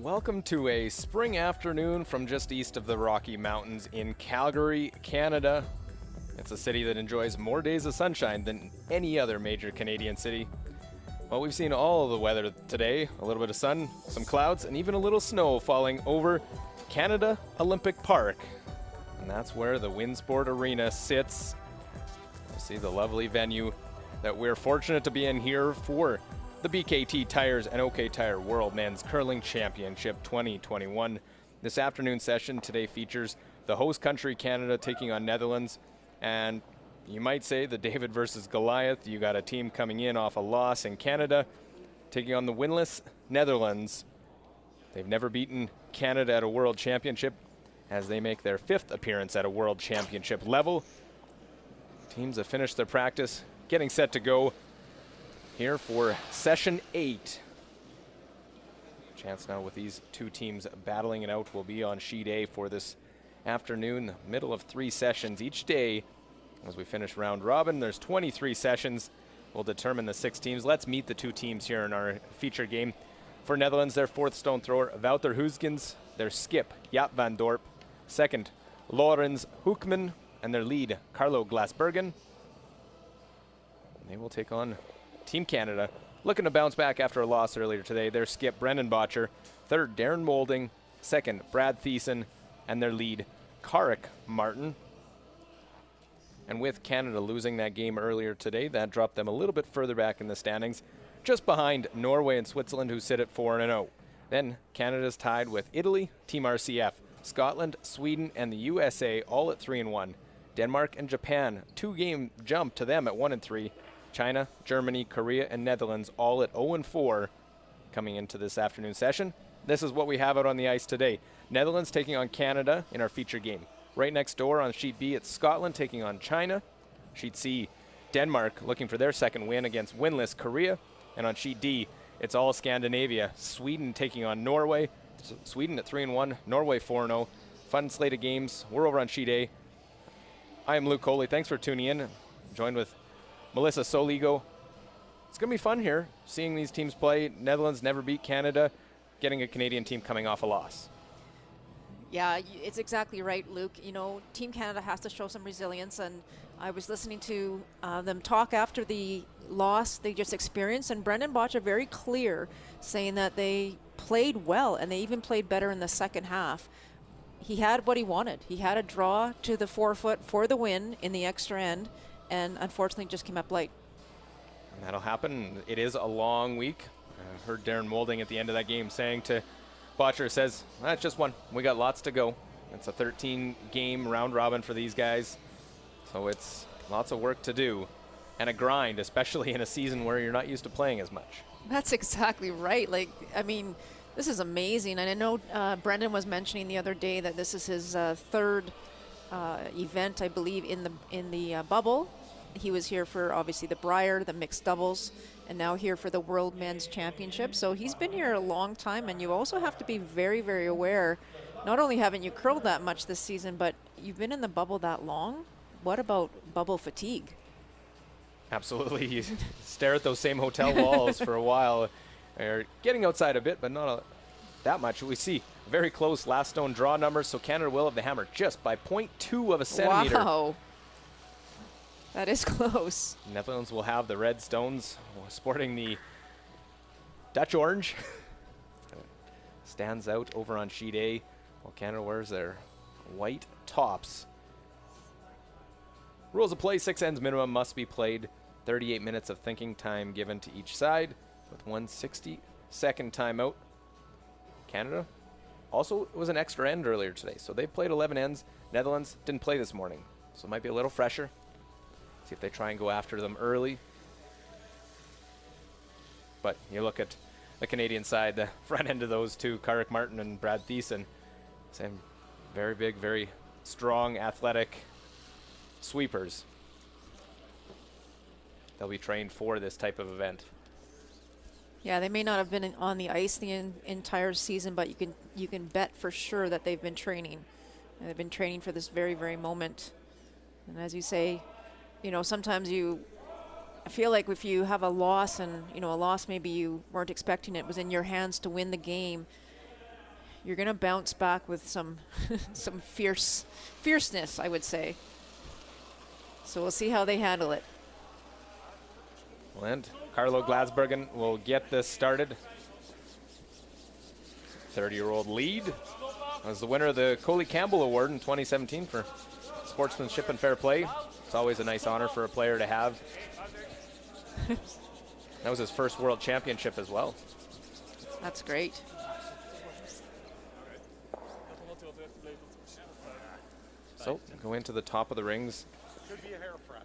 Welcome to a spring afternoon from just east of the Rocky Mountains in Calgary, Canada. It's a city that enjoys more days of sunshine than any other major Canadian city. Well, we've seen all of the weather today, a little bit of sun, some clouds, and even a little snow falling over Canada Olympic Park. And that's where the Winsport Arena sits. You see the lovely venue that we're fortunate to be in here for the BKT Tires and OK Tire World Men's Curling Championship 2021. This afternoon session today features the host country Canada taking on Netherlands, and you might say the David versus Goliath. You got a team coming in off a loss in Canada taking on the winless Netherlands. They've never beaten Canada at a World Championship as they make their 5th appearance at a World Championship level. Teams have finished their practice, getting set to go here for session 8. Chance now with these two teams battling it out will be on sheet A for this afternoon, middle of 3 sessions each day. As we finish round robin, there's 23 sessions. We'll determine the 6 teams. Let's meet the 2 teams here in our feature game. For Netherlands, their 4th stone thrower, Wouter Huskens. Their skip, Jaap van Dorp. 2nd, Lorenz Hoekman. And their lead, Carlo Glasbergen. They will take on Team Canada, looking to bounce back after a loss earlier today. Their skip, Brendan Bottcher. 3rd, Darren Moulding. 2nd, Brad Thiessen. And their lead, Karik Martin. And with Canada losing that game earlier today, that dropped them a little bit further back in the standings, just behind Norway and Switzerland, who sit at 4-0. Then Canada's tied with Italy, Team RCF, Scotland, Sweden, and the USA, all at 3-1. Denmark and Japan, 2-game jump to them at 1-3. China, Germany, Korea, and Netherlands all at 0-4 coming into this afternoon session. This is what we have out on the ice today. Netherlands taking on Canada in our feature game. Right next door on sheet B, it's Scotland taking on China. Sheet C, Denmark looking for their 2nd win against winless Korea. And on sheet D, it's all Scandinavia. Sweden taking on Norway. Sweden at 3-1, Norway 4-0. Fun slate of games. We're over on sheet A. I am Luke Coley. Thanks for tuning in. Joined with Melissa Soligo. It's going to be fun here, seeing these teams play. Netherlands never beat Canada, getting a Canadian team coming off a loss. Yeah, it's exactly right, Luke. You know, Team Canada has to show some resilience, and I was listening to them talk after the loss they just experienced, and Brendan Bottcher very clear, saying that they played well, and they even played better in the second half. He had what he wanted. He had a draw to the forefoot for the win in the extra end, and unfortunately just came up late. And that'll happen. It is a long week. I heard Darren Moulding at the end of that game saying to Bottcher, says, that's just one. We got lots to go. It's a 13-game round robin for these guys. So it's lots of work to do and a grind, especially in a season where you're not used to playing as much. That's exactly right. Like, I mean, this is amazing. And I know Brendan was mentioning the other day that this is his 3rd event, I believe, in the bubble. He was here for, obviously, the Brier, the mixed doubles, and now here for the World Men's Championship. So he's been here a long time, and you also have to be very, very aware. Not only haven't you curled that much this season, but you've been in the bubble that long. What about bubble fatigue? Absolutely. You stare at those same hotel walls for a while. They're getting outside a bit, but not that much. We see very close last stone draw numbers, so Canada will have the hammer just by 0.2 of a centimeter. Wow. That is close. Netherlands will have the red stones, sporting the Dutch orange. Stands out over on sheet A, while Canada wears their white tops. Rules of play: 6 ends minimum must be played. 38 minutes of thinking time given to each side, with 1 60-second timeout. Canada also was an extra end earlier today, so they played 11 ends. Netherlands didn't play this morning, so it might be a little fresher. See if they try and go after them early. But you look at the Canadian side, the front end of those two, Karik Martin and Brad Thiessen. Same very big, very strong, athletic sweepers. They'll be trained for this type of event. Yeah, they may not have been on the ice the entire season, but you can bet for sure that they've been training. And they've been training for this very, very moment. And as you say, you know, sometimes I feel like if you have a loss and, you know, a loss maybe you weren't expecting, it was in your hands to win the game, you're going to bounce back with some some fierceness, I would say. So we'll see how they handle it. And Carlo Gladsbergen will get this started. 30-year-old lead. Was the winner of the Coley Campbell Award in 2017 for sportsmanship and fair play. It's always a nice honor for a player to have. That was his first world championship as well. That's great. So go into the top of the rings. Could be a hair fresh.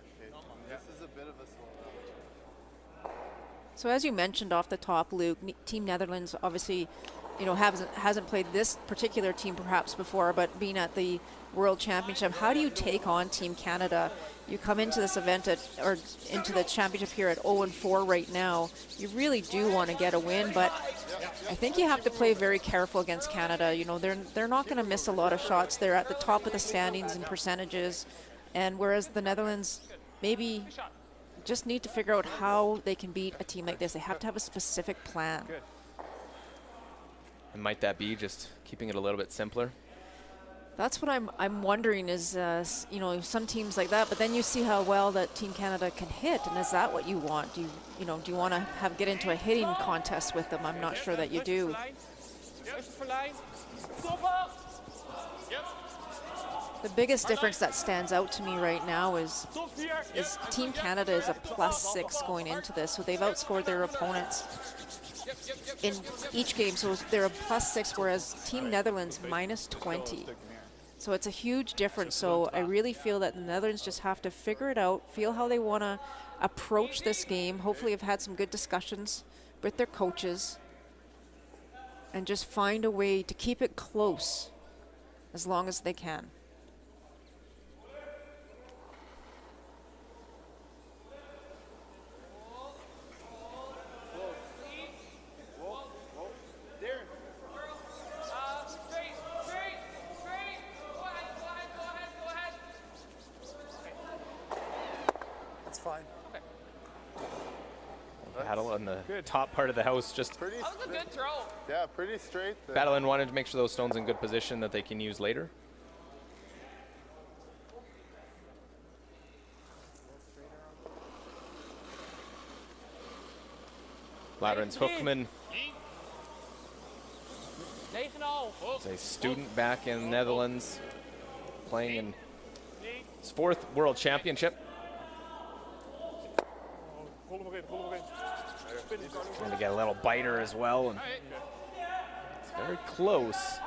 This is a bit of a slowdown. So as you mentioned off the top, Luke, Team Netherlands obviously, you know, hasn't played this particular team perhaps before, but being at the World Championship, how do you take on Team Canada? You come into this event or into the championship here at 0-4 right now. You really do want to get a win, but I think you have to play very careful against Canada. You know, they're not going to miss a lot of shots. They're at the top of the standings in percentages, and whereas the Netherlands maybe just need to figure out how they can beat a team like this. They have to have a specific plan. And might that be just keeping it a little bit simpler? That's what I'm wondering is, you know, some teams like that, but then you see how well that Team Canada can hit, and is that what you want? Do you want to get into a hitting contest with them? I'm not sure that you do. The biggest difference that stands out to me right now is Team Canada is a +6 going into this, so they've outscored their opponents in each game, so they're a +6, whereas Team Netherlands -20. So it's a huge difference. So I really feel that the Netherlands just have to figure it out, feel how they want to approach this game. Hopefully have had some good discussions with their coaches and just find a way to keep it close as long as they can. Fine. Battle on the top part of the house, just Pretty That was a good throw. yeah, pretty straight there. battling, wanted to make sure those stones in good position that they can use later. Laurens Hoekman is a student back in the Netherlands, playing in his 4th World Championship. Trying to get a little biter as well, and it's very close.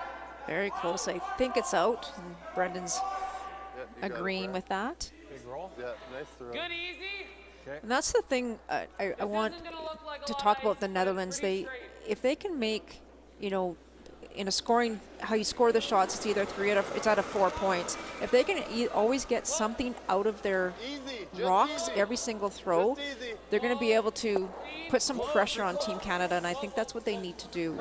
Very close. I think it's out. And Brendan's Yeah, you got it, agreeing Brad. with that. Yeah, nice throw. Good, easy. And that's the thing I want to talk about the Netherlands. If they can make, you know, in a scoring, how you score the shots, it's either it's out of 4 points. If they can always get something out of their Easy, just rocks easy. every single throw, Just easy. they're going to be able to put some pressure on Team Canada, and I think that's what they need to do.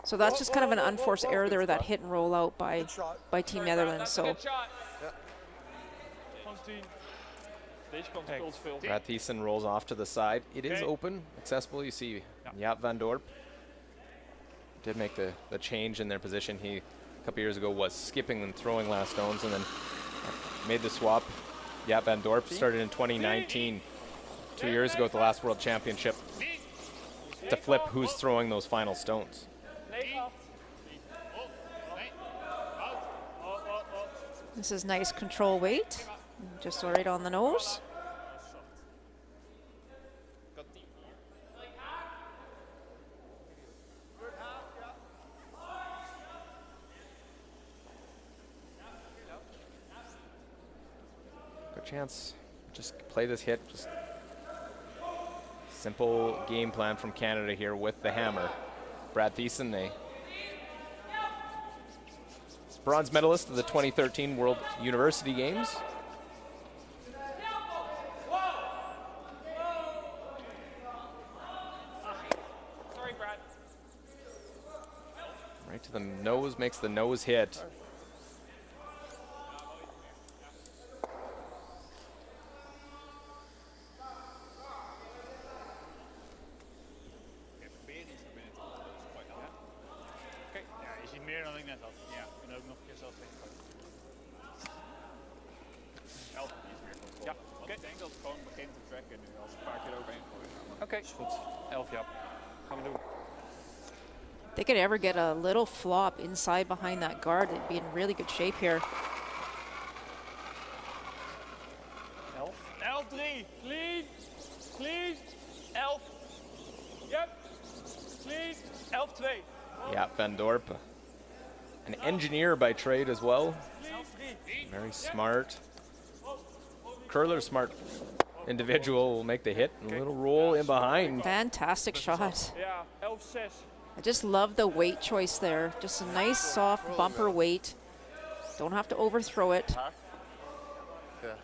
So that's just kind of an unforced error there, that hit and roll out by Team Netherlands. So Brad Thiessen rolls off to the side. It is open, accessible. You see Jaap van Dorp did make the change in their position. He, a couple years ago, was skipping and throwing last stones, and then made the swap. Jaap van Dorp started in 2019, 2 years ago at the last World Championship, to flip who's throwing those final stones. this is nice control weight, just right on the nose. Good chance. Just play this hit. Just simple game plan from Canada here with the hammer. Brad Thiessen, a bronze medalist of the 2013 World University Games. Sorry, Brad. Right to the nose, makes the nose hit. speelt gewoon begin te tracken nu. Als een paar keer overheen gooien. Oké. Is goed. 11, ja. Gaan we doen. If they could ever get a little flop inside behind that guard, they'd be in really good shape here. 11. 11-3. Clean. Clean. 11. Yep. Clean. 11-2. Yeah, Van Dorp, an engineer by trade as well. Very smart. Curler smart individual will make the hit. A little roll in behind. Fantastic shot. Ja, 11-6. I just love the weight choice there. Just a nice soft bumper weight. Don't have to overthrow it. Yeah.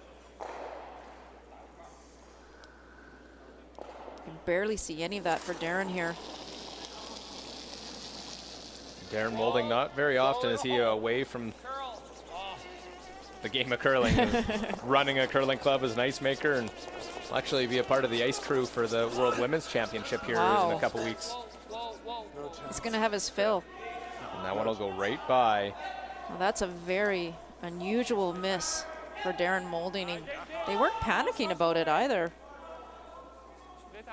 You can barely see any of that for Darren here. Darren Moulding, not very often is he away from the game of curling. Running a curling club as an ice maker, and will actually be a part of the ice crew for the World Women's Championship here in a couple weeks. He's going to have his fill. And that one will go right by. Well, that's a very unusual miss for Darren Moulding. They weren't panicking about it either.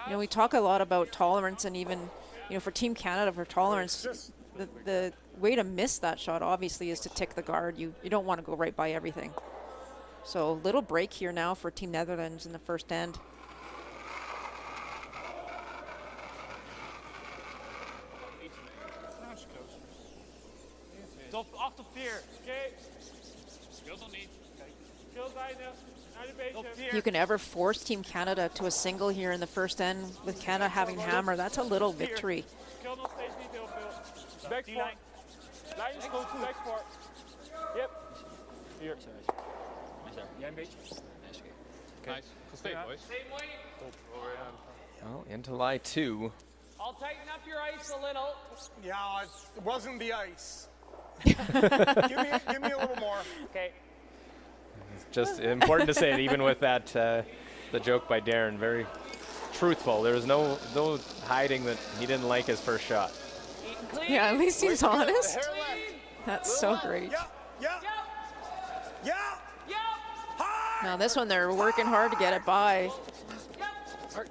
You know, we talk a lot about tolerance, and even, you know, for Team Canada for tolerance, the way to miss that shot obviously is to tick the guard. You don't want to go right by everything. So little break here now for Team Netherlands in the first end. Top 8 op 4. Oké. Speelt nog niet. Speelt bijna. Naar de base. Top 4. You can ever force Team Canada to a single here in the first end with Canada having hammer. That's a little victory. Speelt nog steeds niet heel veel. Back voor. Lijn is goed. Back voor. Yep. Hier. Jij een beetje? Nice. Goed boys. Top. Well, into lie 2. I'll tighten up your ice a little. Yeah, it wasn't the ice. give me a little more. Okay. It's just important to say it, even with that, the joke by Darren, very truthful. There was no hiding that he didn't like his first shot. Yeah, at least he's honest. That's so great. Yeah. Now this one, they're working hard to get it by. Hard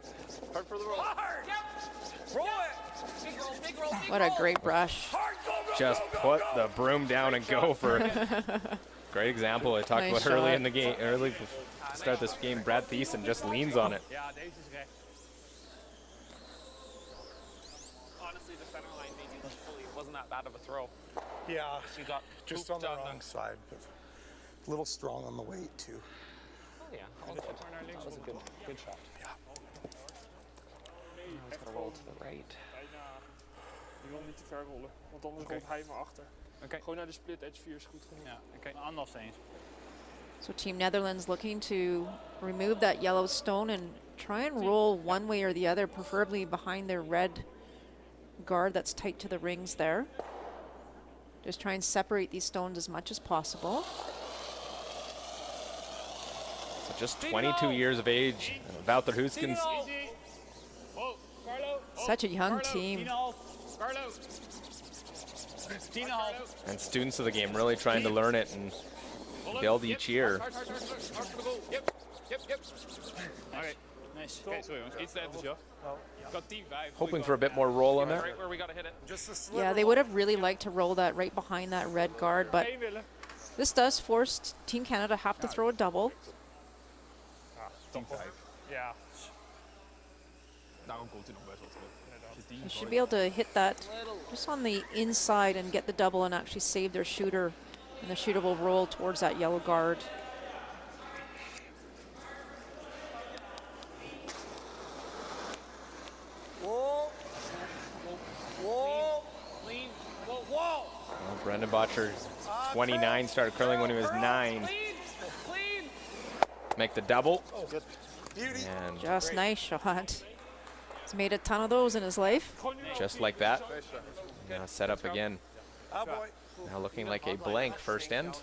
for the roll. Roll it. Big roll, big roll, big What a great brush. Just put the broom down and go for it. Great example. I talked Nice about early shot. in the game, early to start this game. Brad Thiessen just leans on it. Ja, deze is recht. Honestly, the center line maybe was fully. It wasn't that bad of a throw. Yeah, She got just pooped on the down wrong side, but a little strong on the weight too. Oh ja, that was a good shot. Yeah. He's got to roll to the right. Je wil niet te ver rollen, want anders rolt hij maar achter. Gewoon naar de split edge 4 is goed genoeg. Ja, oké. Anders eens. So Team Netherlands looking to remove that yellow stone and try and roll one way or the other, preferably behind their red guard that's tight to the rings there. Just try and separate these stones as much as possible. So just 22 years of age. Wouter Huskins. Oh, Carlo. Such a young team. Carlo. 10,5. And students of the game really trying to learn it and build each year. Hard for the goal. Yep. Alright. Nice. Okay, sorry jongens. Iets te enthousiast. Got team 5. Hoping for a bit more roll on there. Right where we gotta hit it. Just a sliver. Yeah, they would have really liked to roll that right behind that red guard, but this does force Team Canada have to throw a double. Team 5. Ja. Daarom komt hij nog best wel terug. They should be able to hit that just on the inside and get the double and actually save their shooter, and the shooter will roll towards that yellow guard. Whoa. Whoa. Clean. Whoa. Well, Brendan Botcher, 29, started curling when he was 9. Clean. Make the double. Good. Beauty. And Just nice shot. He's made a ton of those in his life. just like that, now set up again. Ah, boy. Now looking like a blank first end.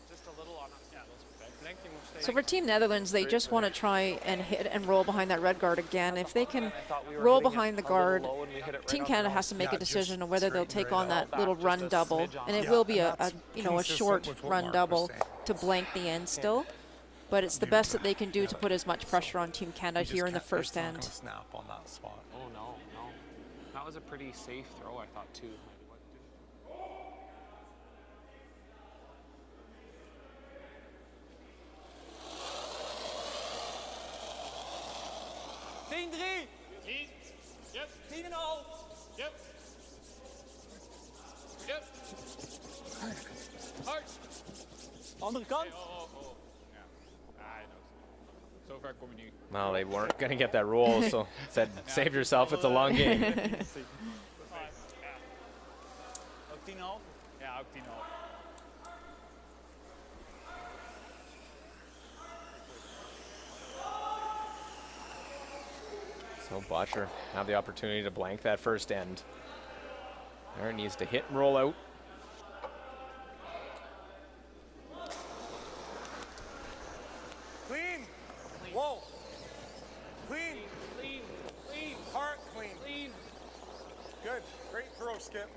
Just a little on it. Yeah, that's okay. Blinking nog steeds. So for Team Netherlands, they just want to try and hit and roll behind that red guard again. If they can roll behind the guard, Team Canada has to make a decision on whether they'll take on that little run double, and it will be a short run double to blank the end still. but it's the best that they can do to put as much pressure on Team You Canada just here in the can't- first it's not end. gonna snap on that spot. Oh no, no. That was a pretty safe throw, I thought too. Yep. 10,5. Yep. Yep. Hard. Andere kant. Oh. Ja. I know. Zo ver kom je niet. Well, they weren't going to get that roll, so said, save yourself, it's a long game. Ook 10,5? Ja, ook 10,5. So Botcher have the opportunity to blank that first end. Aaron needs to hit and roll out. Clean. Whoa. Clean. Clean. Clean. Heart clean. Clean. Good. Great throw, Skip.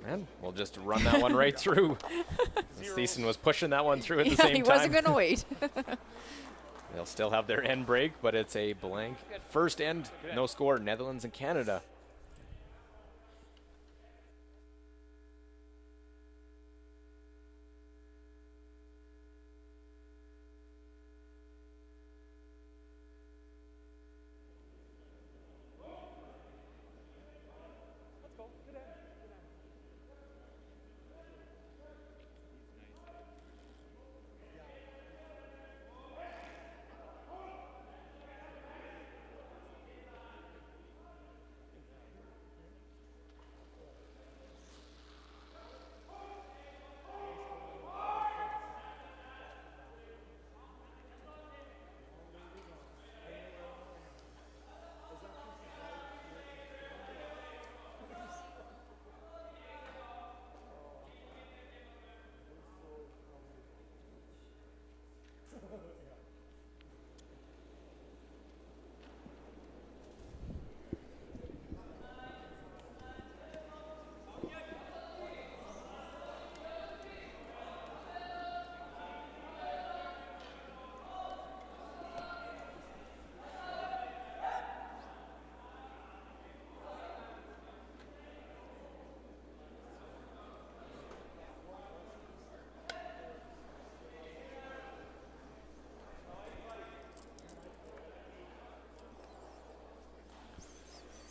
And we'll just run that one right through. Thiessen was pushing that one through at the Yeah, same he time. wasn't going to wait. They'll still have their end break, but it's a blank first end, no score, Netherlands and Canada.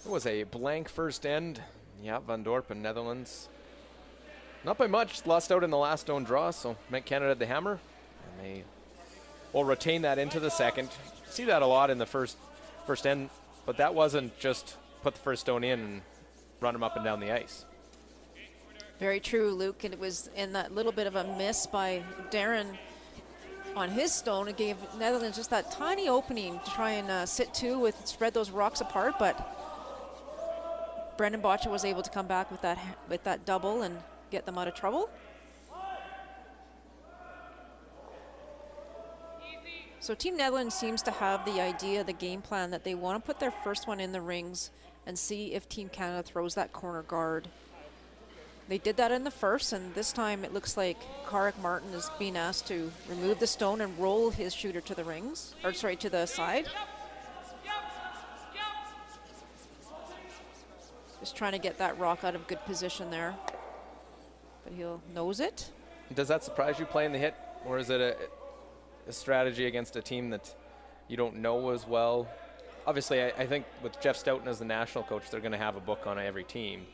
It was a blank first end. Yeah, Van Dorp and Netherlands. Not by much, lost out in the last stone draw, so meant Canada had the hammer. And they will retain that into the second. See that a lot in the first end, but that wasn't just put the first stone in and run them up and down the ice. Very true, Luke. And it was in that little bit of a miss by Darren on his stone. It gave Netherlands just that tiny opening to try and sit two spread those rocks apart, but Brendan Botcha was able to come back with that double and get them out of trouble. So Team Netherlands seems to have the idea, the game plan, that they want to put their first one in the rings and see if Team Canada throws that corner guard. They did that in the first, and this time it looks like Karek Martin is being asked to remove the stone and roll his shooter to the rings, or sorry, to the side. Just trying to get that rock out of good position there. But he'll nose it. Does that surprise you playing the hit, or is it a strategy against a team that you don't know as well? Obviously, I think with Jeff Stoughton as the national coach, they're going to have a book on every team.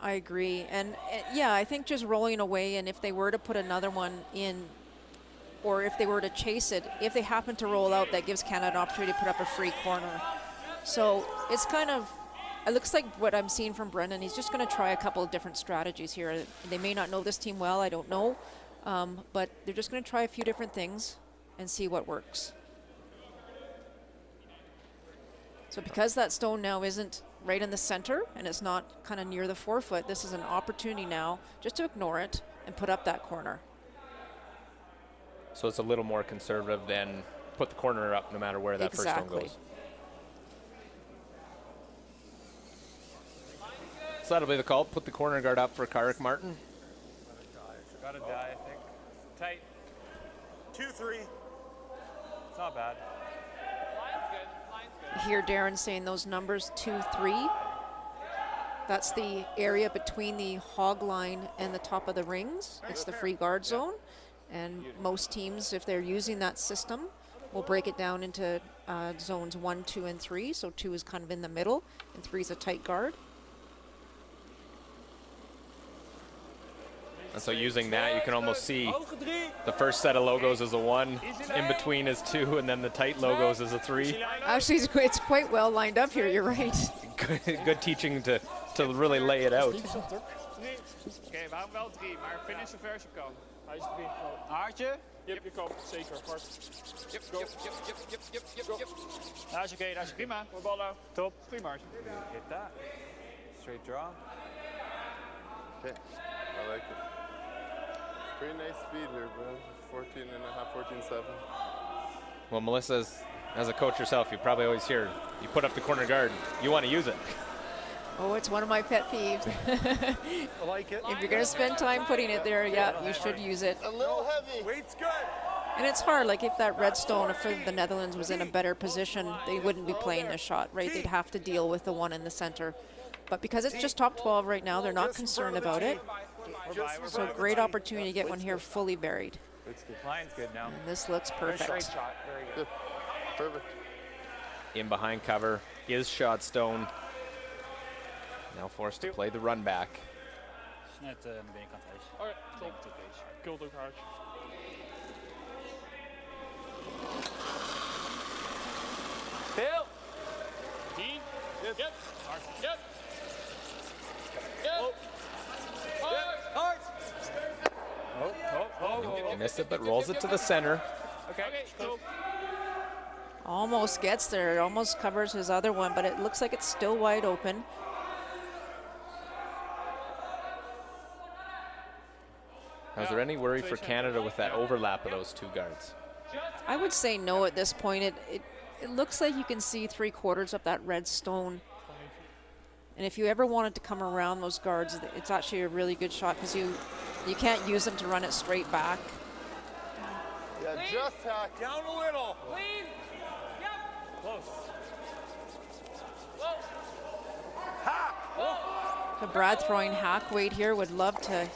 I agree. And yeah, I think just rolling away, and if they were to put another one in, or if they were to chase it, if they happen to roll out, that gives Canada an opportunity to put up a free corner. So it's kind of, it looks like what I'm seeing from Brendan, he's just going to try a couple of different strategies here. They may not know this team well, I don't know, but they're just going to try a few different things and see what works. So because that stone now isn't right in the center and it's not kind of near the forefoot, this is an opportunity now just to ignore it and put up that corner. So it's a little more conservative than put the corner up no matter where that first stone goes. So that'll be the call. Put the corner guard up for Karek Martin. Gotta die, I think. Tight. 2-3. It's not bad. Line's good. Line's good. You hear Darren saying those numbers 2-3. That's the area between the hog line and the top of the rings. It's the free guard zone. And most teams, if they're using that system, will break it down into zones 1, 2, and 3. So 2 is kind of in the middle, and 3 is a tight guard. And so using that, you can almost see the first set of logos as a 1, in between is 2, and then the tight logos as a 3. Actually, it's quite well lined up here. You're right. Good teaching to really lay it out. Oké, waarom wel 3, maar finish zover als je kan. Hij is 3. Haartje? Yep, je kan. Zeker. Hard. Yep. Dat is oké, dat is prima. Mooi bal nou. Top. Prima. Hit that. Straight draw. Okay, I like it. Pretty nice speed here, bro. 14.5, 14.7. Well, Melissa, as a coach yourself, you probably always hear, you put up the corner guard, you want to use it. Oh, it's one of my pet peeves. I like it. If you're going to spend time putting it there, yeah, you should use it. A little heavy. Weight's good. And it's hard, like if that redstone, if the Netherlands was in a better position, they wouldn't be playing this shot, right? They'd have to deal with the one in the center. But because it's just top 12 right now, they're not concerned about it. So great opportunity to get one here fully buried. Line's good now. And this looks perfect. Straight shot. Very good. Perfect. In behind cover is Shot Stone. Now forced to play the run back. Net aan de binnenkant huis. Alright, top. Kult ook hard. Veel. 10. Yep. Yep. Yep. Yep. Hard. Oh. Missed it, but rolls it to the center. Okay. Top. Almost gets there, it almost covers his other one, but it looks like it's still wide open. Now, is there any worry for Canada with that overlap of those 2 guards? I would say no at this point. It looks like you can see 3/4 of that red stone. And if you ever wanted to come around those guards, it's actually a really good shot because you can't use them to run it straight back. Yeah, just hack. Down a little. Clean. Yep. Close. The Brad throwing hack weight here would love to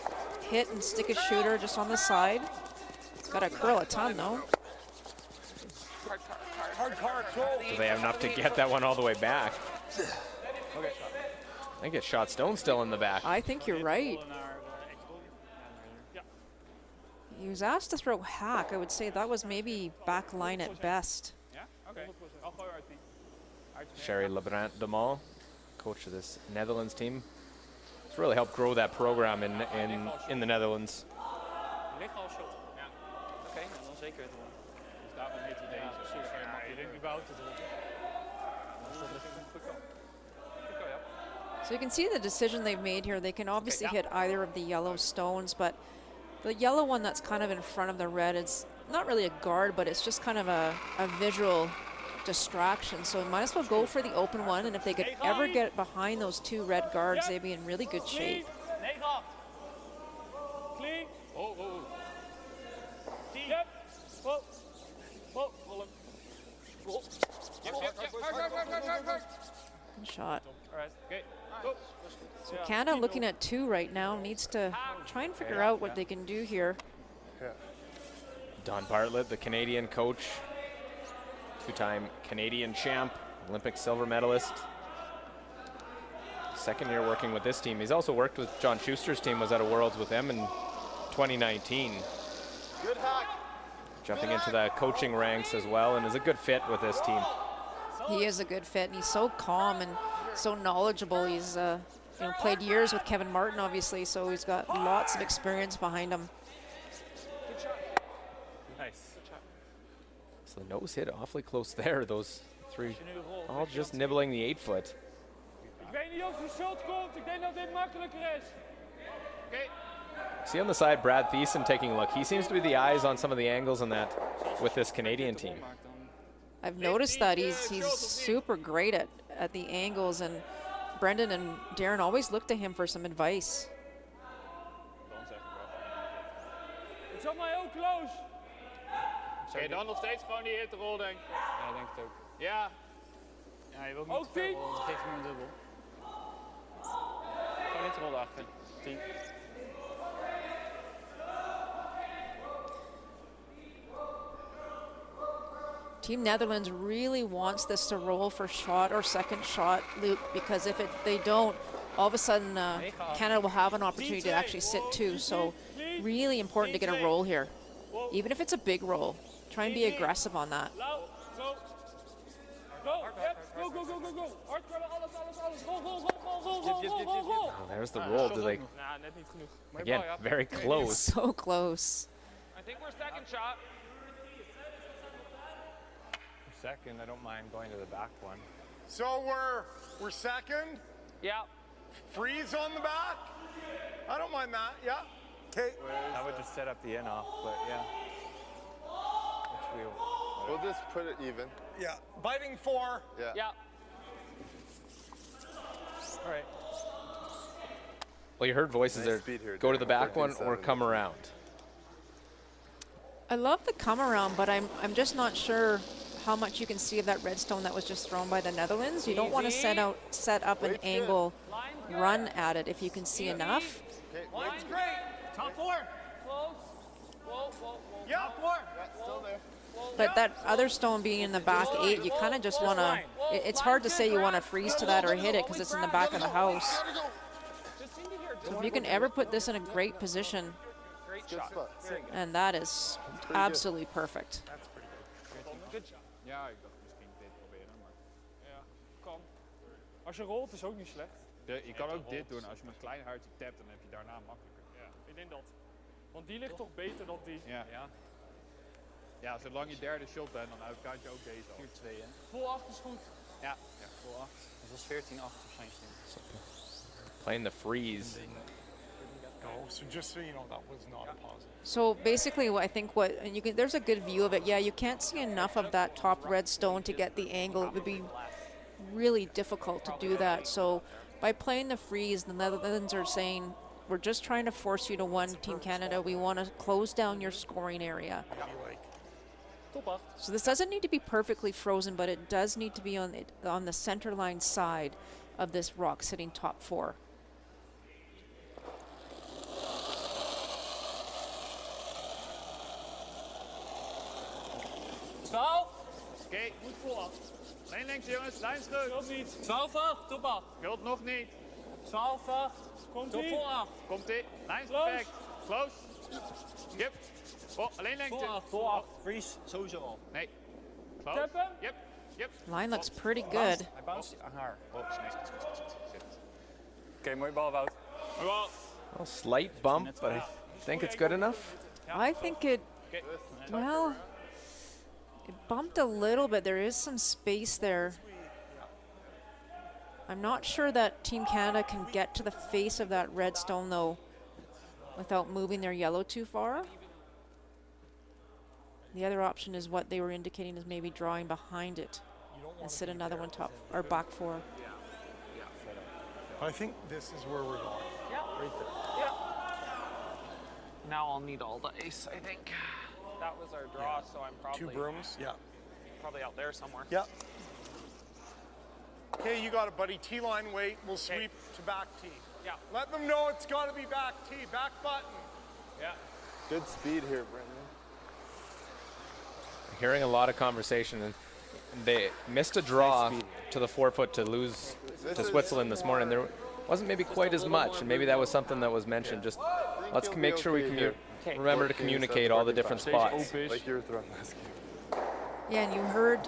hit and stick a shooter just on the side. It's got to curl a ton though. Hard, control. Do they have enough to get that one all the way back? I think it's Shot Stone still in the back. I think you're right. He was asked to throw hack. I would say that was maybe back line at best. Ja? Oké. I'll go RT. Sherry Lebrant de Mal, coach of this Netherlands team. It's really helped grow that program in the Netherlands. Ligt al shot. Ja. Oké, nou dan zeker het doen. Dus daarom heet hij deze. Precies. Ja, je denkt überhaupt te doen. So you can see the decision they've made here. They can obviously hit either of the yellow stones, but the yellow one that's kind of in front of the red, it's not really a guard, but it's just kind of a visual distraction. So might as well go for the open one, and if they could ever get behind those 2 red guards, they'd be in really good shape. 9. Clean. Oh. 10. Yep. Whoa. Yep. Hard. Good shot. All right. Okay. Go. So Canada looking at 2 right now, needs to try and figure out what they can do here. Don Bartlett, the Canadian coach, 2-time Canadian champ, Olympic silver medalist. Second year working with this team. He's also worked with John Schuster's team, was at a Worlds with them in 2019. Good hack. Jumping into the coaching ranks as well, and is a good fit with this team. He is a good fit, and he's so calm and so knowledgeable. He's played years with Kevin Martin, obviously, so he's got lots of experience behind him. Nice. So the nose hit awfully close there, those 3 all just nibbling the 8-foot. Ik weet niet of die shot komt. Ik denk dat dit makkelijker is. Okay. See on the side, Brad Thiessen taking a look. He seems to be the eyes on some of the angles in that with this Canadian team. I've noticed that he's super great at the angles, and Brendan and Darren always look to him for some advice. It's on my own close. Oké, dan nog steeds gewoon die hitrol, denk ik. Ja, denk het ook. Ja. Ja, je wilt niet te ver rollen, want dan geef je hem een dubbel. Gewoon hitrol achter. 10. Team Netherlands really wants this to roll for shot or second shot, Luke, because if they don't, all of a sudden Canada will have an opportunity to actually sit too. So really important to get a roll here. Even if it's a big roll, try and be aggressive on that. Go. Go. Yep. Go. Hard knallen, alles. Roll. Oh, there's the roll. Do they, Nah, net niet genoeg. Maar again, very close. So close. I think we're second shot. Second, I don't mind going to the back one. So we're second. Yeah. Freeze on the back. I don't mind that. Yeah. Okay. I would just set up the in-off, but yeah. Which wheel? We'll just put it even. Yeah. Biting 4. Yeah. Yeah. All right. Well, you heard voices Nice there. speed here, Go to the Darren. back one or 14.7. come around. I love the come around, but I'm just not sure how much you can see of that redstone that was just thrown by the Netherlands. You don't want to set up an Weight's good. angle run at it if you can see enough. Okay, Line's weight's great. Top 4. Close. Whoa. Yeah. Top 4. Yeah, still there. But that other stone being in the back 8, you kind of just want to, it's hard to say you want to freeze to that or hit it because it's in the back of the house. Just seem to hear So if you can ever put this in a great position, great Good shot. spot. and that is absolutely perfect. Good shot. Ja, ik dacht misschien dit proberen, maar... Ja, kan. Als je rolt is ook niet slecht. Je kan ook dit doen, als je met een klein hartje tapt, dan heb je daarna makkelijker. Ja, ik denk dat. Want die ligt toch beter dan die. Ja. Ja, zolang je derde shot bent, dan uitkaart je ook deze al. 4-2, hè? Vol 8 is goed. Ja. Vol 8. Dat was 14-8 waarschijnlijk. Playing the freeze. Oh, so just so you know, that was not a positive. So basically, and you can, there's a good view of it. Yeah, you can't see enough of that top red stone to get the angle. It would be really difficult to do that. So by playing the freeze, the Netherlands are saying, we're just trying to force you to win, Team Canada. We want to close down your scoring area. Top 8. So this doesn't need to be perfectly frozen, but it does need to be on the center line side of this rock sitting top 4. Oké, goed vol 8. Lijn links jongens, lijn terug. Wilt niet. 12-8, top 8. Wilt nog niet. 12-8. Komt Top ie. vol 8. Komt ie. Lijn is Close. perfect. Close. Yep. Oh, alleen lengte. Vol 8. Freeze, sowieso al. Nee. Close. Tap hem. Yep. Line looks pretty good. Hij bounced aan haar. Oh, zit. Oké, mooie bal, Wout. Well, slight bump, but I think it's good enough. I think it, well, it bumped a little bit. There is some space there. I'm not sure that Team Canada can get to the face of that red stone, though, without moving their yellow too far. The other option is what they were indicating is maybe drawing behind it and sit another one top or back 4. I think this is where we're going. Right there. Now I'll need all the ace, I think. That was our draw, so I'm probably 2 brooms. Yeah. probably out there somewhere. Yeah. Okay, you got it, buddy. T-line wait. We'll sweep to back T. Yeah. Let them know it's got to be back T. Back button. Ja. Good speed here, Brendan. Hearing a lot of conversation, and they missed a draw to the 4-foot to lose to Switzerland this morning. There wasn't maybe quite as much, and maybe that was something that was mentioned. Just let's make sure we remember to communicate all the different spots. Like you were throwing last game. Yeah, and you heard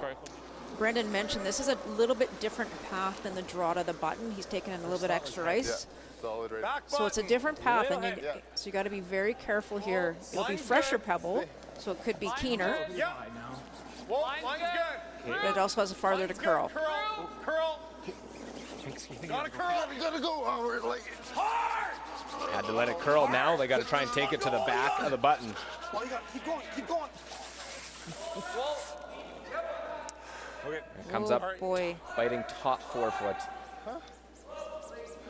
Brendan mention this is a little bit different path than the draw to the button. He's taken in a little bit extra ice. Solid right. Back So it's a button. different path, and Yeah. so you got to be very careful here. It'll be Line's fresher good. pebble, so it could be keener, Yeah. Whoa, line's good. but it also has a farther to Line's good. curl. Curl. Gotta curl. You gotta go onward like it's hard. Had to let it curl. Now they got to try and take it to the back of the button. Well, you got keep going. Keep going. It comes Oh, up boy. biting top 4-foot.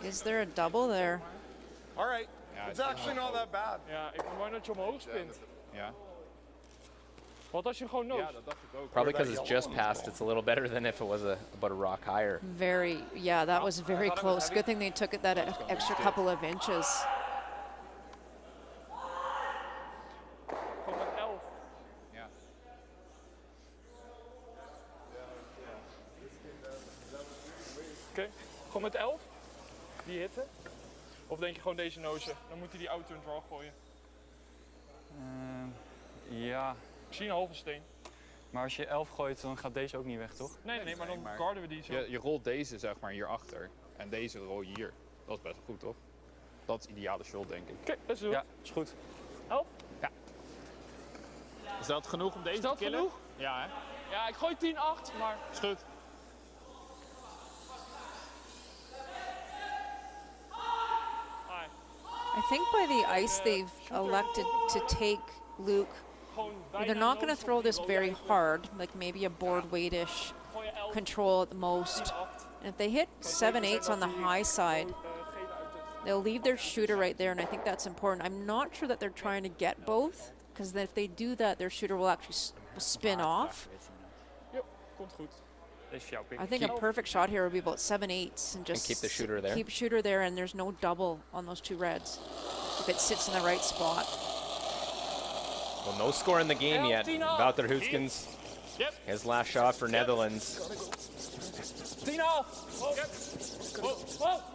Is there a double there? All right. It's actually not that bad. Ja, ik ben bang dat je omhoog spint. Ja. Wat als je gewoon Ja, noost? dat dacht ik ook. Probably because it's just past, it's a little better than if it was about a rock higher. Very, yeah, that was very close. Good thing they took it that extra couple of inches. Gewoon met 11. Ja. Oké, gewoon met 11? Die hitte? Of denk je gewoon deze nozen? Dan moet hij die auto in draw gooien. Ja, Ik zie een halve steen. maar als je 11 gooit, dan gaat deze ook niet weg, toch? Nee, maar dan guarden we die zo. Je rolt deze zeg maar hierachter. En deze rol je hier. Dat is best wel goed, toch? Dat is ideale shot, denk ik. Oké, dat is goed. Ja, is goed. 11? Is dat genoeg om deze Is dat te killen? genoeg? Ja, hè? Ja, ik gooi 10-8, maar... Is goed. I think by the ice they've elected to take Luke. They're not going to throw this very hard, like maybe a board weight-ish control at the most. And if they hit 7/8 on the high side, they'll leave their shooter right there, and I think that's important. I'm not sure that they're trying to get both, because if they do that, their shooter will actually spin off. Yep, komt goed. Deze is jouw pick. I think a perfect shot here would be about 7/8 and just keep the shooter there. Keep shooter there, and there's no double on those two reds if it sits in the right spot. Well, no score in the game yet. Wouter Huskins, his last shot for Netherlands. 10-8!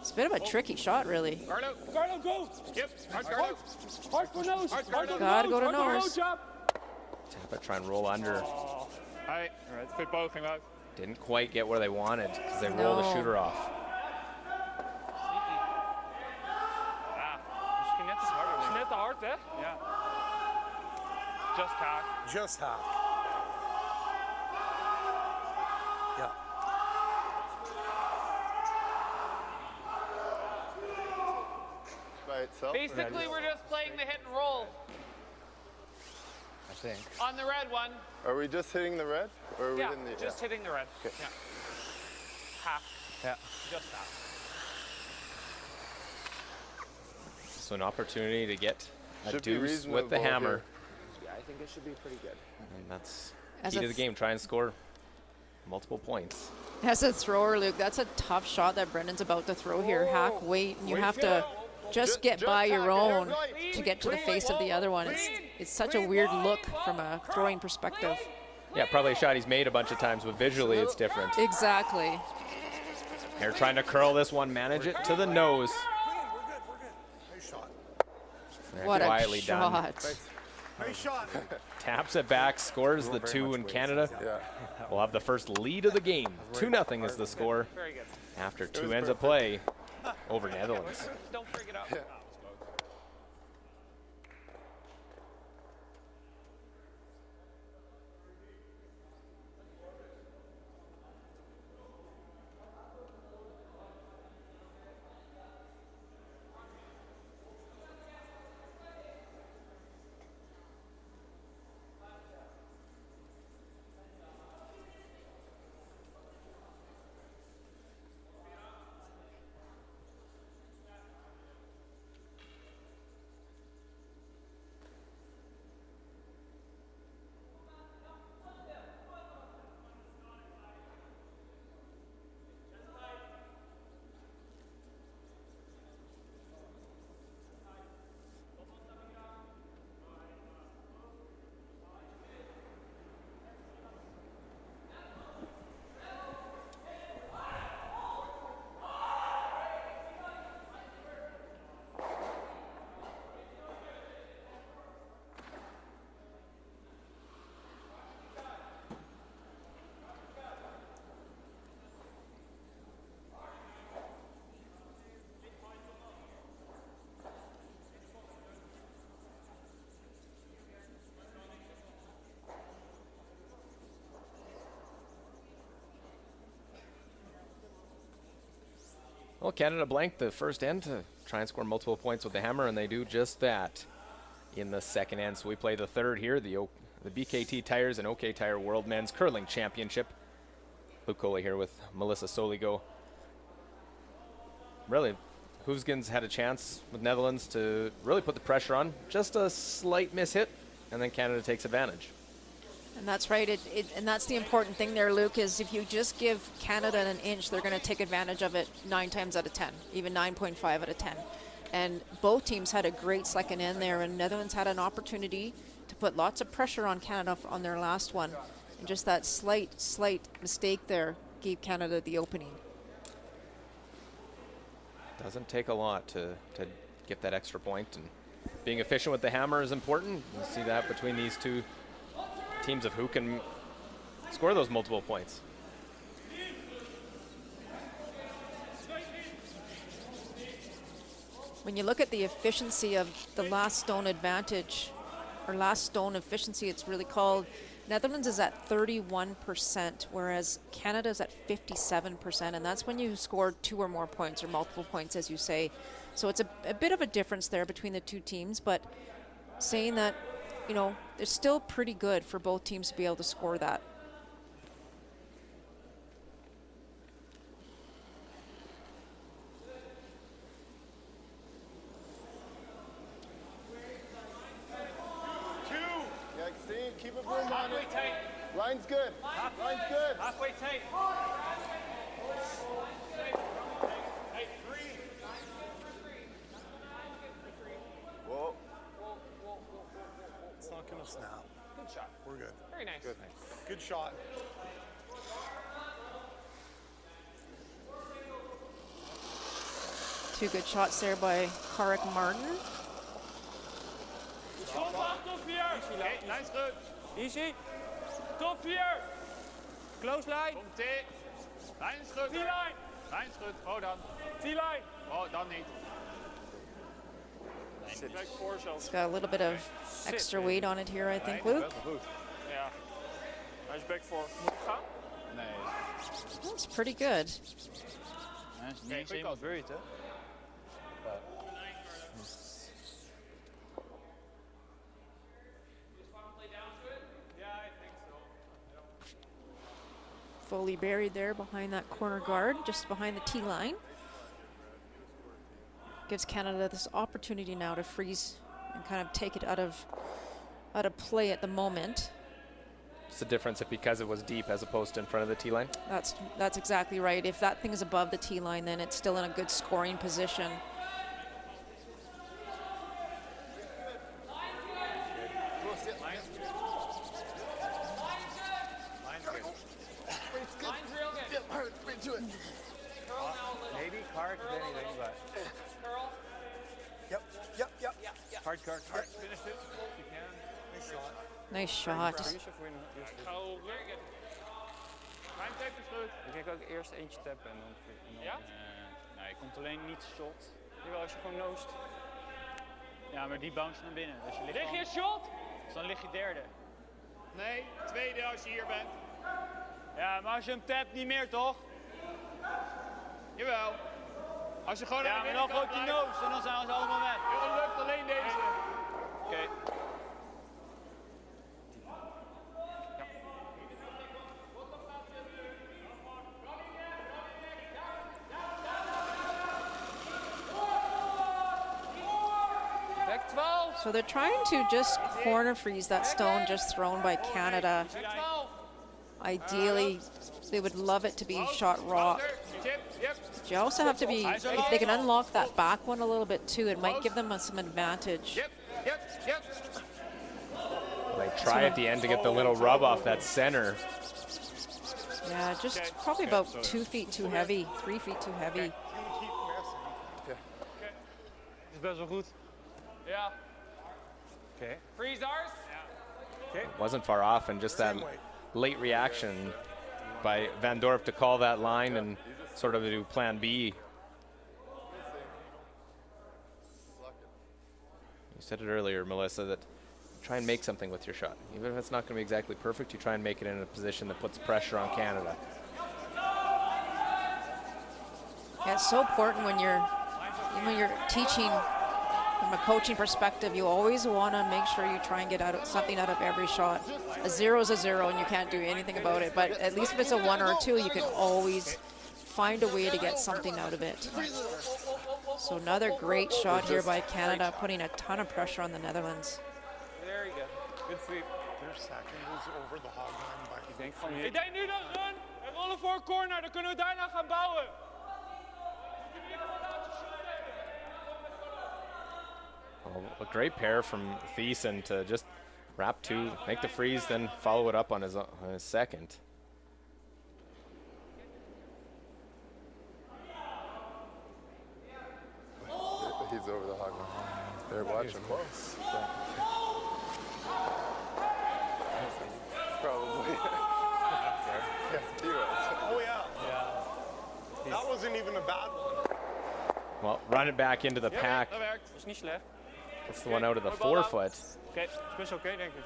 It's a bit of a tricky shot, really. Carlo, go! Yep, hard Carlo. Hard for nose! Gotta go to nose. Tap it, try and roll under. Alright, good poging, Wout. Didn't quite get where they wanted because they rolled the No. shooter off. Misschien net iets harder. Is net te hard, hè? Ja. Just haak. Just haak. Ja. By itself. Basically, we're just playing the hit and roll I think. on the red one. Are we just hitting the red? Or are we Yeah, hitting the just hitting the red. Okay. Yeah. Half. Yeah. Just half. So an opportunity to get a Should be deuce with the reasonable hammer. here. Yeah, I think it should be pretty good. And that's As key a to the game. Try and score multiple points. As a thrower, Luke, that's a tough shot that Brendan's about to throw here. Hack, wait, and you have to just get by your own to get to the face of the other one. It's such a weird look from a throwing perspective. Yeah, probably a shot he's made a bunch of times, but visually it's different. Exactly. They're trying to curl this one, manage it to the nose. Nice shot. There, What a quietly done. shot. Nice shot. Taps it back, scores the two in Canada. Yeah. We'll have the first lead of the game. 2-0 is the score Very good. after 2 ends of play over Netherlands. Don't freak it out. Well, Canada blanked the first end to try and score multiple points with the hammer, and they do just that in the second end. So we play the third here, the BKT Tires and OK Tire World Men's Curling Championship. Luke Coley here with Melissa Soligo. Really, Huskins had a chance with Netherlands to really put the pressure on. Just a slight miss hit, and then Canada takes advantage. And that's right. And that's the important thing there, Luke, is if you just give Canada an inch, they're going to take advantage of it 9 times out of 10, even 9.5 out of 10. And both teams had a great second end there, and Netherlands had an opportunity to put lots of pressure on Canada on their last one. And just that slight mistake there gave Canada the opening. Doesn't take a lot to get that extra point, and being efficient with the hammer is important. You see that between these two teams of who can score those multiple points. When you look at the efficiency of the last stone advantage, or last stone efficiency, it's really called, Netherlands is at 31%, whereas Canada is at 57%, and that's when you score 2 or more points, or multiple points, as you say. So it's a bit of a difference there between the two teams, but saying that, you know, it's still pretty good for both teams to be able to score that. Keep a broom on it. Line's good. Line's good. Halfway tight. Hey, 3. Whoa. It's not going to snap. Good shot. We're good. Very nice. Good shot. Two good shots there by Karik Martin. Top 4. Okay, lijns goed. Easy. Top 4. Close line. Komt ie. Lijn is goed. T-line. Lijn is goed. Oh, dan. T-line. Oh, dan niet. Back 4 zelfs. It's got a little bit of extra weight on it here, I think, Luke. Ja. Hij is back 4. Moet ik gaan? Nee. That's pretty good. Hij is niet eens helemaal beurt, hè? Fully buried there behind that corner guard, just behind the tee line. Gives Canada this opportunity now to freeze and kind of take it out of play at the moment. It's the difference if because it was deep as opposed to in front of the tee line. That's exactly right. If that thing is above the tee line, then it's still in a good scoring position. Maybe Clark, if anything, but. Yep. Hard Clark. Finish it. You can. Nice shot. Finish of voor je nog eerst. Ga op. Mijn tape is goed. Ik denk ook eerst eentje tappen en dan... Ja? Nee, je komt alleen niet shot. Jawel, als je gewoon noost. Ja, maar die bounce naar binnen. Dus je ligt Lig je dan, shot? dus dan lig je derde. Nee, tweede als je hier bent. Ja, maar als je hem tapt, niet meer toch? Jawel. Als je gewoon Ja, maar dan gooit die nose en dan zijn ze allemaal weg. Dan lukt alleen deze. Oké. Back 12. So they're trying to just corner freeze that stone just thrown by Canada. Back 12. Ideally, they would love it to be shot raw. Chip, yep. But you also have to be, if they can unlock that back one a little bit too, it might give them some advantage. Yep. They try at the end to get the little rub off that center. Yeah, just probably about 2 feet too heavy, 3 feet too heavy. Is best wel goed. Ja. Okay. Freeze ours. It wasn't far off, and just that late reaction by Van Dorp to call that line and sort of do plan B. You said it earlier, Melissa, that try and make something with your shot. Even if it's not going to be exactly perfect, you try and make it in a position that puts pressure on Canada. Yeah, it's so important when you're teaching from a coaching perspective. You always want to make sure you try and get something out of every shot. A 0 is a 0 and you can't do anything about it, but at least if it's a 1 or a 2, you can always find a way to get something out of it. So another great shot here by Canada, putting a ton of pressure on the Netherlands. There you go. Good sweep. Their second is over the hog line by Ik denk van hier. Ik denk nu dan run en rollen voor een corner. Dan kunnen we daarna gaan bouwen. Oh, a great pair from Thiessen to just wrap two, make the freeze, then follow it up on his second. He's over the hog line. They're watching. Close. Probably. Yeah, he was. Oh, yeah. That wasn't even a bad one. Well, run it back into the pack. Dat werkt. Dat is niet slecht. Gets the one out of the forefoot. Oké, is best oké, denk ik.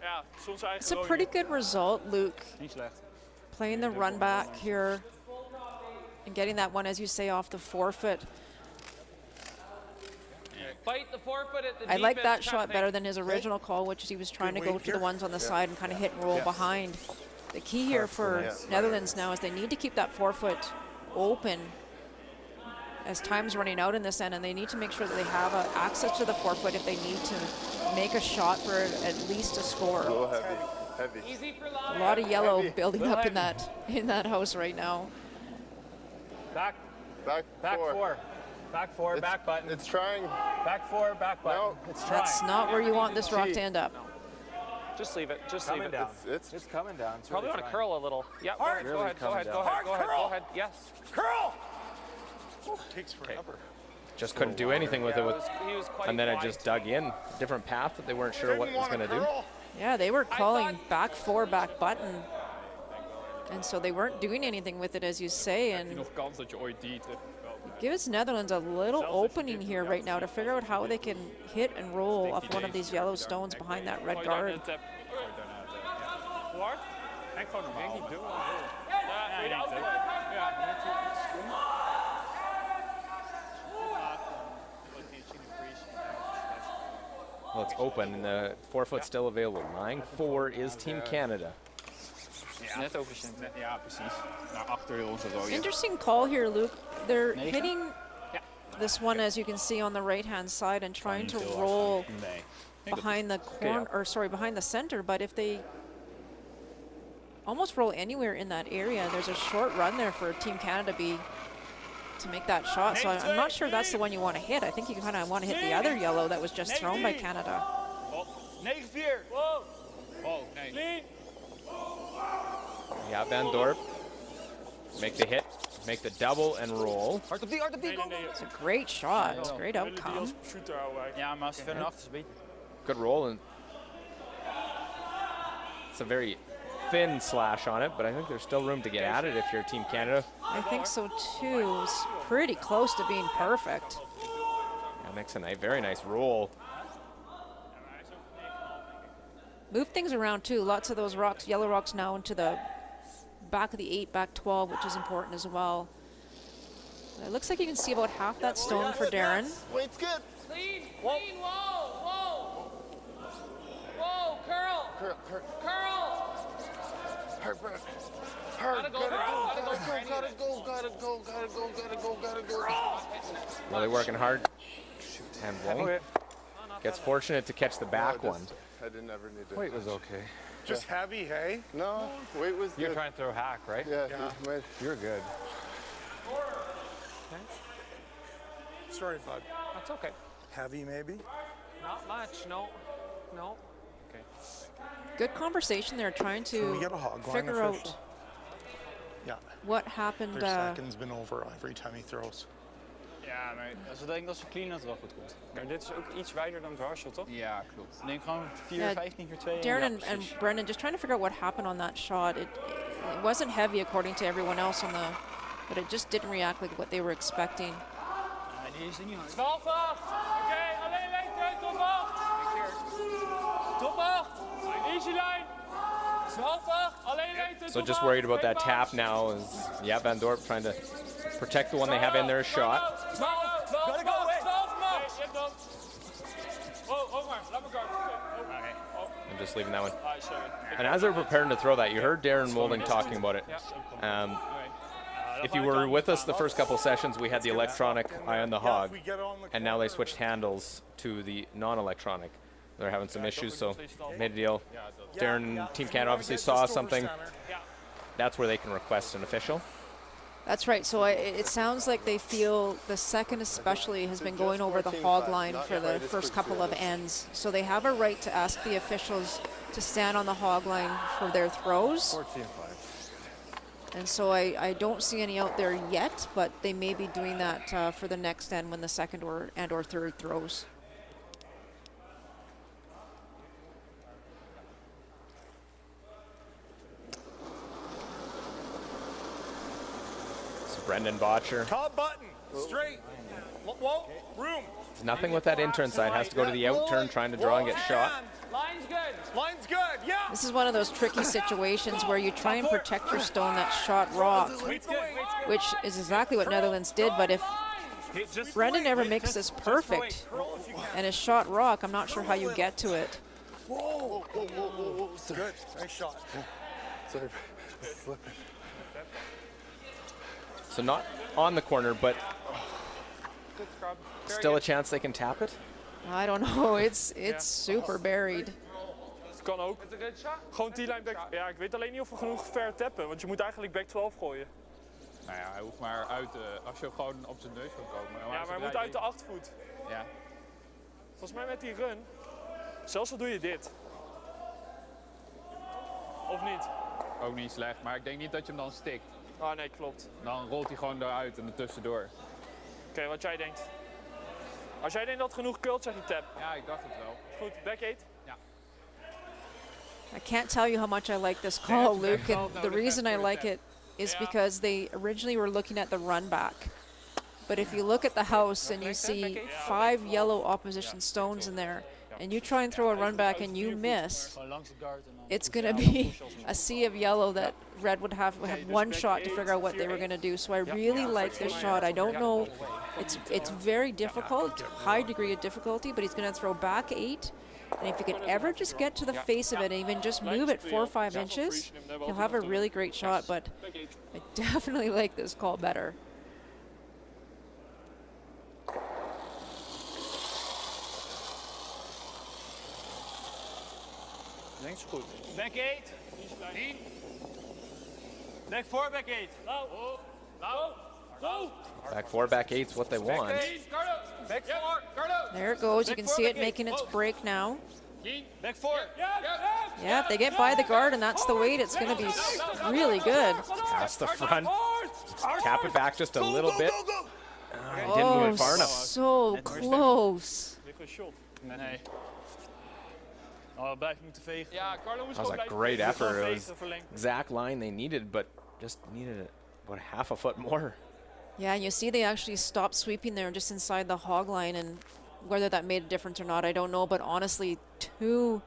Ja, soms eigen It's a rode. pretty good result, Luke. Niet slecht. Playing the run back here and getting that one, as you say, off the forefoot. Fight the forefoot at the I like deep that edge, shot Patrick. better than his original call, which he was trying to go weight to the here. ones on the side and kind of hit and roll behind. The key here for Netherlands now is they need to keep that forefoot open as time's running out in this end, and they need to make sure that they have access to the forefoot if they need to make a shot for at least a A score. little heavy. Heavy. Easy for A Lyle. lot of yellow Heavy. building up in that house right now. Back, Back four. Back four, It's- back button. It's trying. Back four, back button. No. It's trying. That's not where you want this rock to end up. Just leave it. Just leave coming it. down. It's coming down. It's Probably really want to trying. curl a little. Yeah, go ahead, go Really ahead, go coming ahead, go down. ahead, go ahead, go ahead. Yes. Curl! Takes forever. Just couldn't do anything with it. With, He was quite and then it wide. just dug in. Different path that they weren't sure what it was going to do. Yeah, they were calling back four, back button. And so they weren't doing anything with it, as you say, and Nog kans dat je ooit die te... gives Netherlands a little opening here right now to figure out how they can hit and roll off one of these yellow stones behind that red guard. Hoe hard? En gewoon normaal. Denk niet dubbel. Ja, weet je, altijd. Ja. Well, it's open and the forefoot's still available. 9-4 is Team Canada. Net over zijn. Ja, precies. Naar achter heel onze rode. Interesting call here, Luke. They're Negen? hitting this one, as you can see on the right-hand side, and trying to roll Nee. behind the corner, or sorry, behind the center. But if they almost roll anywhere in that area, there's a short run there for Team Canada to make that shot. So I'm not sure that's the one you want to hit. I think you kind of want to hit the other yellow that was just thrown by Canada. 9-4. Wow. Oh, nee. Clean. Yeah, Van Dorp. Make the hit, make the double and roll. Hard op die, hard op die. It's a great shot. It's a great Willen die als outcome. shooter houden eigenlijk. Ja, maar als je verder naar achter is, beter. Good roll, and it's a very thin slash on it, but I think there's still room to get at it if you're Team Canada. I think so too. It's pretty close to being perfect. Yeah, makes a very nice roll. Move things around too. Lots of those rocks, yellow rocks now into the back of the 8, back 12, which is important as well. It looks like you can see about half that stone for Darren. Wait's good. Clean, clean, whoa, whoa. Whoa, curl, Curl, curl. curl. Hard breath. Hard. Gotta go, Gotta gotta go, go. Gotta go. Gotta go. Gotta go. Gotta go. Gotta go. Really working hard. And won't. Okay. Gets fortunate to catch the back one. I didn't ever need to. Weight was okay. Just heavy, hey? No, weight was You're good. trying to throw hack, right? Yeah. Might, You're good. Sorry, bud. That's okay. Heavy, maybe? Not much, no. No. Good conversation there, trying Can we to get a hog line figure official? out Yeah. what happened. Their second's been over every time he throws. Ja, maar als we denken dat ze clean, dat het wel goed komt. Maar dit is ook iets wijder dan dwarshot, toch? Ja, klopt. Ik denk gewoon 4, 15 keer 2. Darren and Brendan just trying to figure out what happened on that shot. It wasn't heavy according to everyone else on the, but it just didn't react like what they were expecting. Ja, die is er niet hard. 12-8. Oké, alleen lengte, top 8. Top 8. Easy line. 12-8, alleen lengte, So top just 8, worried about geen that paas. tap now is, yeah, Van Dorp trying to protect the one they have in their shot. 12, gotta go away. 12 max. Nee, je hebt dan. Oh, ook maar. Laat me guard. I'm just leaving that one. Ah, sorry. And as they're preparing to throw that, you heard Darren Moulding talking about it. If you were with us the first couple sessions, we had the electronic eye on the hog, If we get on the and now they corner, switched handles to the non-electronic. they're having some issues, so made a deal. Darren and Team Canada obviously saw something. That's where they can request an official. That's right. So it sounds like they feel the second especially has been going over the hog line for the first couple of ends. So they have a right to ask the officials to stand on the hog line for their throws. 14-5. And so I don't see any out there yet, but they may be doing that for the next end when the second or third throws. Brendan Botcher. Top button, straight. Whoa, room. Nothing with that in-turn side. Has to go to the out turn, trying to draw and get shot. Line's good. Line's good. Yeah. This is one of those tricky situations where you try and protect your stone that's shot rock, which is exactly what Netherlands did. But if Brendan ever makes this perfect and is shot rock, I'm not sure how you get to it. Whoa. Good. Nice shot. Sorry. Flipping. So not on the corner, but still a chance they can tap it? I don't know. It's super buried. Het kan ook. Gewoon T-line back. Ja, ik weet alleen niet of we genoeg ver tappen, want je moet eigenlijk back 12 gooien. Nou ja, hij hoeft maar uit, als je gewoon op zijn neus kan komen. Ja, maar hij moet uit de 8 voet. Ja. Volgens mij met die run, zelfs al doe je dit. Of niet? Ook niet slecht, maar ik denk niet dat je hem dan stikt. Ah nee, klopt. Dan rolt hij gewoon eruit en er tussendoor. Oké, wat jij denkt. Als jij denkt dat het genoeg kult, zeg je tap. Ja, ik dacht het wel. Goed, back 8. Ja. I can't tell you how much I like this call, Luke, and the reason I like it is because they originally were looking at the run back. But if you look at the house and you see 5 yellow opposition stones in there, and you try and throw a run back and you miss, it's going to be a sea of yellow that Red would have one shot to figure out what they were going to do. So I really like this shot. I don't know, it's very difficult, high degree of difficulty, but he's going to throw back 8. And if you can ever just get to the face of it and even just move it 4 or 5 inches, he'll have a really great shot. But I definitely like this call better. Links goed. Back 8. 10. Back 4, back 8. Low. Low. Low. Back 4, back 8's what they want. Back 4. There it goes. You can see it making its break now. Back 4. Yeah, if they get by the guard and that's the weight, it's going to be really good. Past the front. Tap it back just a little bit. Didn't move it far enough. So close. Nee. Oh, blijf moeten vegen. Ja, Carlo moest That was a great effort. It was exact line they needed, but just needed about half a foot more. Yeah, and you see they actually stopped sweeping there just inside the hog line, and whether that made a difference or not, I don't know. But honestly, two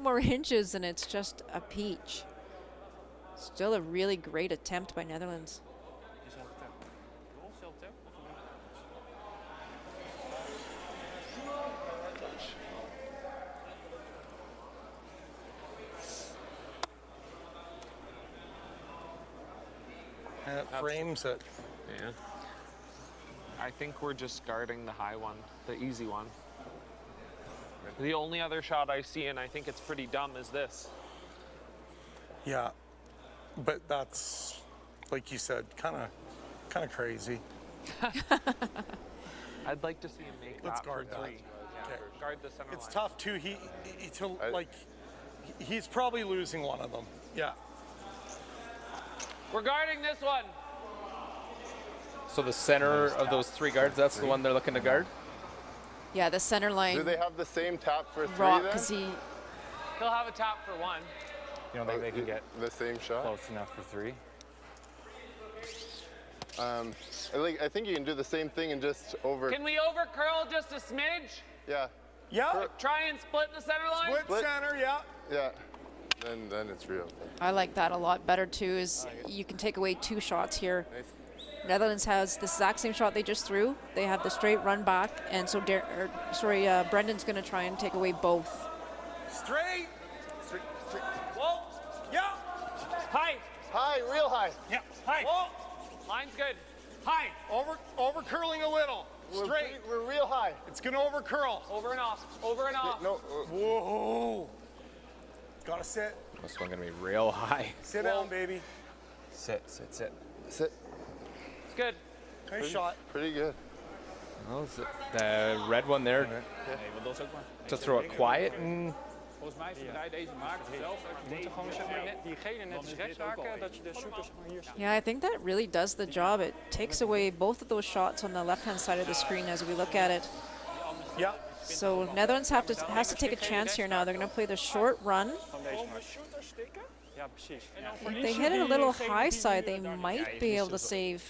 more inches and it's just a peach. Still a really great attempt by Netherlands. It frames it. Yeah. I think we're just guarding the high one, the easy one. The only other shot I see, and I think it's pretty dumb, is this. Yeah, but that's, like you said, kind of crazy. I'd like to see him make Let's that guard for 3. that. Yeah, Okay. guard the center It's line. tough too. He's probably losing one of them. Yeah. We're guarding this one. So the center of those 3 guards, that's the one they're looking to guard? Yeah, the center line. Do they have the same tap for 3 rock then? because He'll have a tap for 1. You don't think they can get the same shot? close enough for 3? I think you can do the same thing and just over. Can we over curl just a smidge? Yeah. Yeah. Try and split the center line? Split center. Yeah. Yeah. Then it's real. I like that a lot better too. Is you can take away 2 shots here. Nice. Netherlands has the exact same shot they just threw. They have the straight run back, and so Brendan's going to try and take away both. Straight. Whoa. Yeah. High. High, real high. Yeah. High. Whoa. Line's good. High. Over curling a little. Straight. We're real high. It's going to over curl. Over and off. Over and off. No. Whoa. Gotta sit. This one gonna be real high. Sit down, baby. Sit. Sit. It's good. Nice shot. Pretty good. Well, the red one there, to throw it quiet and Volgens mij zodra je deze maakt zelf, je moet er gewoon zeg maar net die gele net rechts raken, dat je de shooter zeg maar hier staat. Yeah, I think that really does the job. It takes away both of those shots on the left-hand side of the screen as we look at it. Yeah. So Netherlands has to take a chance here now. They're going to play the short run. Ja, precies. If they hit it a little high side, they might be able to save.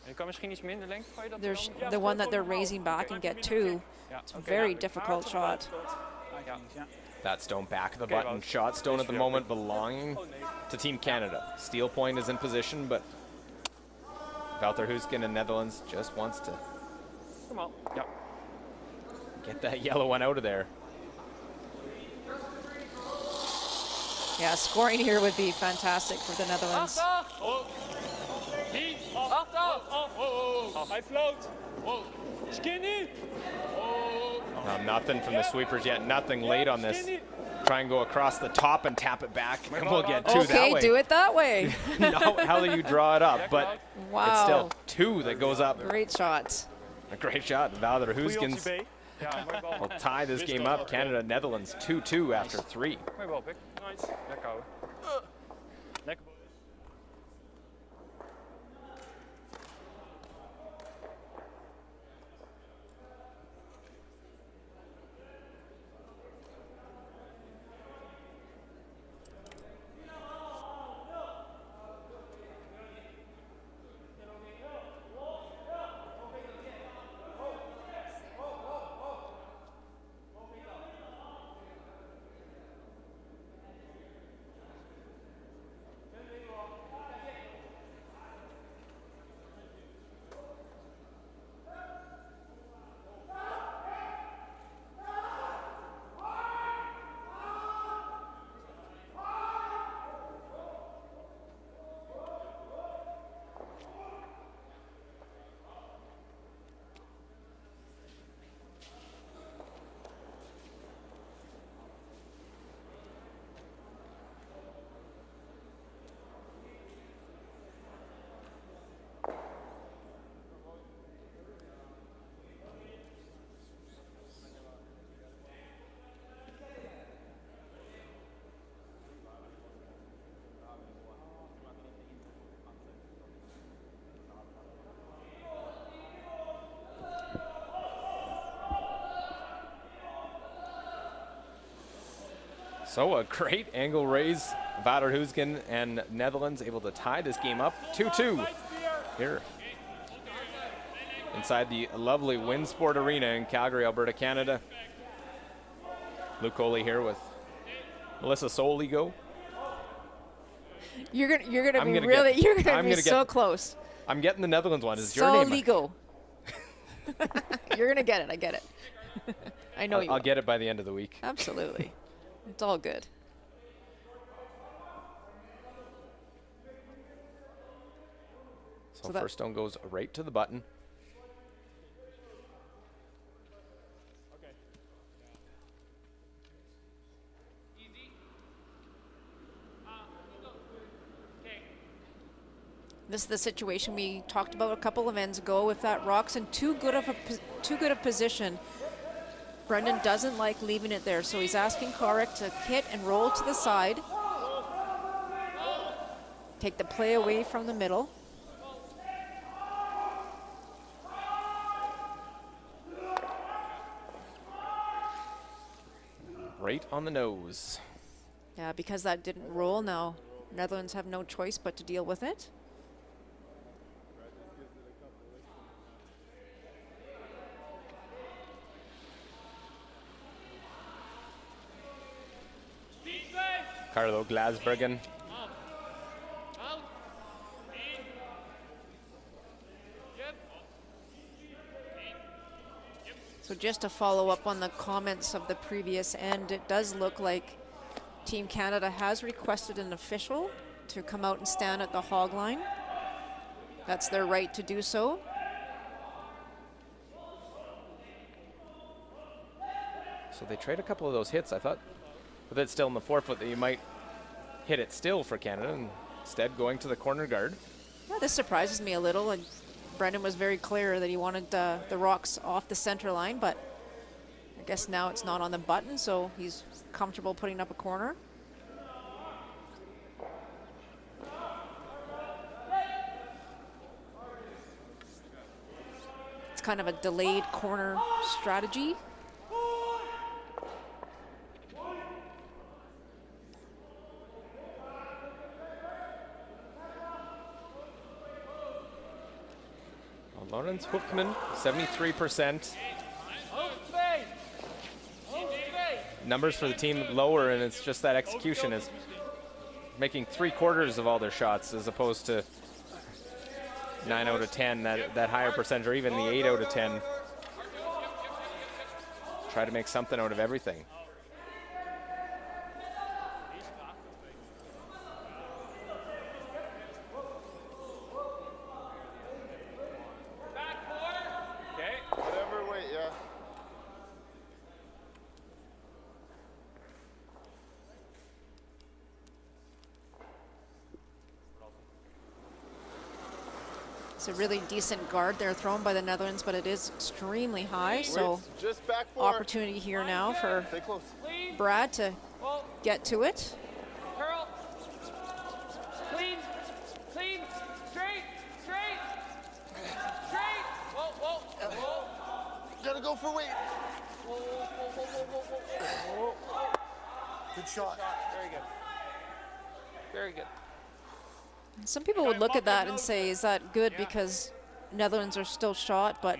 Je kan misschien iets minder lengte van je dat There's the one that they're raising back and get two. It's a very difficult shot. that stone back of the button shot stone at the moment belonging to Team Canada. Steel point is in position, but Wouter Huisken in Netherlands just wants to get that yellow one out of there. Yeah, scoring here would be fantastic for the Netherlands. Hij float. Skinny. Nothing from the sweepers yet. Nothing late on this. Try and go across the top and tap it back, and we'll get two that way. Okay, do it that way. Not how you draw it up, but it's still two that goes up. Great shots. A great shot. Wouter Huiskens will tie this game up. Canada, Netherlands 2-2 after 3. Mooi bal, Pik. Nice. Lekker houden. Lekker. So a great angle raise. Wouter Huisken and Netherlands able to tie this game up 2-2 here inside the lovely Winsport Arena in Calgary, Alberta, Canada. Luke Coley here with Melissa Soligo. You're gonna be so close. I'm getting the Netherlands one. Is your name? Soligo. You're gonna get it. I get it. I know you. I'll get it by the end of the week. Absolutely. It's all good. So first stone goes right to the button. This is the situation we talked about a couple of ends ago. If that rock's in too good of position, Brendan doesn't like leaving it there, so he's asking Karek to hit and roll to the side. Take the play away from the middle. Right on the nose. Yeah, because that didn't roll now, Netherlands have no choice but to deal with it. Carlo Glasbergen. So just to follow up on the comments of the previous end, it does look like Team Canada has requested an official to come out and stand at the hog line. That's their right to do so. So they trade a couple of those hits. I thought with it still in the forefoot that you might hit it still for Canada, and instead going to the corner guard. Yeah, this surprises me a little, and Brendan was very clear that he wanted the rocks off the center line, but I guess now it's not on the button, so he's comfortable putting up a corner. It's kind of a delayed corner strategy. Lawrence Hookman, 73%. Numbers for the team lower, and it's just that execution is making 3/4 of all their shots as opposed to 9 out of 10, that higher percentage, or even the 8 out of 10. Try to make something out of everything. Whatever weight, yeah. It's a really decent guard there thrown by the Netherlands, but it is extremely high, so Just back 4. opportunity here now for Stay close. Brad to get to it. Curl. Clean. Clean. Straight. Straight. Straight. Whoa, whoa, whoa. Gotta go for weight. Whoa, whoa, whoa, whoa, whoa, whoa. Good shot. Very good. Very good. Some people would look at that and say, is that good because Netherlands are still shot? But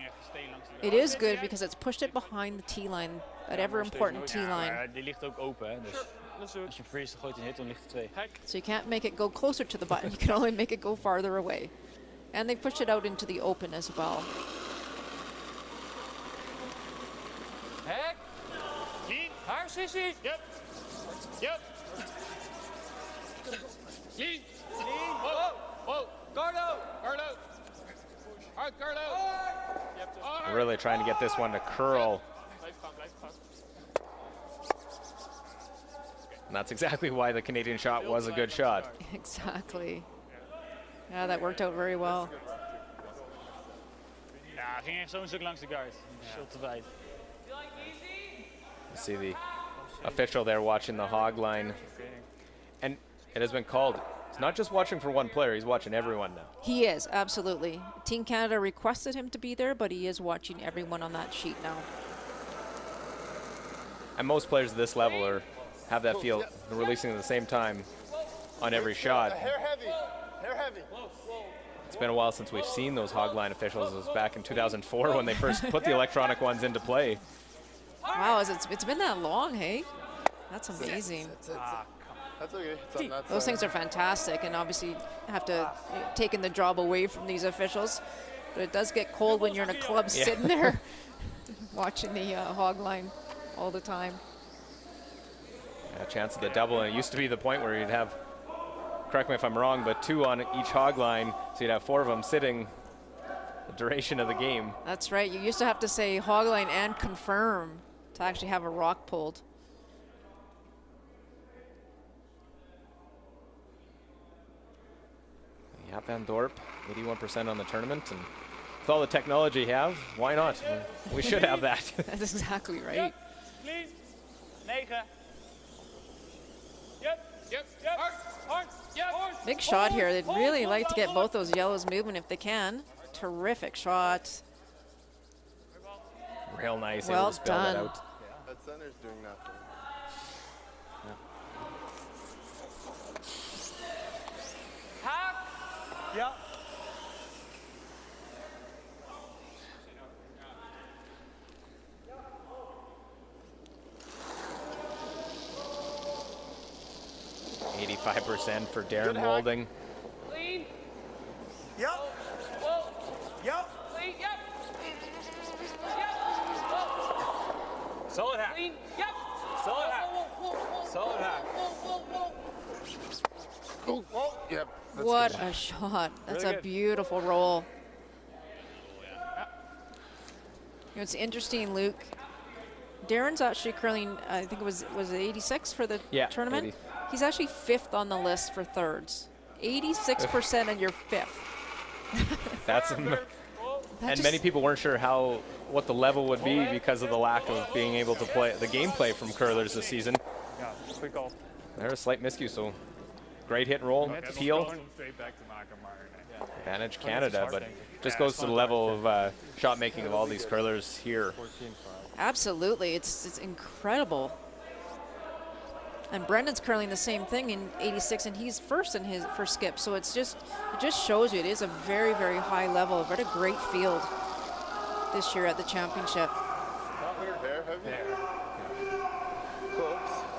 it is good because it's pushed it behind the T line, that ever important T line. Die ligt ook open, hè? Dus als je hem freeze, dan gooit hij een hit, dan ligt er 2. So you can't make it go closer to the button. You can only make it go farther away. And they pushed it out into the open as well. Hek. Clean. Haar, Sissy. Yep. Yep. Clean. Clean. Whoa. Whoa. Guard out. Guard out. All right, guard out. Really trying to get this one to curl. And that's exactly why the Canadian shot was a good shot. Exactly. Yeah, that worked out very well. Ja, ging echt zo'n stuk langs de guard. Shot te wijd. You see the official there watching the hog line. And it has been called. He's not just watching for one player, he's watching everyone now. He is, absolutely. Team Canada requested him to be there, but he is watching everyone on that sheet now. And most players at this level have that feel, they're releasing at the same time on every shot. Hair heavy. Hair heavy. It's been a while since we've seen those hog line officials. It was back in 2004 when they first put the electronic ones into play. Wow, it's been that long, hey? That's amazing. That's okay. It's on that Those side. things are fantastic, and obviously have to taken the job away from these officials. But it does get cold when you're in a club sitting there watching the hog line all the time. A chance of the double, and it used to be the point where you'd have, correct me if I'm wrong, but 2 on each hog line, so you'd have 4 of them sitting the duration of the game. That's right. You used to have to say hog line and confirm to actually have a rock pulled. Yeah, Van Dorp, 81% on the tournament, and with all the technology you have, why not? We should have that. That's exactly right. Clean. 9. Yep. Yep. Yep. Hard. Hard. Yep. Hard. Big shot here. They'd really like to get both those yellows moving if they can. Terrific shot. Real nice, Well able to spell that done. out. That center's doing nothing. Hack. Yeah. %85% for Darren Walding. Clean. Yep. Whoa. Yep. Clean. Yep. Yep. Whoa. Solid hack. Clean. Yep. Solid hack. Whoa, whoa, whoa, whoa, Solid hack. whoa, whoa, whoa. Oh, yep. What a shot. That's Really a good. beautiful roll. You know, it's interesting, Luke. Darren's actually curling, I think it was it 86 for the Yeah, tournament? 80. He's actually 5th on the list for thirds. 86% and you're 5th. That's and many people weren't sure what the level would be because of the lack of being able to play the gameplay from curlers this season. Ja, goede call. There's a slight miscue, so great hit and roll, peel, Gewoon om 2 back te maken, maar nee. advantage Canada, but just goes to the level of shot making of all these curlers here. Absolutely, it's incredible. And Brendan's curling the same thing in 86, and he's first in his for skip. So it just shows you it is a very, very high level. But a great field this year at the championship. There, have you?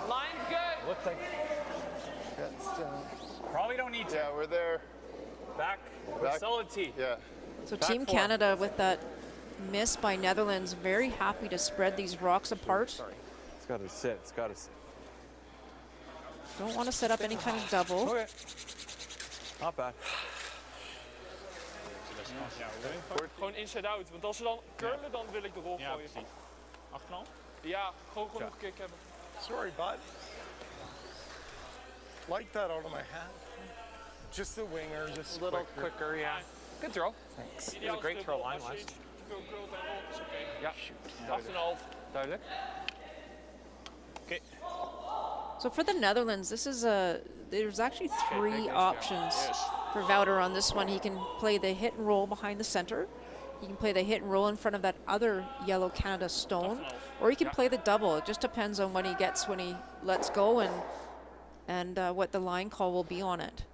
Line's good. Looks like probably don't need to. Yeah, we're there. Back. Back. Solid T. Yeah. So Back Team 4. Canada with that miss by Netherlands, very happy to spread these rocks apart. Sorry. It's got to sit. It's got to sit. Don't want to set up any kind of double. Okay. Not bad. Gewoon inside-out. Want als ze dan curlen, dan wil ik de rol gooien. precies. 8,5? Ja, gewoon genoeg kick hebben. Sorry, bud. Like that out of my hat. Just the winger, just A little quicker, yeah. Good throw. Thanks. It was a great throw line-wise. Veel curlt en rolt is oké. Ja, 8,5. duidelijk. So for the Netherlands, this is there's actually 3 options for Wouter on this one. He can play the hit and roll behind the center. He can play the hit and roll in front of that other yellow Canada stone, or he can play the double. It just depends on when he lets go and what the line call will be on it.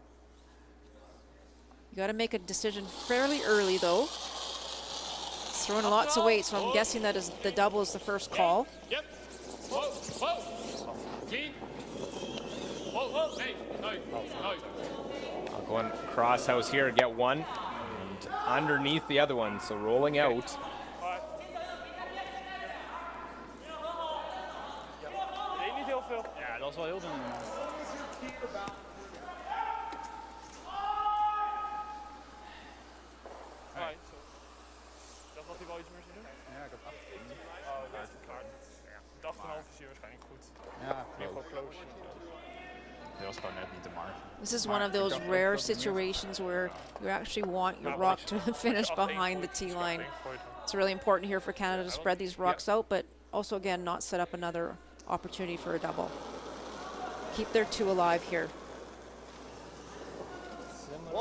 You got to make a decision fairly early though. He's throwing lots of weight, so I'm guessing that is the double is the first call. Yep. Whoa, whoa. Clean. Whoa, whoa. Hey, no, no. I'll go and cross house here and get one, and underneath the other one, so rolling out. Deed niet heel veel. Ja, dat is wel heel dun. Alright, zo. Ik dacht dat hij wel iets meer zou doen. Ja, ik heb 8. Oh, dat is klaar. Ja, 8,5 is hier waarschijnlijk goed. Ja, In ieder geval close. dat was gewoon net niet de marge. This is one of those rare situations where you actually want your rock to finish behind the tee line. It's really important here for Canada to spread these rocks out, but also again not set up another opportunity for a double. Keep their 2 alive here.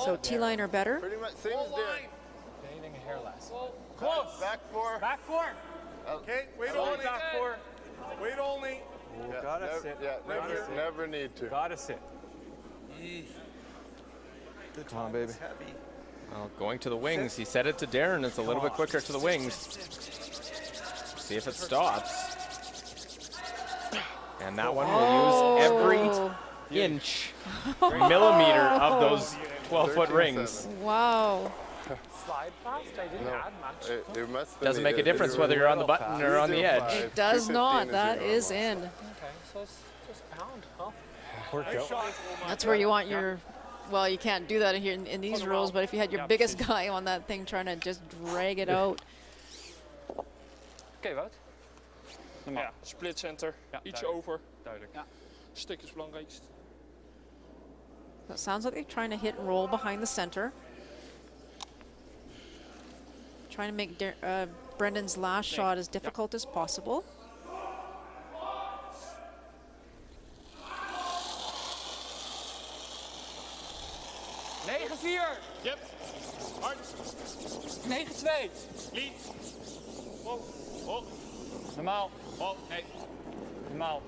So tee line or better. Pretty much same as there. Anything a hair less. Close. Back 4. Back 4. Okay, wait Sorry, only. Back 4. Wait only. Yeah, Gotta never, sit. Yeah, never need to. Gotta sit. The Come on, baby. heavy. Well, going to the wings. He set it to Darren. It's a little bit quicker to the wings. See if it stops. And that one will use every inch, millimeter of those 12-foot rings. Wow. Slide fast, I didn't add much. It must Doesn't make a difference whether you're on the button or on the edge. It does not. That is in. Okay, so it's just pound, huh? That's where you want your, well, you can't do that here in these rules, but if you had your biggest guy on that thing trying to just drag it out. Oké, Wout. Ja, split center. Ja, Ietsje duidelijk. over. Duidelijk. Ja. Stik is belangrijkst. So it sounds like they're trying to hit and roll behind the center. Trying to make Brendan's last shot as difficult as possible. Yep. Hard. 9-2. Lead. Wow. Oh. Normaal. Oh. Hey. Normaal.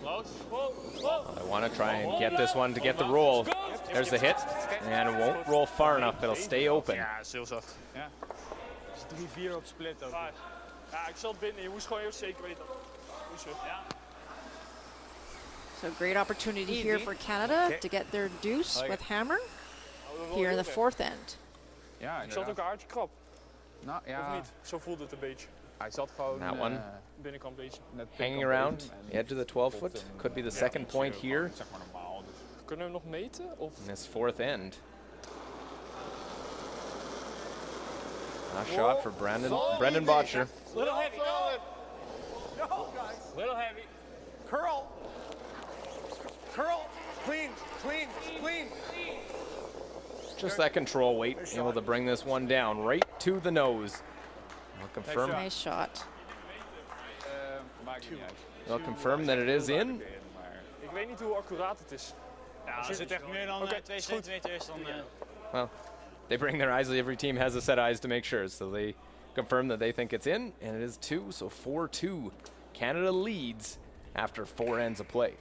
Close. Whoa. Whoa. I want to try and get this one to get the roll. There's the hit, and it won't roll far enough. It'll stay open. Ja, is heel zacht. Ja. Het is 3-4 op split ook. Ja, ik zat binnen. Je moest gewoon eerst zeker weten. Moest je. Ja. So great opportunity here for Canada to get their deuce with hammer here in the 4th end. Ja, Ik zat ook een haartje krap. Nou, Of ja. niet? Zo voelde het een beetje. Hij zat gewoon That one. Binnenkant beetje. net Hanging around the edge of the 12-foot. Could be the second point here. Zeg maar normaal. Dus Kunnen we nog meten? Of? in this fourth end. A shot for Brendan Botcher. Little heavy. Little heavy. Curl. Curl. Clean, clean, clean. Just that control weight, able to bring this one down right to the nose. They'll confirm. Nice shot. They'll confirm that it is in. Ik weet niet hoe accuraat het is. Ja, als het echt meer dan 2 centimeter is, dan... Well, they bring their eyes. Every team has a set of eyes to make sure. So they confirm that they think it's in, and it is 2. So 4-2. Canada leads after 4 ends of play.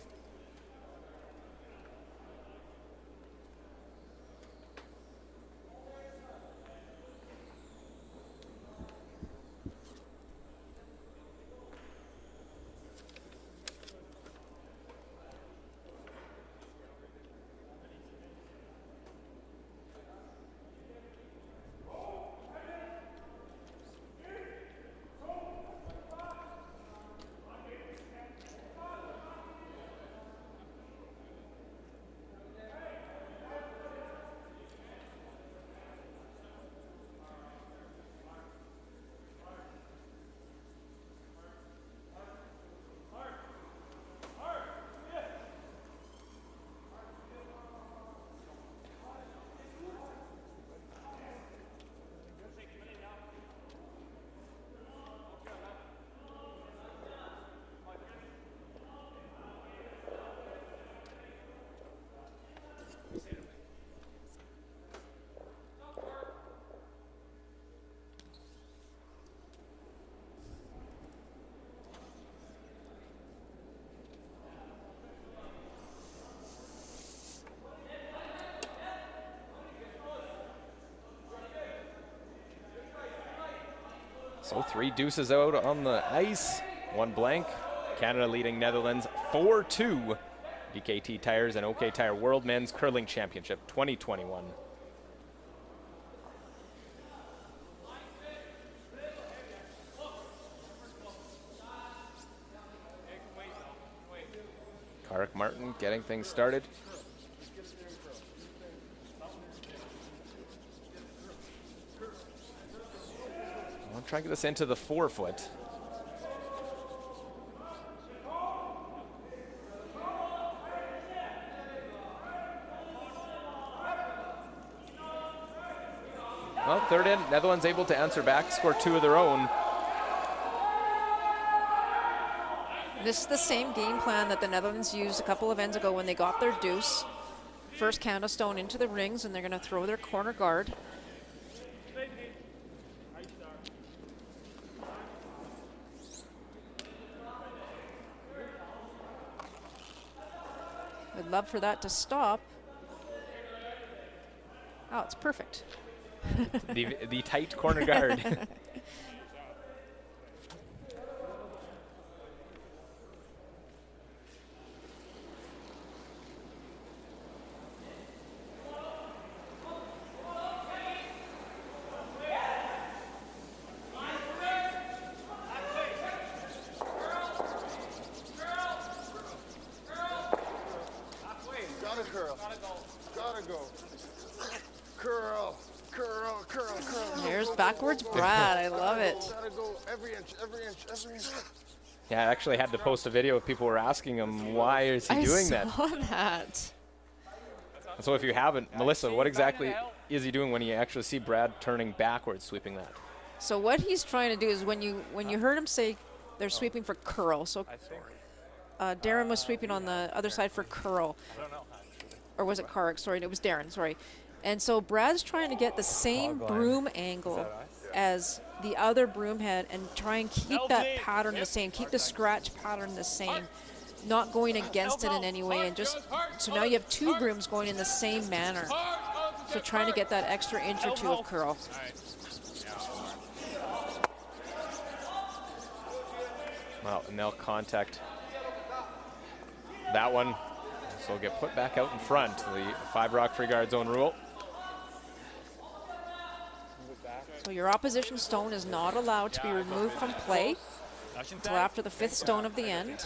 So 3 deuces out on the ice, 1 blank. Canada leading Netherlands 4-2. BKT Tires and OK Tire World Men's Curling Championship 2021. Karek Martin getting things started. I'll try to get this into the 4-foot. Well, third end, Netherlands able to answer back, score 2 of their own. This is the same game plan that the Netherlands used a couple of ends ago when they got their deuce. First Canada stone into the rings, and they're going to throw their corner guard. I'd love for that to stop. Oh, it's perfect. the tight corner guard. Gotta curl. Gotta go. Curl. Curl, curl, curl. There's backwards Brad. I love it. Gotta go every inch, every inch, every inch. Yeah, I actually had to post a video if people were asking him, why is he doing that? I saw that. So if you haven't, Melissa, what exactly is he doing when you actually see Brad turning backwards, sweeping that? So what he's trying to do is when you heard him say they're sweeping for curl. So Darren was sweeping on the other side for curl. Or was it Karek? Sorry, it was Darren, sorry. And so Brad's trying to get the same broom angle as the other broom head and try and keep that pattern the same, keep the scratch pattern the same, not going against it in any way. And just, so now you have 2 brooms going in the same manner. So trying to get that extra inch or 2 of curl. Well, and they'll contact that one. So get put back out in front, the 5 rock free guard zone rule. So your opposition stone is not allowed to be removed from play until after the 5th stone of the end.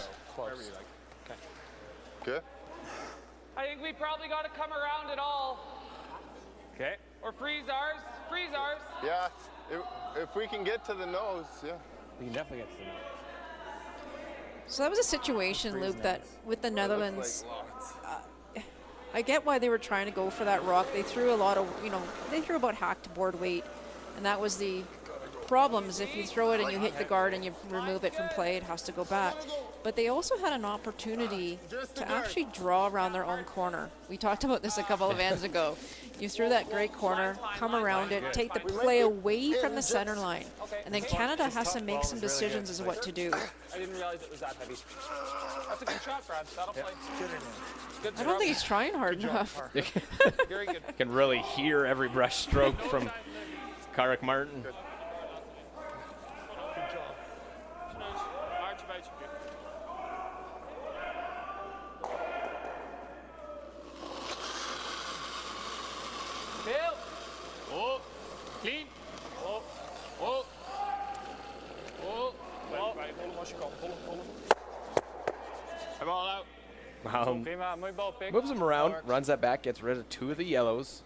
Okay. think we probably got to come around it all. Okay. Or freeze ours. Freeze ours. Yeah, if we can get to the nose, yeah. We can definitely get to the nose. So that was a situation, Luke, that with the Netherlands, I get why they were trying to go for that rock. They threw a lot of, they threw about hack to board weight, and that was the problem, is if you throw it and you hit the guard and you remove it from play, it has to go back. But they also had an opportunity to actually draw around their own corner. We talked about this a couple of ends ago. You threw that great corner, come around it, take the play away from the center line, and then Canada has to make some decisions as what to do. I didn't realize it was that heavy. That's a good shot, Brad. That'll play. Good I don't think he's trying hard enough. Very good. You can really hear every brush stroke from Karek Martin. Oh, clean. Oh, oh. Oh. Bij rollen als je kan. Rollen. Hebben we al out. Wow. Prima, mooi bal, pick. Moves him around, runs that back, gets rid of 2 of the yellows.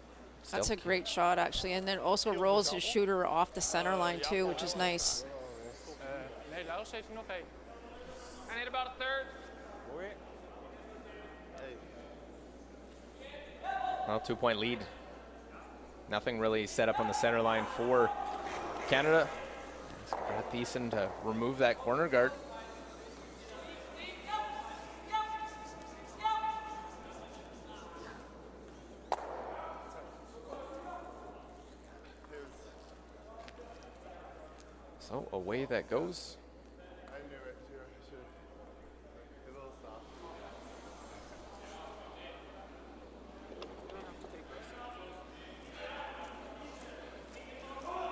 That's a great shot, actually, and then also rolls his shooter off the center line too, which is nice. Nee, Laus heeft er nog één. I need about a third. Well, 2-point lead. Nothing really set up on the center line for Canada. Brad Thiessen to remove that corner guard. So away that goes. I knew it too. I should. A little soft.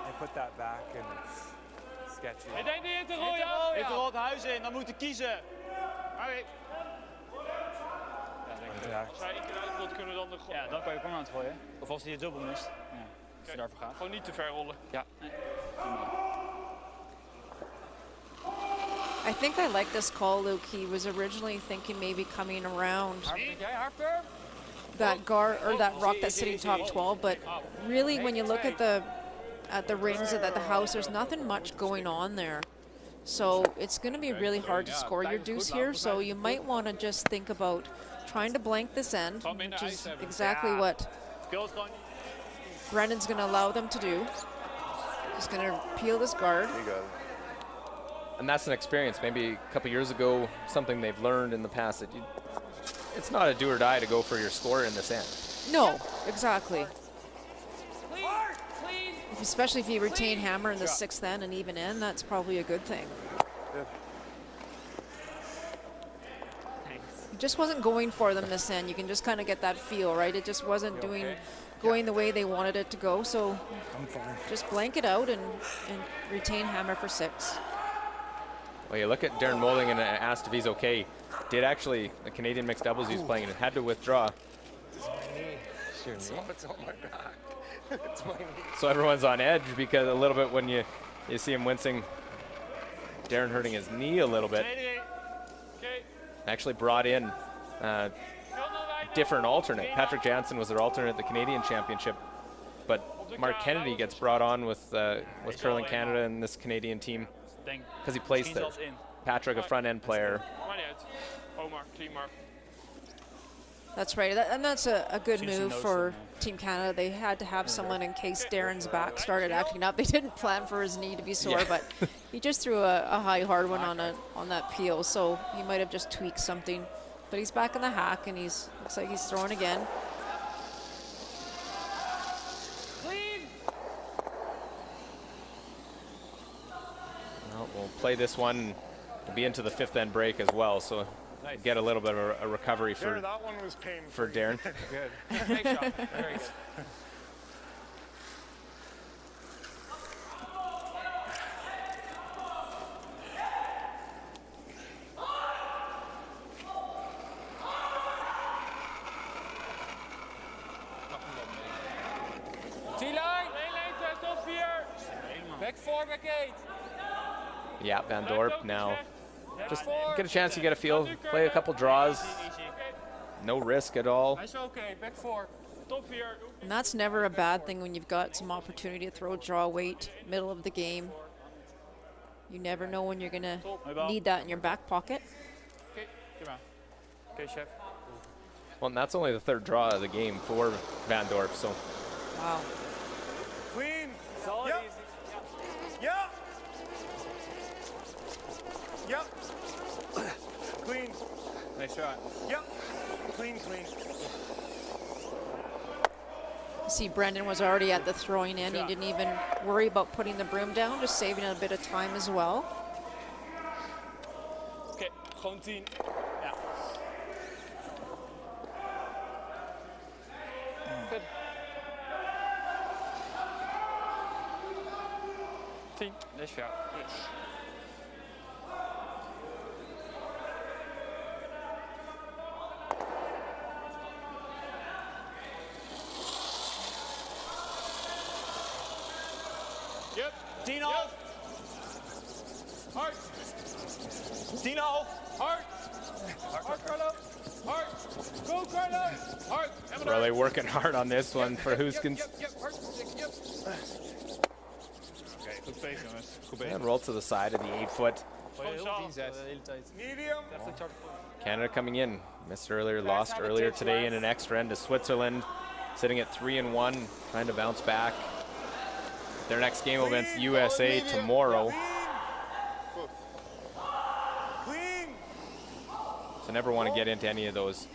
Je put that back and it's sketchy. Ik denk die in te rooien. Heeft er al het huis in, dan moeten kiezen. Oké. Ja. Als hij één keer uitrolt, kunnen we dan de grond. Ja, dan kan je ook aan het gooien. Of als hij het dubbel mist. Ja, als je daarvoor gaat. Gewoon niet te ver rollen. Ja. I think I like this call, Luke. He was originally thinking maybe coming around that guard or that rock that's sitting top 12, but really when you look at the rings at the house, there's nothing much going on there. So it's going to be really hard to score your deuce here, so you might want to just think about trying to blank this end, which is exactly what Brendan's going to allow them to do. Just going to peel this guard. You got it. And that's an experience. Maybe a couple years ago, something they've learned in the past that it's not a do or die to go for your score in this end. No, exactly. Especially if you retain hammer in the 6th end and even end, that's probably a good thing. It just wasn't going for them this end. You can just kind of get that feel, right? It just wasn't going the way they wanted it to go. So just blank it out and retain hammer for 6. Well, you look at Darren Moulding and asked if he's okay. Did actually, the Canadian mixed doubles he was playing, and had to withdraw. It's my knee. It's on my back. It's my knee. So everyone's on edge because a little bit when you see him wincing, Darren hurting his knee a little bit. Actually brought in different alternate. Patrick Jansen was their alternate at the Canadian Championship, but Mark Kennedy gets brought on with Curling Canada and this Canadian team because he plays there. Patrick, a front end player. That's right, and that's a good move for Team Canada. They had to have someone in case Darren's back started acting up. They didn't plan for his knee to be sore, but he just threw a high hard one on that peel, so he might have just tweaked something. But he's back in the hack, and looks like he's throwing again. Well, we'll play this one. We'll be into the 5th end break as well, so get a little bit of a recovery for That one was painful. for Darren. Good. Nice shot. Very good. T-line. Top 4. Back 4, back 8. Yeah, Van Dorp now. Just get a chance to get a feel, play a couple draws, No risk at all. That's okay. Back 4. Top 4. And that's never a bad thing when you've got some opportunity to throw draw weight middle of the game. You never know when you're going to need that in your back pocket. Okay, come on. Okay, chef. Well, and that's only the third draw of the game for Van Dorp, so. Wow. Clean. Solid, Yep. easy. Yep. Yep. Clean. Nice shot. Yep. Clean, clean. See, Brendan was already at the throwing end. He didn't even worry about putting the broom down, just saving a bit of time as well. Okay, gewoon 10. Ja. Good. 10. Nice shot. Yep. 10 off. Hard. 10 off. Hard. Hard, Carlo. Hard. Go, Carlo. Hard. Really working hard on this one for Huskins. Yep. Hard. Yep. Oké, goed bezig jongens. Goed bezig. And roll to the side of the 8-foot. Heel 10-6 de hele tijd. Medium. Canada coming in. Missed earlier, lost earlier today in an extra end to Switzerland. Sitting at 3-1, trying to bounce back. Their next game against USA tomorrow. Clean. So never want to get into any of those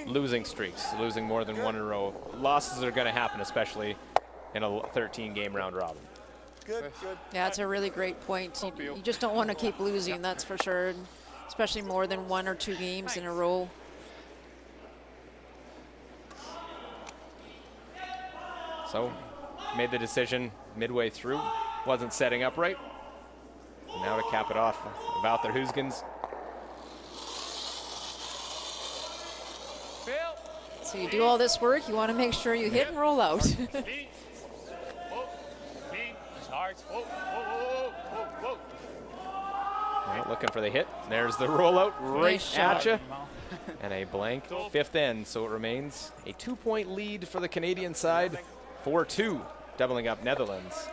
losing streaks, losing more than one in a row. Losses are going to happen, especially in a 13-game round robin. Good, good. Yeah, it's a really great point. You just don't want to keep losing, that's for sure, especially more than 1 or 2 games in a row. So made the decision midway through, wasn't setting up right. And now to cap it off, Wouter Huskins. So you do all this work, you want to make sure you hit and roll out. Well, looking for the hit. There's the rollout right Nice at shot. you. And a blank 5th end, so it remains a 2-point lead for the Canadian side. 4-2, doubling up Netherlands.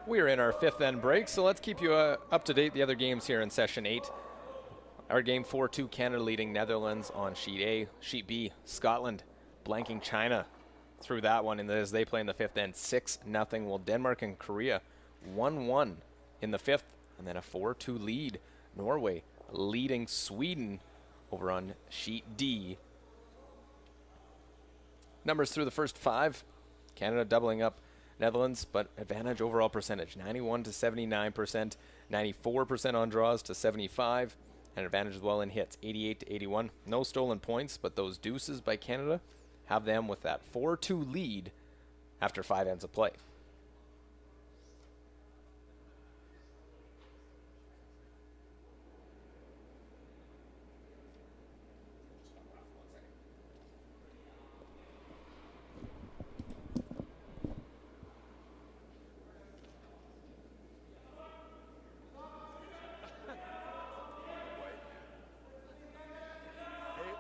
We are in our 5th end break, so let's keep you up to date the other games here in session 8. Our game 4-2, Canada leading Netherlands on sheet A. Sheet B, Scotland blanking China through that one as they play in the 5th end. 6-0. Well, Denmark and Korea 1-1 in the 5th, and then a 4-2 lead. Norway leading Sweden over on sheet D. Numbers through the first 5. Canada doubling up Netherlands, but advantage overall percentage, 91 to 79%, 94% on draws to 75, and advantage as well in hits, 88 to 81. No stolen points, but those deuces by Canada have them with that 4-2 lead after 5 ends of play.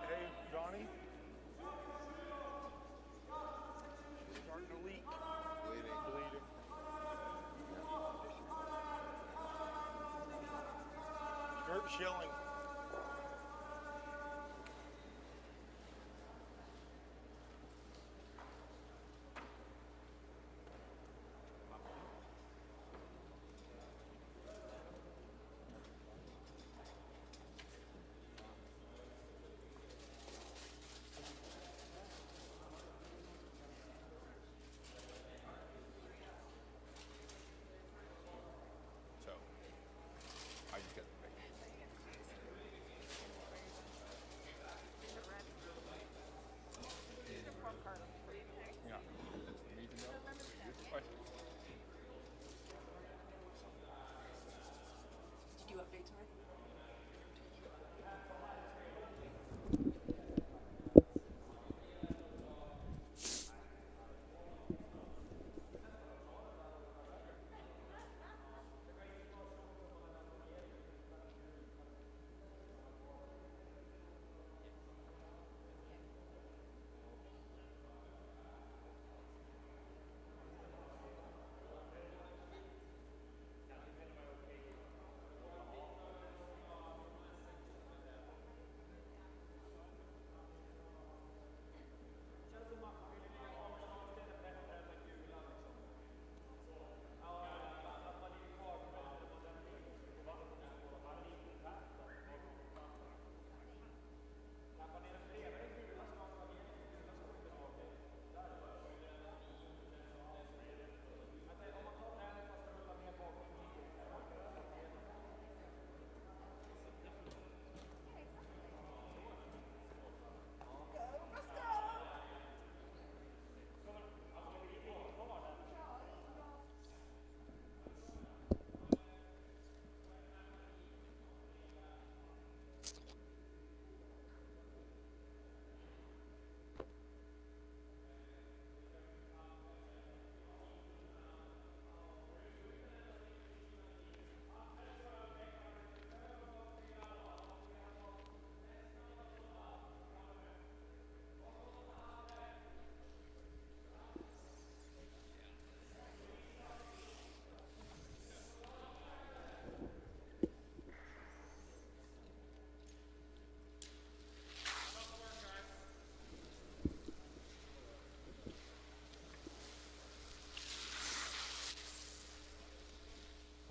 Hey, Johnny. She's starting to leak. Bleeding. Start shilling.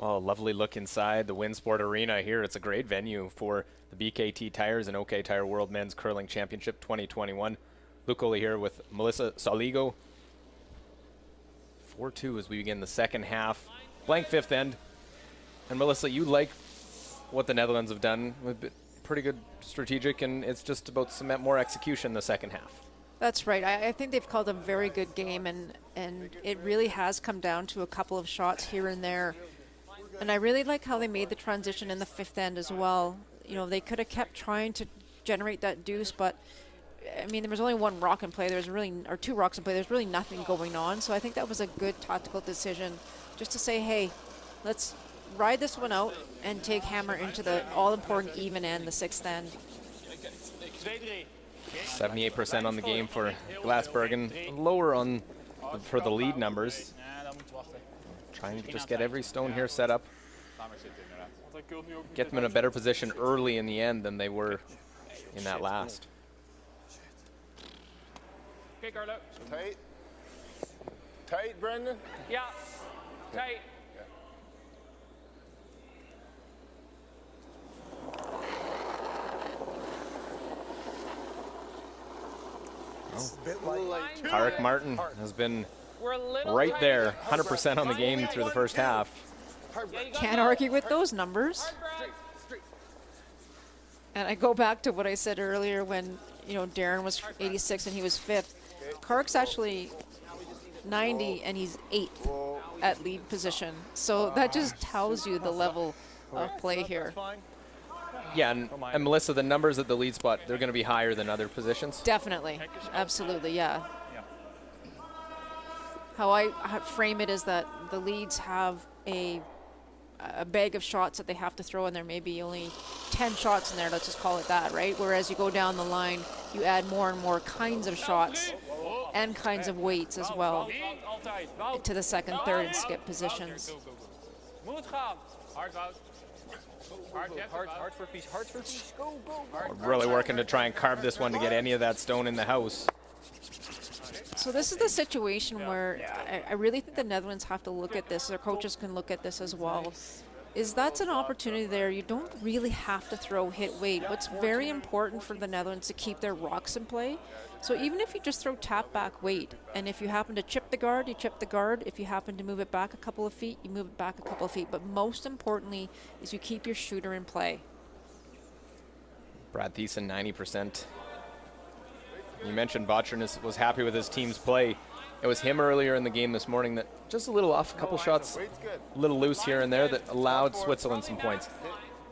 Oh, lovely look inside the Winsport Arena here. It's a great venue for the BKT Tires and OK Tire World Men's Curling Championship 2021. Luke Oley here with Melissa Soligo. 4-2 as we begin the second half. Blank fifth end. And Melissa, you like what the Netherlands have done. Pretty good strategic, and it's just about cement more execution in the second half. That's right. I think they've called a very good game, and it really has come down to a couple of shots here and there. And I really like how they made the transition in the fifth end as well. You know, they could have kept trying to generate that deuce, but I mean, there was only one rock in play. There's really, or two rocks in play. There's really nothing going on. So I think that was a good tactical decision, just to say, hey, let's ride this one out and take Hammer into the all-important even end, the sixth end. 78% on the game for Glasbergen, lower on for the lead numbers. Trying to just get every stone here set up. Get them in a better position early in the end than they were in that last. Okay, Carlo. Tight. Tight, Brendan? Yeah. Tight. Karek Martin has been right there, 100% on the game through the first half. Can't argue with those numbers. And I go back to what I said earlier when, you know, Darren was 86 and he was 5th. Karek's actually 90 and he's 8th at lead position. So that just tells you the level of play here. Yeah, and Melissa, the numbers at the lead spot, they're going to be higher than other positions? Definitely. Absolutely, yeah. How I frame it is that the leads have a bag of shots that they have to throw, and there may be only 10 shots in there, let's just call it that, right? Whereas you go down the line, you add more and more kinds of shots and kinds of weights as well to the second, third, and skip positions. Hard for peace. Hard for peace. Go, go, go. We're really working to try and carve this one to get any of that stone in the house. So this is the situation where I really think the Netherlands have to look at this. Their coaches can look at this as well. That's an opportunity there. You don't really have to throw hit weight. What's very important for the Netherlands to keep their rocks in play. So even if you just throw tap back weight, and if you happen to chip the guard, you chip the guard. If you happen to move it back a couple of feet, you move it back a couple of feet. But most importantly is you keep your shooter in play. Brad Thiessen, 90%. You mentioned Botcher was happy with his team's play. It was him earlier in the game this morning that just a little off, a couple shots, a little loose here and there that allowed Switzerland some points.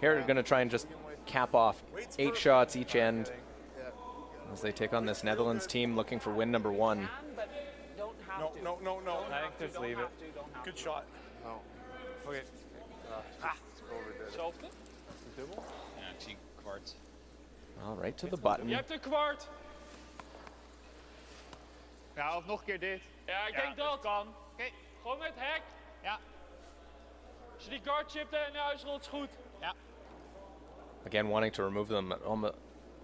Here they're going to try and just cap off 8 shots each end as they take on this Netherlands team looking for win number 1. No. I think just leave it. Good shot. No. Okay. Zelfde? Ja, ik zie kwart. All right to the button. Je hebt een kwart. Ja, of nog een keer dit. Ja, ik denk dat. Kan. Oké. Gewoon met hek. Ja. Als je die guard chipt en naar huis rolt, is goed. Ja. Again, wanting to remove them,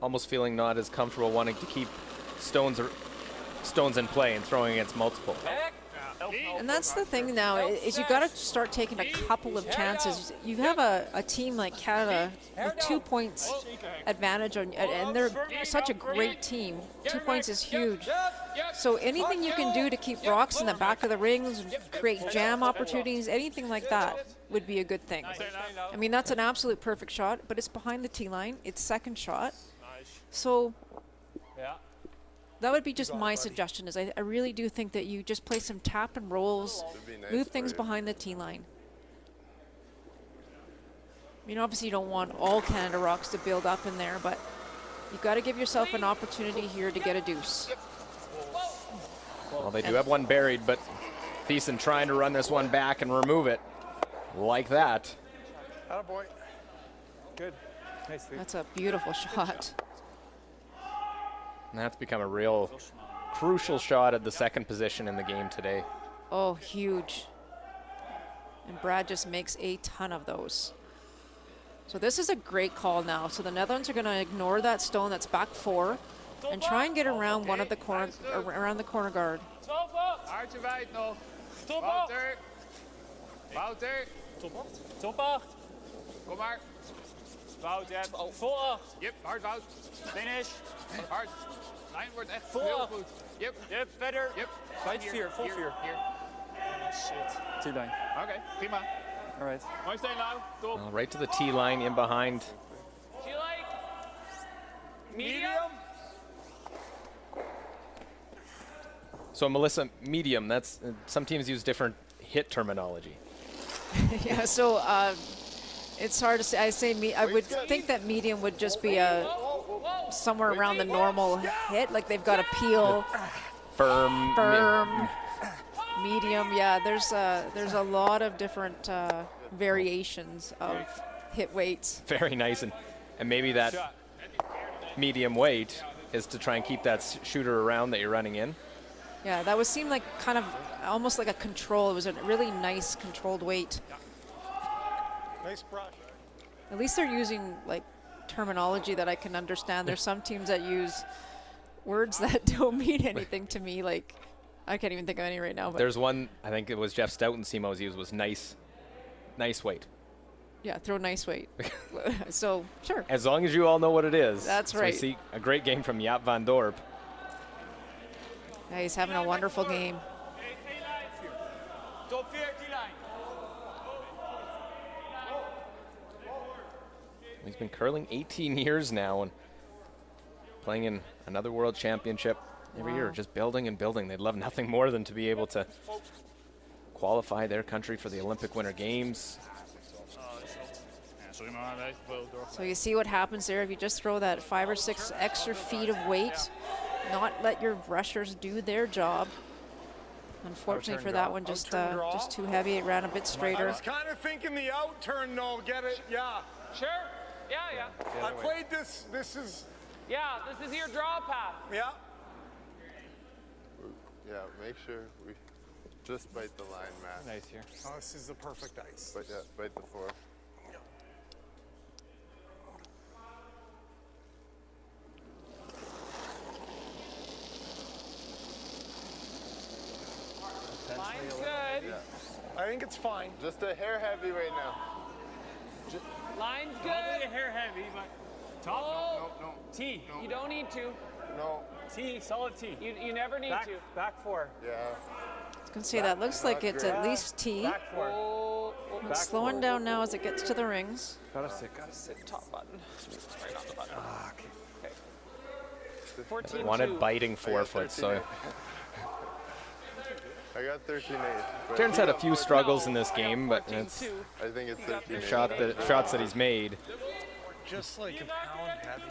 almost feeling not as comfortable, wanting to keep stones in play and throwing against multiple. Hek. And that's the thing now, is you got to start taking a couple of chances. You have a team like Canada with 2 points advantage on, and they're such a great team. 2 points is huge. So anything you can do to keep rocks in the back of the rings, create jam opportunities, anything like that would be a good thing. I mean, that's an absolute perfect shot, but it's behind the tee line. It's second shot. So that would be just my suggestion, is I really do think that you just play some tap and rolls, move things behind the tee line. I mean, obviously you don't want all Canada rocks to build up in there, but you've got to give yourself an opportunity here to get a deuce. Well, they do have one buried, but Thiessen trying to run this one back and remove it like that. Attaboy. Good. Nice. That's a beautiful shot. And that's become a real crucial shot at the second position in the game today. Oh, huge. And Brad just makes a ton of those. So this is a great call now. So the Netherlands are going to ignore that stone that's back 4 and try and get around one of the corner, around the corner guard. Hartje wijd nog. Wouter. Wouter. Top 8. Top 8. Kom maar. Wout, je hebt vol 8. Yep, hard Wout. Finish. Hard. Lijn wordt echt Vol heel 8. goed. Yep. Yep, verder. Yep. Buiten 4, vol 4. Hier. Oh, shit. T-line. Oké, prima. Alright. Mooi steen, Lau. Top. Well, right to the tee line in behind. Do you like medium? So Melissa, medium, that's, some teams use different hit terminology. Yeah, so it's hard to say. I would think that medium would just be somewhere around the normal hit, like they've got a peel, Firm. medium. Yeah, there's a lot of different variations of hit weights. Very nice, and maybe that medium weight is to try and keep that shooter around that you're running in. Yeah, that would seem like kind of almost like a control. It was a really nice controlled weight. Nice brush. At least they're using like terminology that I can understand. There's some teams that use words that don't mean anything to me. Like I can't even think of any right now. But There's one, I think it was Jeff Stoughton Simo's used, was nice weight. yeah, throw nice weight. So sure. As long as you all know what it is. That's So right. we see a great game from Jaap van Dorp. Yeah, he's having a wonderful game. Top 4, T-line. He's been curling 18 years now and playing in another world championship every year, just building and building. They'd love nothing more than to be able to qualify their country for the Olympic Winter Games. Sorry, maar wij even door. So you see what happens there if you just throw that 5 or 6 extra feet of weight, not let your rushers do their job. Unfortunately for that one, just too heavy. It ran a bit I straighter. was kind of thinking the out turn, though. Get it? Yeah. Sure. Yeah. I played this. This is. Yeah, this is your draw path. Yeah. Yeah, make sure we just bite the line, Matt. Nice here. Oh, this is the perfect ice. But yeah, bite the 4. Line's good. Yeah. I think it's fine. Just a hair heavy right now. Line's Probably good. hair heavy, but top. Oh, No. T. you don't need to. No. T, solid T. You never need Back, to. back 4. Yeah. I was going to say that looks like it's at least T. Back 4. Oh, It's slowing down now as it gets to the rings. Gotta sit. top button. Right on the button. Okay. 14-2. Wanted biting forefoot, so I got 13-8. Darren's had a few struggles in this game, but 14-2. it's I think it's 13-8. shots that he's made. Just like a pound heavy.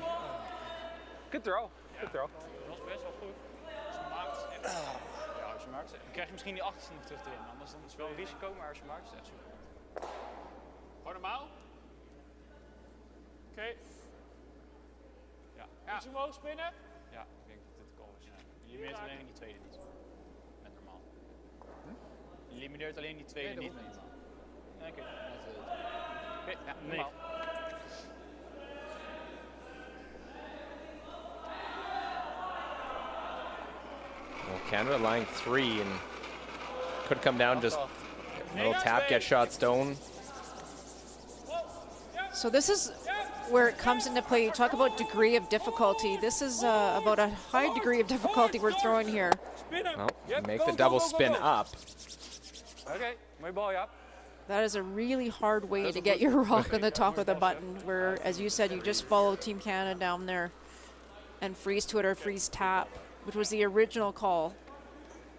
Good throw. Good throw. Dat was best wel goed. Als je maakt, dan krijg je misschien die 18 nog terug erin. Anders dan is het wel een risico, maar als je maakt, is het echt super. Gewoon normaal. Oké. Ja. Moet je omhoog spinnen? Ja, ik denk dat dit de goal is. Ja. Je elimineert alleen die tweede niet. Met normaal. Je elimineert alleen die tweede niet. Nee, oké. Oké, ja, normaal. Well, Canada lying 3 and could come down just a little tap, get shot stone. So this is where it comes into play. You talk about degree of difficulty. This is about a high degree of difficulty we're throwing here. Spin hem. Well, Yep, make go, the go, double go, go, spin go. up. Okay, mooi bal, Jaap. That is a really hard way to get your rock on the top of the button, where, as you said, you just follow Team Canada down there and freeze to it or freeze tap, which was the original call.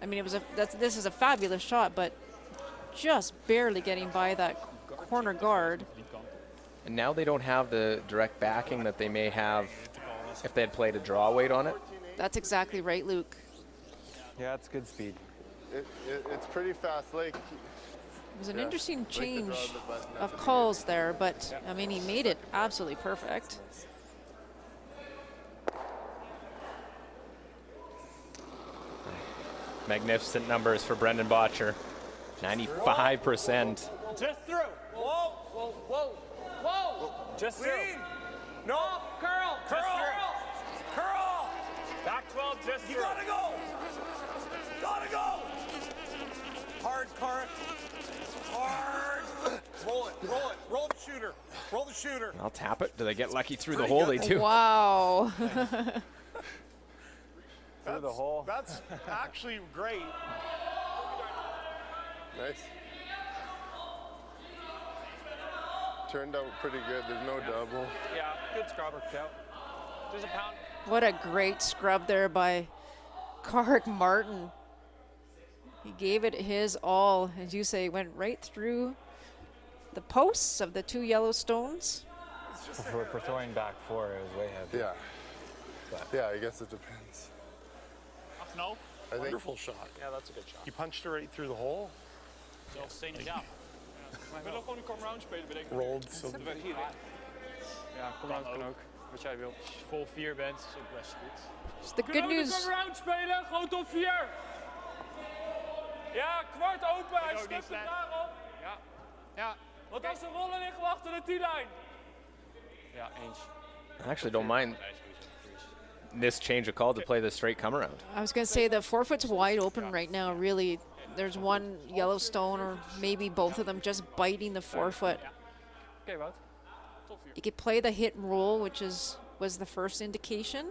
I mean, this is a fabulous shot, but just barely getting by that corner guard. And now they don't have the direct backing that they may have if they had played a draw weight on it. That's exactly right, Luke. Yeah, it's good speed. It's pretty fast. Like, It was an yeah, interesting like to draw change the button at of the calls there, but I mean, he made it absolutely perfect. Magnificent numbers for Brendan Botcher. 95%. Just through. Whoa, whoa, whoa, whoa. Just through. No. Curl, Just curl. through. Curl. Back 12, just You through. gotta go. Gotta go. Hard, Carrick. Hard. Roll it. Roll it. Roll the shooter. Roll the shooter. I'll tap it. Do they get lucky through the hole? They do. Wow. Through the hole. That's actually great. Nice. Turned out pretty good. There's no double. Yeah, good scrubber. There's a pound. What a great scrub there by Carrick Martin. He gave it his all, as you say, went right through the posts of the 2 yellow stones. For throwing back 4, it was way heavy. Yeah. Yeah, I guess it depends. No. I think Wonderful shot. Yeah, that's a good shot. He punched it right through the hole. Zelfs steen het, ja. We willen gewoon een come-round spelen, bedenk ik. Rolled. So De weg hier. Ja, kom out kan ook. Wat jij wil. Als je vol 4 bent, is ook best goed. It's the good Kunnen we de news. come-round spelen? Gewoon top 4. Ja, kwart open. Hij stipt hem daarop. Ja. Ja. Want als de rollen liggen, wachten de T-line. Ja, eens. I actually don't mind this change of call to play the straight come around. I was going to say the 4-foot's wide open right now, really. There's one Yellowstone or maybe both of them just biting the 4-foot. Oké, Wout. Top 4. You could play the hit and roll, which was the first indication.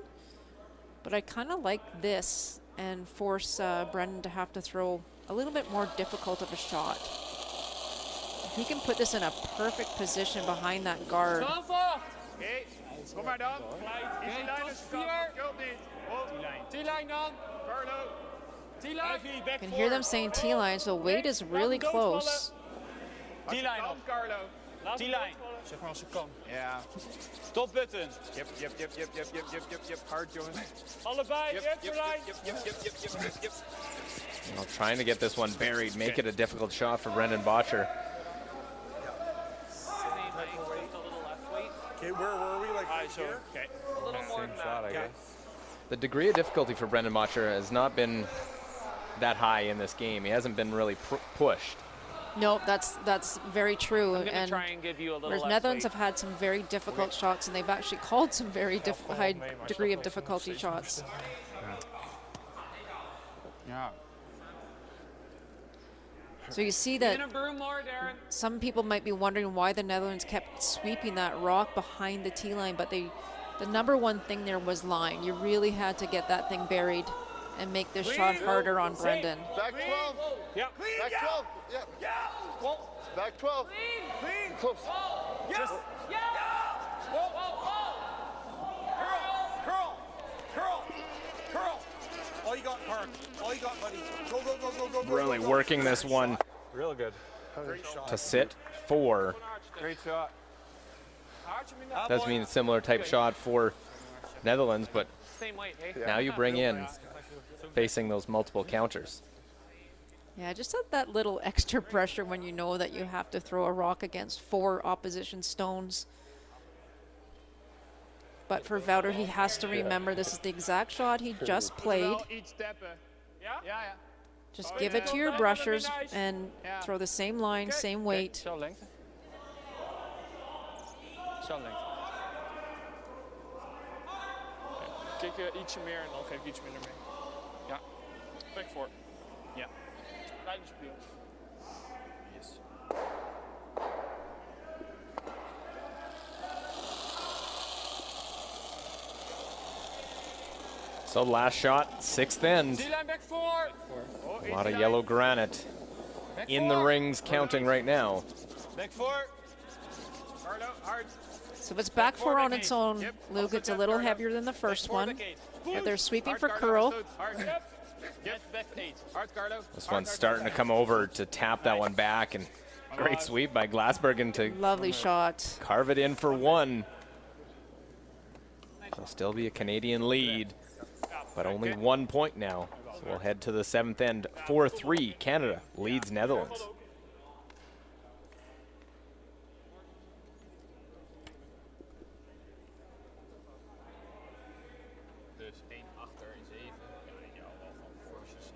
But I kind of like this and force Brendan to have to throw a little bit more difficult of a shot. If he can put this in a perfect position behind that guard. Oké, kom maar dan. Easy line is 4. Schuld niet. T-line dan. Carlo. T-line. You can hear them saying T-line, so Wade is really close. T-line op. Carlo. T-line. Zeg maar als ze kan. Ja. Stop button. Yep. Hard, jongens. Allebei, yep, line. Well, trying to get this one buried, make it a difficult shot for Brendan Botcher. Okay, where were we? Like right here? Okay. A little more Same shot, I guess. The degree of difficulty for Brendan Botcher has not been that high in this game. He hasn't been really pushed. No, that's very true. I'm going to And try and give you a little whereas less Netherlands weight. have had some very difficult shots, and they've actually called some very high degree of difficulty shots. Ja. So you see In that een broom more, Darren. some people might be wondering why the Netherlands kept sweeping that rock behind the T-line, but the number one thing there was line. You really had to get that thing buried and make this shot harder on Brendan. Back 12. Ja. Back 12. Yeah. Back 12. Clean. Close. Just. Curl. All you got, Park. All you got, buddy. Go. Really working this one Real good. Great shot. to sit 4. Great shot. Does mean a similar type shot for Netherlands, but Same weight, hey? now you bring in facing those multiple counters. Yeah, just that little extra pressure when you know that you have to throw a rock against 4 opposition stones. But for Wouter, he has to remember this is the exact shot he just played. Wel iets tappen. Ja? Ja. Just give it to your brushers and throw the same line, same weight. Zelfde lengte. Zelfde lengte. Kik ietsje meer en dan geef ik iets minder mee. Ja. Back 4. Ja. Rijdenspiel. Yes. So last shot, 6th end. T-line back 4. A lot of yellow granite in the rings counting right now. Back 4. Carlo, hard. So if it's back 4 on its own, Luke, it's a little heavier than the first one. If they're sweeping for curl, Hard. Yep. Back 8. Hard, Carlo. This one's starting to come over to tap that one back, and great sweep by Glassbergen to lovely shot. carve it in for 1. There'll still be a Canadian lead, but only 1 point now. So we'll head to the 7th end. 4-3, Canada leads Netherlands. Dus 1 achter en 7. Ja, ideaal wel gewoon forces.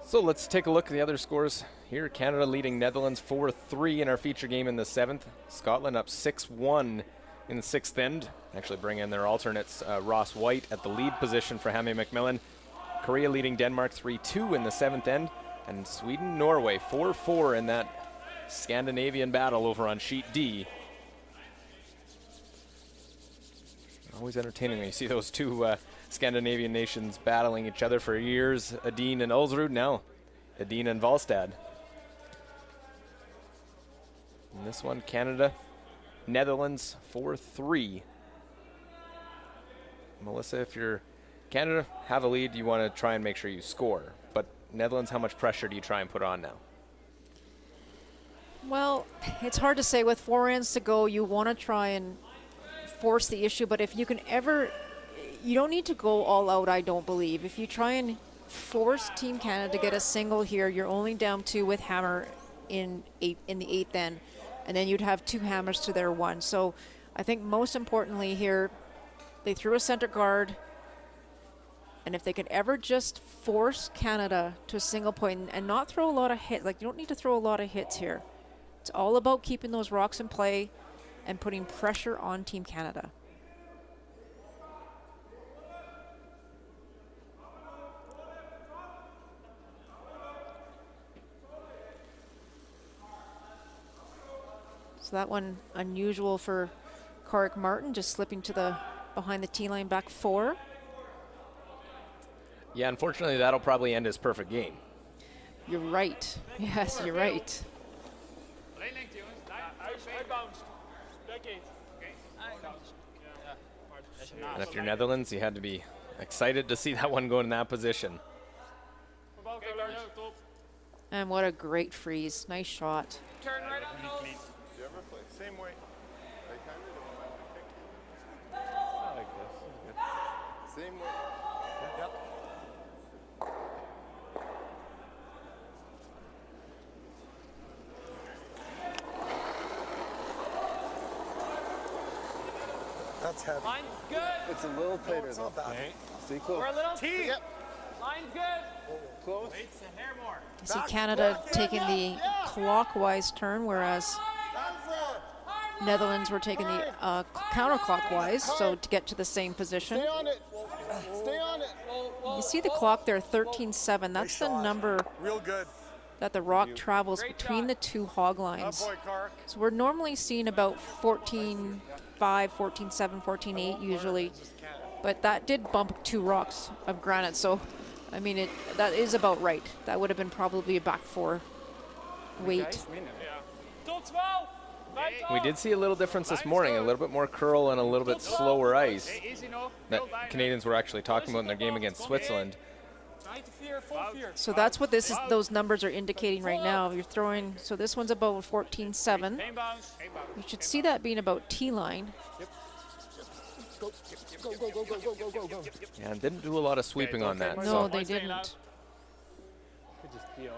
So let's take a look at the other scores here. Canada leading Netherlands 4-3 in our feature game in the 7th. Scotland up 6-1 in the 6th end. Actually bring in their alternates, Ross White at the lead position for Hammy McMillan. Korea leading Denmark 3-2 in the 7th end. And Sweden, Norway 4-4 in that Scandinavian battle over on sheet D. Always entertaining when you see those two Scandinavian nations battling each other for years. Adin and Ulsrud, now Adin and Valstad. In this one, Canada, Netherlands 4-3. Melissa, if you're Canada, have a lead, you want to try and make sure you score. But Netherlands, how much pressure do you try and put on now? Well, it's hard to say. With 4 ends to go, you want to try and force the issue, but if you can ever, you don't need to go all out, I don't believe. If you try and force Team Canada to get a single here, you're only down 2 with hammer in the 8th end, and then you'd have 2 hammers to their 1. So I think most importantly here, they threw a center guard, and if they could ever just force Canada to a single point and not throw a lot of hits, like you don't need to throw a lot of hits here. It's all about keeping those rocks in play and putting pressure on Team Canada. So that one unusual for Karik Martin, just slipping to the behind the tee line back 4. Yeah, unfortunately, that'll probably end his perfect game. You're right. Yes, you're right. And if you're Netherlands, you had to be excited to see that one go in that position. And what a great freeze. Nice shot. Turn right on those. Do you ever play? Same way. Like kind of I like this. This is good. same way. Yep. That's heavy. Line's good. It's a little tighter though. Okay. Stay close. We're a little. T. Yep. Line's good. Close. A hair more. You see Canada taking the clockwise turn, whereas Netherlands were taking the counterclockwise, so to get to the same position. Stay on it. Stay on it. You see the clock there, 13-7. That's the number Real good. that the rock travels between the 2 hog lines. Boy, Kark. So we're normally seeing about 14-5, 14-7, 14-8 usually. But that did bump 2 rocks of granite, so I mean that is about right. That would have been probably a back 4 weight. We did see a little difference this morning, a little bit more curl and a little bit slower ice that Canadians were actually talking about in their game against Switzerland. So that's what this is. Those numbers are indicating right now. You're throwing. So this one's about 14-7. You should see that being about T-line. Yeah, and didn't do a lot of sweeping on that. No, So they didn't. Could just peel.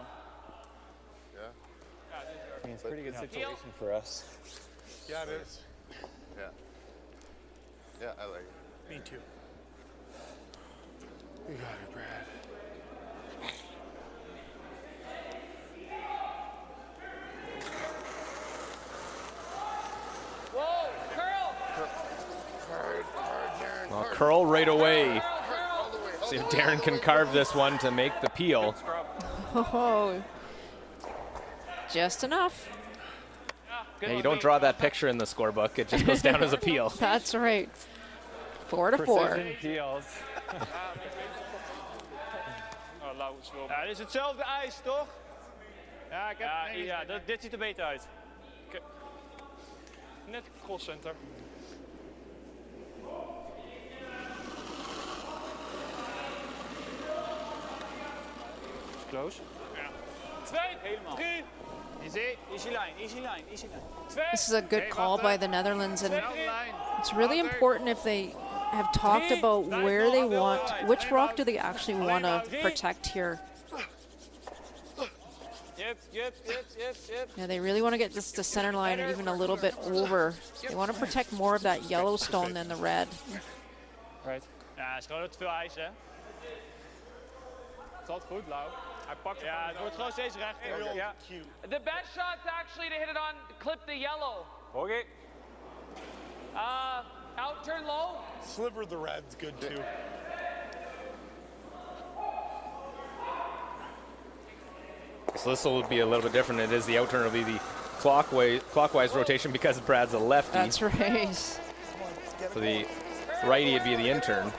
Yeah. I mean, it's a pretty good situation for us. Yeah, it is. Yeah. Yeah, I like it. Me too. You got it, Brad. Whoa, curl. Hard, Darren. well, curl right away. All the way. See if Darren can carve this one to make the peel. Oh, just enough. Yeah, you don't draw that picture in the scorebook. It just goes down as a peel. That's right. 4-4. Precision peels. Ja, dit is hetzelfde ijs, toch? Ja, ik heb dit ziet er beter uit. Net crosscenter. Close. Ja. 2, helemaal. 3. Easy line, easy line, easy line. 2. This is a good call by the Netherlands, and it's really important if they have talked about where they want, which rock do they actually want to protect here. Yep. Yeah, they really want to get this to center line or even a little bit over. They want to protect more of that yellow stone than the red. Right. Ja, het is gewoon te veel ijs, hè. Het is altijd goed, Lau. Hij pakt Ja, het wordt gewoon steeds rechter. Ja. The best shot's actually to hit it on, clip the yellow. Oké. Out turn low. Sliver the red's good too. So this will be a little bit different. It is the out turn will be the clockwise rotation because Brad's a lefty. That's right. For the righty, it'd be the in turn.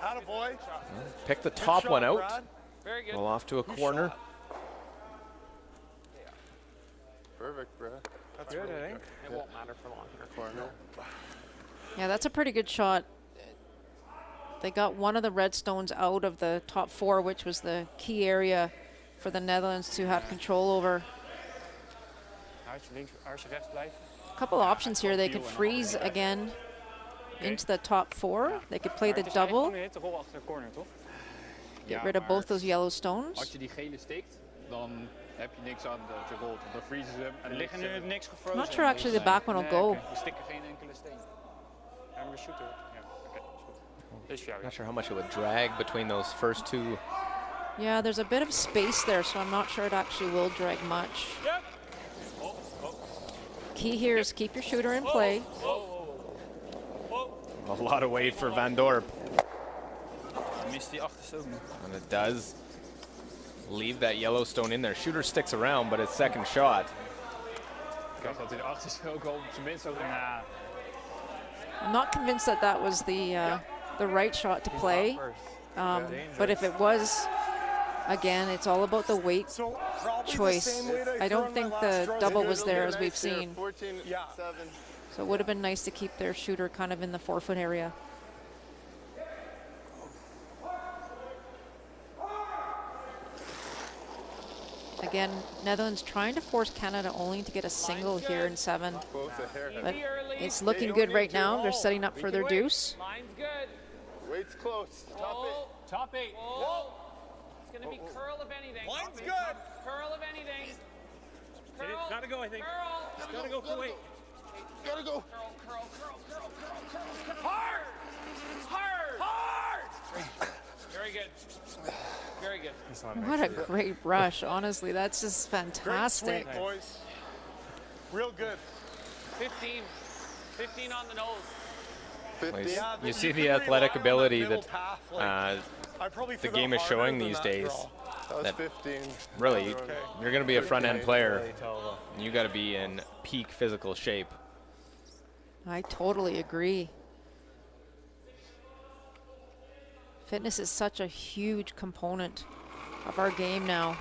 Attaboy. Pick the top Good one shot, out. Brad. Very good. Well, off to a corner. Perfect, Brad. That's Good, really I think. It won't matter for long in the corner. Yeah, that's a pretty good shot. They got one of the red stones out of the top 4, which was the key area for the Netherlands to have control over. Als je rechts blijft. A couple options here. They could freeze again into the top 4. They could play the double, Hit de rol achter de corner, toch? get rid of both those yellow Als stones. je die gele steekt, dan heb je niks aan dat je rolt. Dan freezen ze hem. Er liggen nu niks gefrozen. I'm not sure actually the back one will go. We stikken geen enkele steen. I'm a shooter. Ja, oké, is goed. Dit is voor jou. Not sure how much it would drag between those first two. Yeah, there's a bit of space there, so I'm not sure it actually will drag much. Yep. Key here is keep your shooter in play. A lot of weight for Van Dorp. Mist die achterste ook nog. And it does leave that yellow stone in there. Shooter sticks around, but his second shot. Ik dacht dat hij de achterste ook al op zijn minst ook. Nah. I'm not convinced that that was the right shot to play. But if it was, again, it's all about the weight So probably choice. the same way that I don't threw in think my last the throw. double It'll was be there nice as we've here, seen. 14, Yeah. 7. So it would have been nice to keep their shooter kind of in the 4-foot area. Again, Netherlands trying to force Canada only to get a single here in 7. Close a hair. But Easy early. it's looking good right now. They're setting up for their deuce. Line's good. Weight's close. Top Whoa. Top 8. Whoa. It's going to be curl of anything. Line's good. Curl of anything. Hit it. Curl. Gotta go, I think. Curl. Gotta go for weight. Gotta go. Hard. Hard. Hard. Very good. Very good. What a great rush. Honestly, that's just Great fantastic. swing, boys. Real good. 15. 15 on the nose. 50. Yeah, You you see could the rely athletic on that ability middle that path, like, I probably the threw game that is showing harder than these that days. draw. That was That 15. really, Okay. you're going to be a front-end player, Really tall, and you got to be in peak physical shape. I totally agree. Fitness is such a huge component of our game now.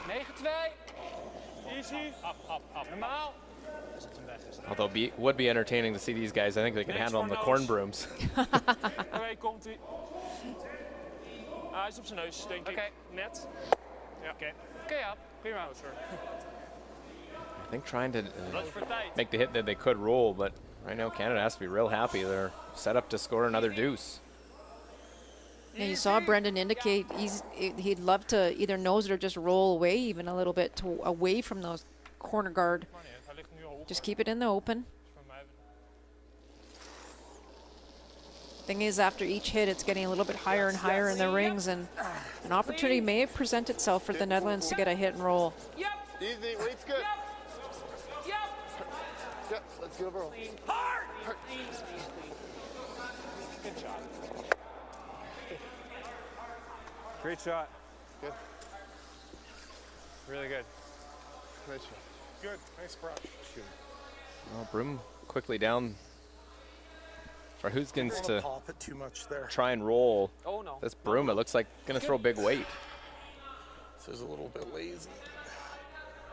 9-2. Easy. Up. Normaal. Is het hem weg? Is het Although would be entertaining to see these guys. I think they can Next handle them, the one, corn Nose. brooms. Daarmee komt hij. Hij is op zijn neus, denk ik. Oké. Net. Ja. Oké. Oké, ja. Prima. Oh, sorry. I think trying to Dat is voor tijd. make the hit that they could roll, but right now Canada has to be real happy. They're set up to score another deuce. Yeah, you saw Brendan indicate he'd love to either nose it or just roll away even a little bit away from those corner guard. Maar niet, hij ligt nu al hoog. Just keep it in the open. Voor mij. Thing is, after each hit, it's getting a little bit higher and higher in the rings, and an opportunity may present itself for the Netherlands to get a hit and roll. Yep. Easy. Weight's good. Yep. Yep. Let's go, bro. Hard. Good shot. Great shot. Good. Really good. Nice shot. Good. Nice brush. Well, Broom quickly down for Huskins Don't to pop it too much there. try and roll. Oh, no. This Broom, it looks like, going to throw big weight. This is a little bit lazy.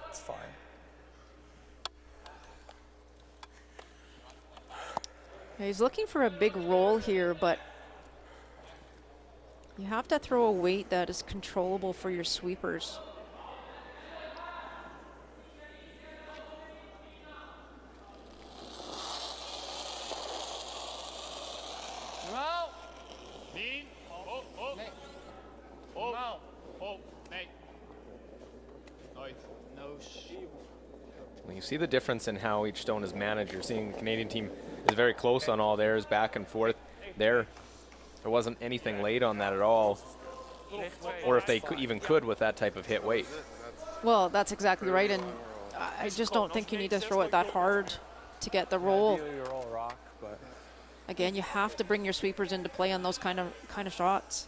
It's fine. Yeah, he's looking for a big roll here, but you have to throw a weight that is controllable for your sweepers. Normaal. 10. Oh. Nee. Normaal. Oh. Nee. Nooit. Nose. Well, you see the difference in how each stone is managed. You're seeing the Canadian team is very close on all theirs, back and forth. There, there wasn't anything laid on that at all, or if they even could with that type of hit weight. Well, that's exactly right, and I just don't think you need to throw it that hard to get the roll. Ideally, you roll rock, but Again, you have to bring your sweepers into play on those kind of shots.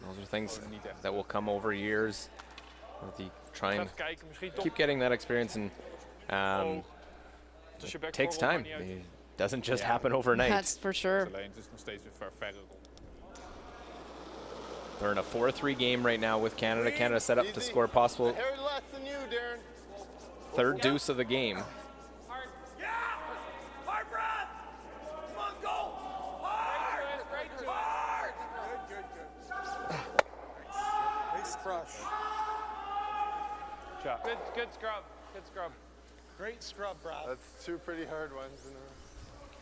Those are things that will come over years. If you try and Even kijken, misschien toch. keep getting that experience, and Dus je back it takes voorrol time. maakt niet uit. It doesn't just happen overnight. That's for sure. Alleen, het is nog steeds een verre rol. They're in a 4-3 game right now with Canada. Canada set up to score a possible Harry less than you, Darren. third deuce of the game. Nice crush. shot. Good scrub. Good scrub. Great scrub, Brad. That's two pretty hard ones in a row.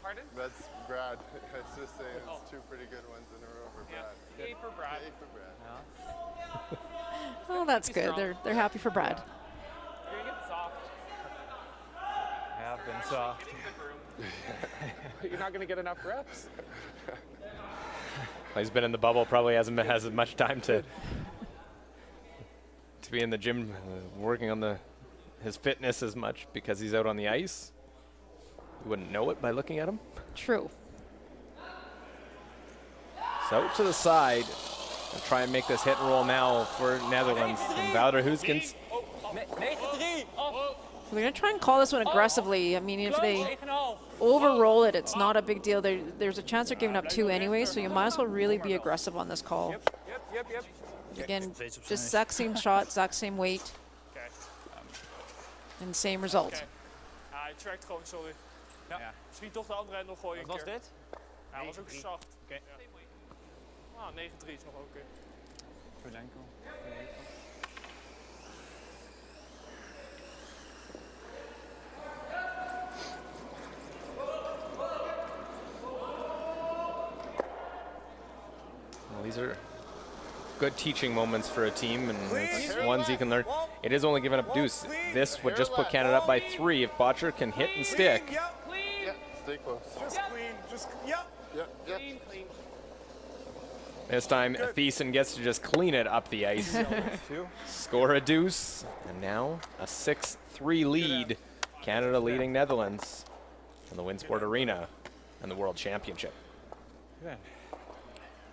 Pardon? That's Brad. I was just saying it's two pretty good ones in a row for Yeah. Brad. A for Brad. Yay for Brad. Oh, that's good. They're happy for Brad. You're gonna get soft. Yeah, I've been soft. You're not gonna get enough reps. He's been in the bubble, probably hasn't has as much time to be in the gym working on his fitness as much because he's out on the ice. You wouldn't know it by looking at him. True. So out to the side and try and make this hit and roll now for Netherlands. And Wouter Huskens. We're going to try and call this one aggressively. I mean, if they overroll it, it's not a big deal. There's a chance they're giving up 2 anyway, so you might as well really be aggressive on this call. Yep. Again, just exact same shot, exact same weight, Okay. and same result. Oké. Ja, hij trackt gewoon, sorry. Ja. Misschien toch de andere hand nog gooien. Wat was dit? Ja, was ook zacht. Oké. Ah, 9-3 is nog oké. Verdenken. Well, these are good teaching moments for a team, and it's ones you can learn. It is only giving up deuce. This would just put Canada up by 3 if Botcher can hit and stick. Yeah, stay close. Just clean. Just, yep. Yep. This time, Thiessen gets to just clean it up the ice. Score a deuce, and now a 6-3 lead. Canada leading Netherlands in the Winsport Arena and the World Championship. Good.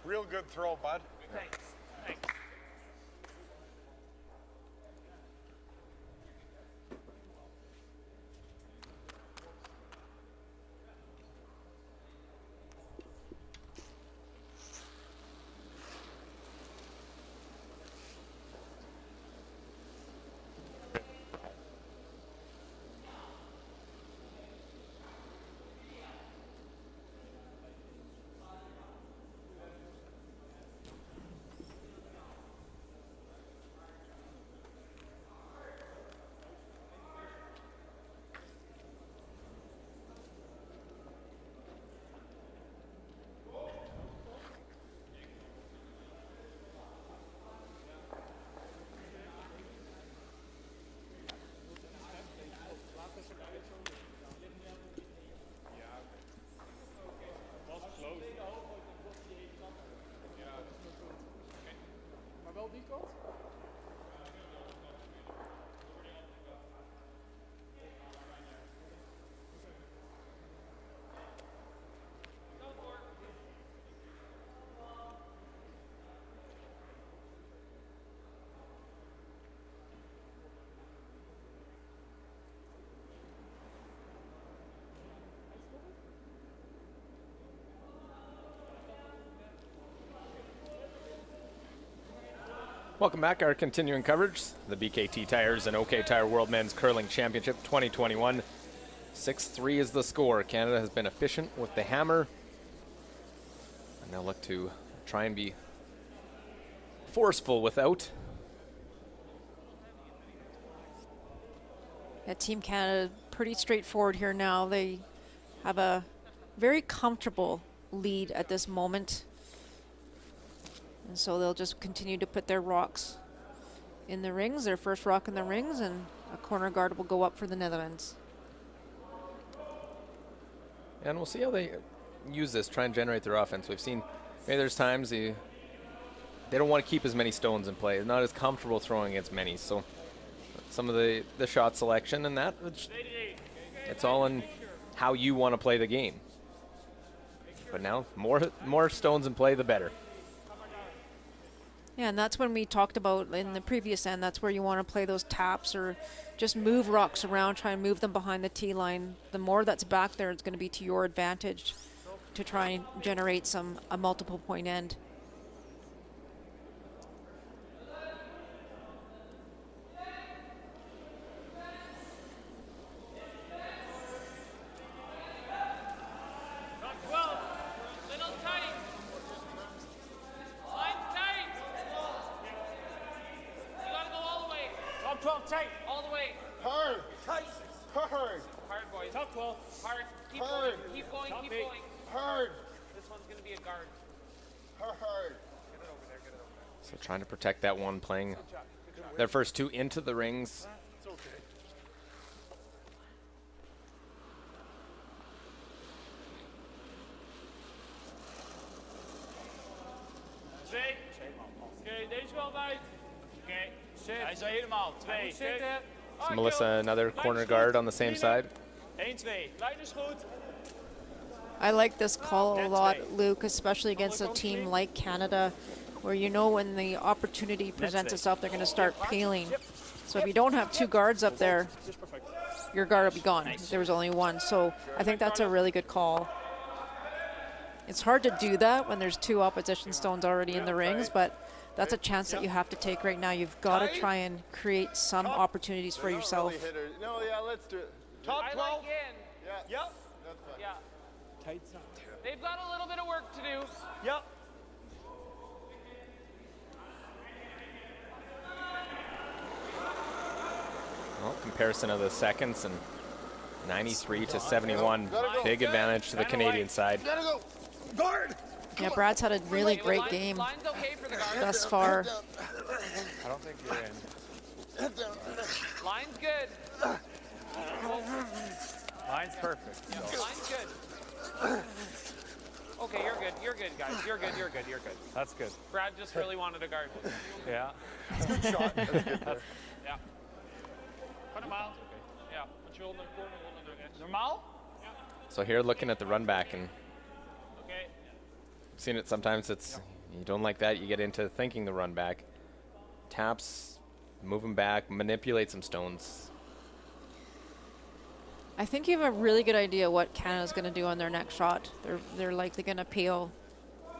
Real good throw, bud. Thanks. Welcome back. Our continuing coverage, the BKT Tires and OK Tire World Men's Curling Championship 2021. 6-3 is the score. Canada has been efficient with the hammer. And now look to try and be forceful without. Yeah, Team Canada, pretty straightforward here now. They have a very comfortable lead at this moment. And so they'll just continue to put their rocks in the rings, their first rock in the rings, and a corner guard will go up for the Netherlands. And we'll see how they use this, try and generate their offense. We've seen maybe there's times they don't want to keep as many stones in play. They're not as comfortable throwing as many. So some of the shot selection and that, it's all in how you want to play the game. But now more stones in play, the better. Yeah, and that's when we talked about in the previous end, that's where you want to play those taps or just move rocks around, try and move them behind the tee line. The more that's back there, it's going to be to your advantage to try and generate a multiple point end. Tight. All the way. Hard. Tight. Hard. Hard, boys. Top 12. Hard. Keep Hard. going. Keep going. Top keep 8. Going. Hard. This one's going to be a guard. Hard. Get it over there. Get it over there. So trying to protect that one, playing their first two into the rings. It's okay. Twee. Oké, deze wel wijd. Oké, zit. Hij is er helemaal. 2. Zitten. So Melissa, another corner guard on the same side. 1, 2. Lijn is goed. I like this call a lot, Luke, especially against a team like Canada, where you know when the opportunity presents itself, they're going to start peeling. So if you don't have two guards up there, your guard will be gone. There was only one. So I think that's a really good call. It's hard to do that when there's two opposition stones already in the rings, but that's a chance that you have to take right now. You've got to try and create some opportunities for yourself. No, yeah, let's do it. Top 12. I like in. Yeah. Yep. That's fine. Yeah. They've got a little bit of work to do. Yep. Well, comparison of the seconds and 93 to 71. Big advantage to the Canadian side. Gotta go. Guard. Yeah, Brad's had a really great game thus far. I don't think you're in. Line's good. Line's perfect. Yeah, line's good. Okay, you're good. You're good, guys. You're good. You're good. You're good. That's good. Brad just really wanted a guard. Yeah. That's a good shot. That's good there. Ja. Normaal. Ja, want je wil naar corner, wil naar rechts. Normaal? Ja. So here looking at the run back, and Okay. I've seen it sometimes. It's you don't like that, you get into thinking the run back. Taps, move them back, manipulate some stones. I think you have a really good idea what Canada's going to do on their next shot. They're likely going to peel.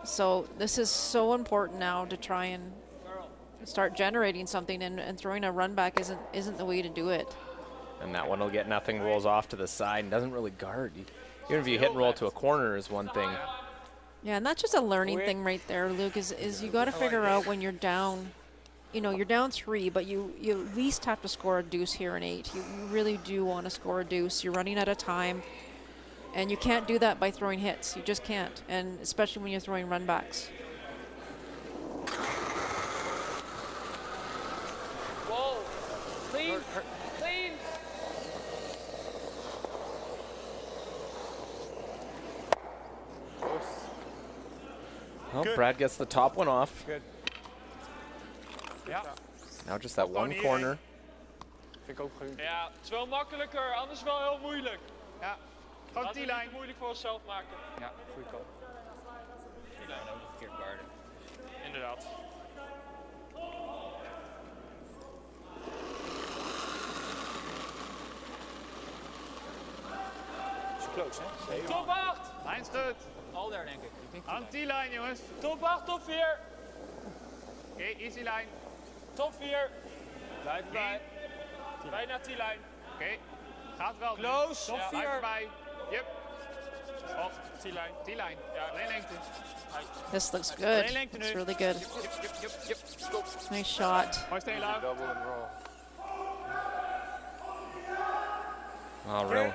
So this is so important now to try and start generating something, and throwing a run back isn't the way to do it. And that one will get nothing, rolls off to the side and doesn't really guard. Even if you hit and roll to a corner is one thing. Yeah, and that's just a learning thing right there, Luke, is you got to figure out when you're down, you know, you're down 3, but you at least have to score a deuce here in 8. You really do want to score a deuce. You're running out of time, and you can't do that by throwing hits. You just can't, and especially when you're throwing run backs. Whoa. Clean. Clean. Well, Brad gets the top one off. Good. Ja. Now just that one corner. Vind ik ook goed. Ja, het is wel makkelijker, anders wel heel moeilijk. Ja. Gewoon die lijn. Moeilijk voor onszelf maken. Ja, goede call. Die lijn ook een keer guarden. Inderdaad. It's close, hè? Top 8. Lijn's goed. Al daar denk ik. Aan die lijn, jongens. Top 8, top 4. Oké, easy lijn. Top 4. Blijf erbij. Bijna die lijn. Oké. Gaat wel. Close. Top 4. Blijf erbij. Yep. Oh, die lijn. Die lijn. Ja, alleen lengte. This looks good. It's really good. Yep. Go. Nice shot. Mooi steen laag. Double and roll. Oh,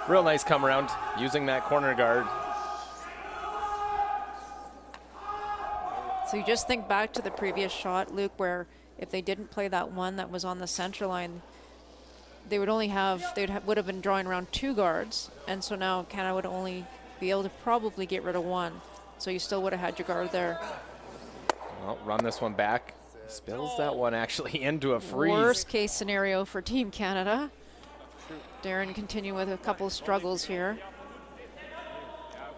real nice come around using that corner guard. So you just think back to the previous shot, Luke, where if they didn't play that one that was on the center line, they would only have would have been drawing around 2 guards, and so now Canada would only be able to probably get rid of one. So you still would have had your guard there. Well, run this one back. Spills that one actually into a freeze. Worst case scenario for Team Canada. Darren continue with a couple of struggles here.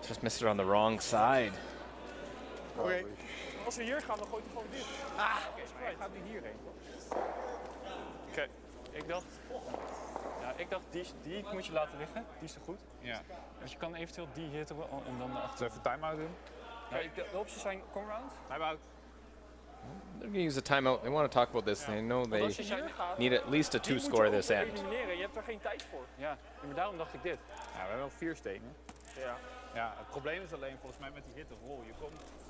Just missed it on the wrong side. Oké. Als we hier gaan, dan gooit hij gewoon dit. Hij gaat niet hierheen. Oké. Ik dacht die moet je laten liggen. Die is te goed. Ja. Want je kan eventueel die hitten om dan Zullen we even time-out doen? de opties zijn come round. Time-out. They're going to use a timeout. They want to talk about this. They know they Als je hier gaat, need at least a die moet je two-score ook this end. elimineren. Je hebt er geen tijd voor. Ja, maar daarom dacht ik dit. Ja, we hebben wel 4 stenen. Ja. Ja, het probleem is alleen volgens mij met die hitte rol.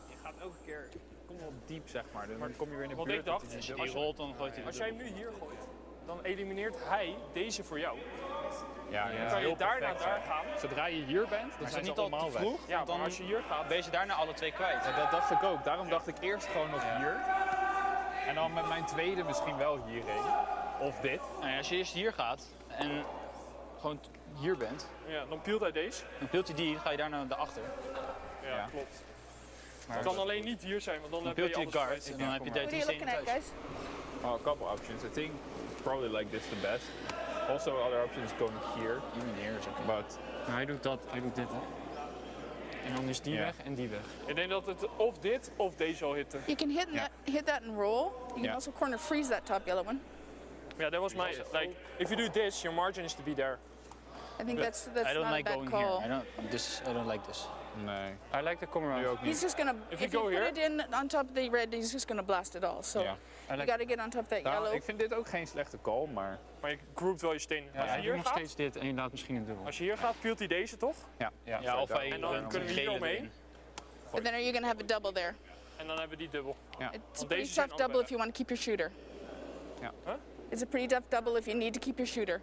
Je gaat elke keer, wel diep zeg maar. Dan kom je weer in de Wat buurt. ik dacht, dat als rolt, dan gooit hij als jij hem nu hier gooit, dan elimineert hij deze voor jou. Ja, Dan kan je daarna daar gaan. Zodra je hier bent, dan zijn ze allemaal weg. Ja, maar als je hier gaat, ben je daarna alle twee kwijt. Ja, dat dacht ik ook. Daarom dacht ik eerst gewoon nog hier. En dan met mijn tweede misschien wel hierheen. Of dit. Nou ja, als je eerst hier gaat en gewoon hier bent, ja, dan peelt hij deze. dan peelt hij die, dan ga je daarna naar achter. Ja, klopt. Het kan alleen niet hier zijn, want dan heb je peelt je alles guard kwijt. en dan heb je What are you 13 looking stenen at, thuis. guys? Oh, a couple options. I think probably like this the best. Also other options going here. Even here is oké. But Nou, hij doet dit hè. En dan is die Ja. weg en die weg. Ik denk dat het of dit of deze al hitte. You can hit that and roll. You can Yeah. also corner freeze that top yellow one. Yeah, that was my like. If you do this, your margin is to be there. I think that's I not don't a like bad going call. here. I don't like this. nee. I like the come Nu around. ook niet. He's just gonna, If if you you go put here- it in on top of the red, he's just gonna blast it all. So Ja. I you like, gotta get on top of that Nou, yellow. ik vind dit ook geen slechte call, maar maar je groept wel je stenen. Ja, Als je hij hier doet nog gaat, steeds dit en je laat misschien een dubbel. als je hier gaat, peelt hij deze toch? ja. Ja, of hij En dan kunnen we hier gele omheen. erin. And then are you gonna have a double there? En dan hebben we die dubbel. It's a Want pretty deze zijn tough double allebei if you want to keep your shooter. Ja. Huh? It's a pretty tough double if you need to keep your shooter.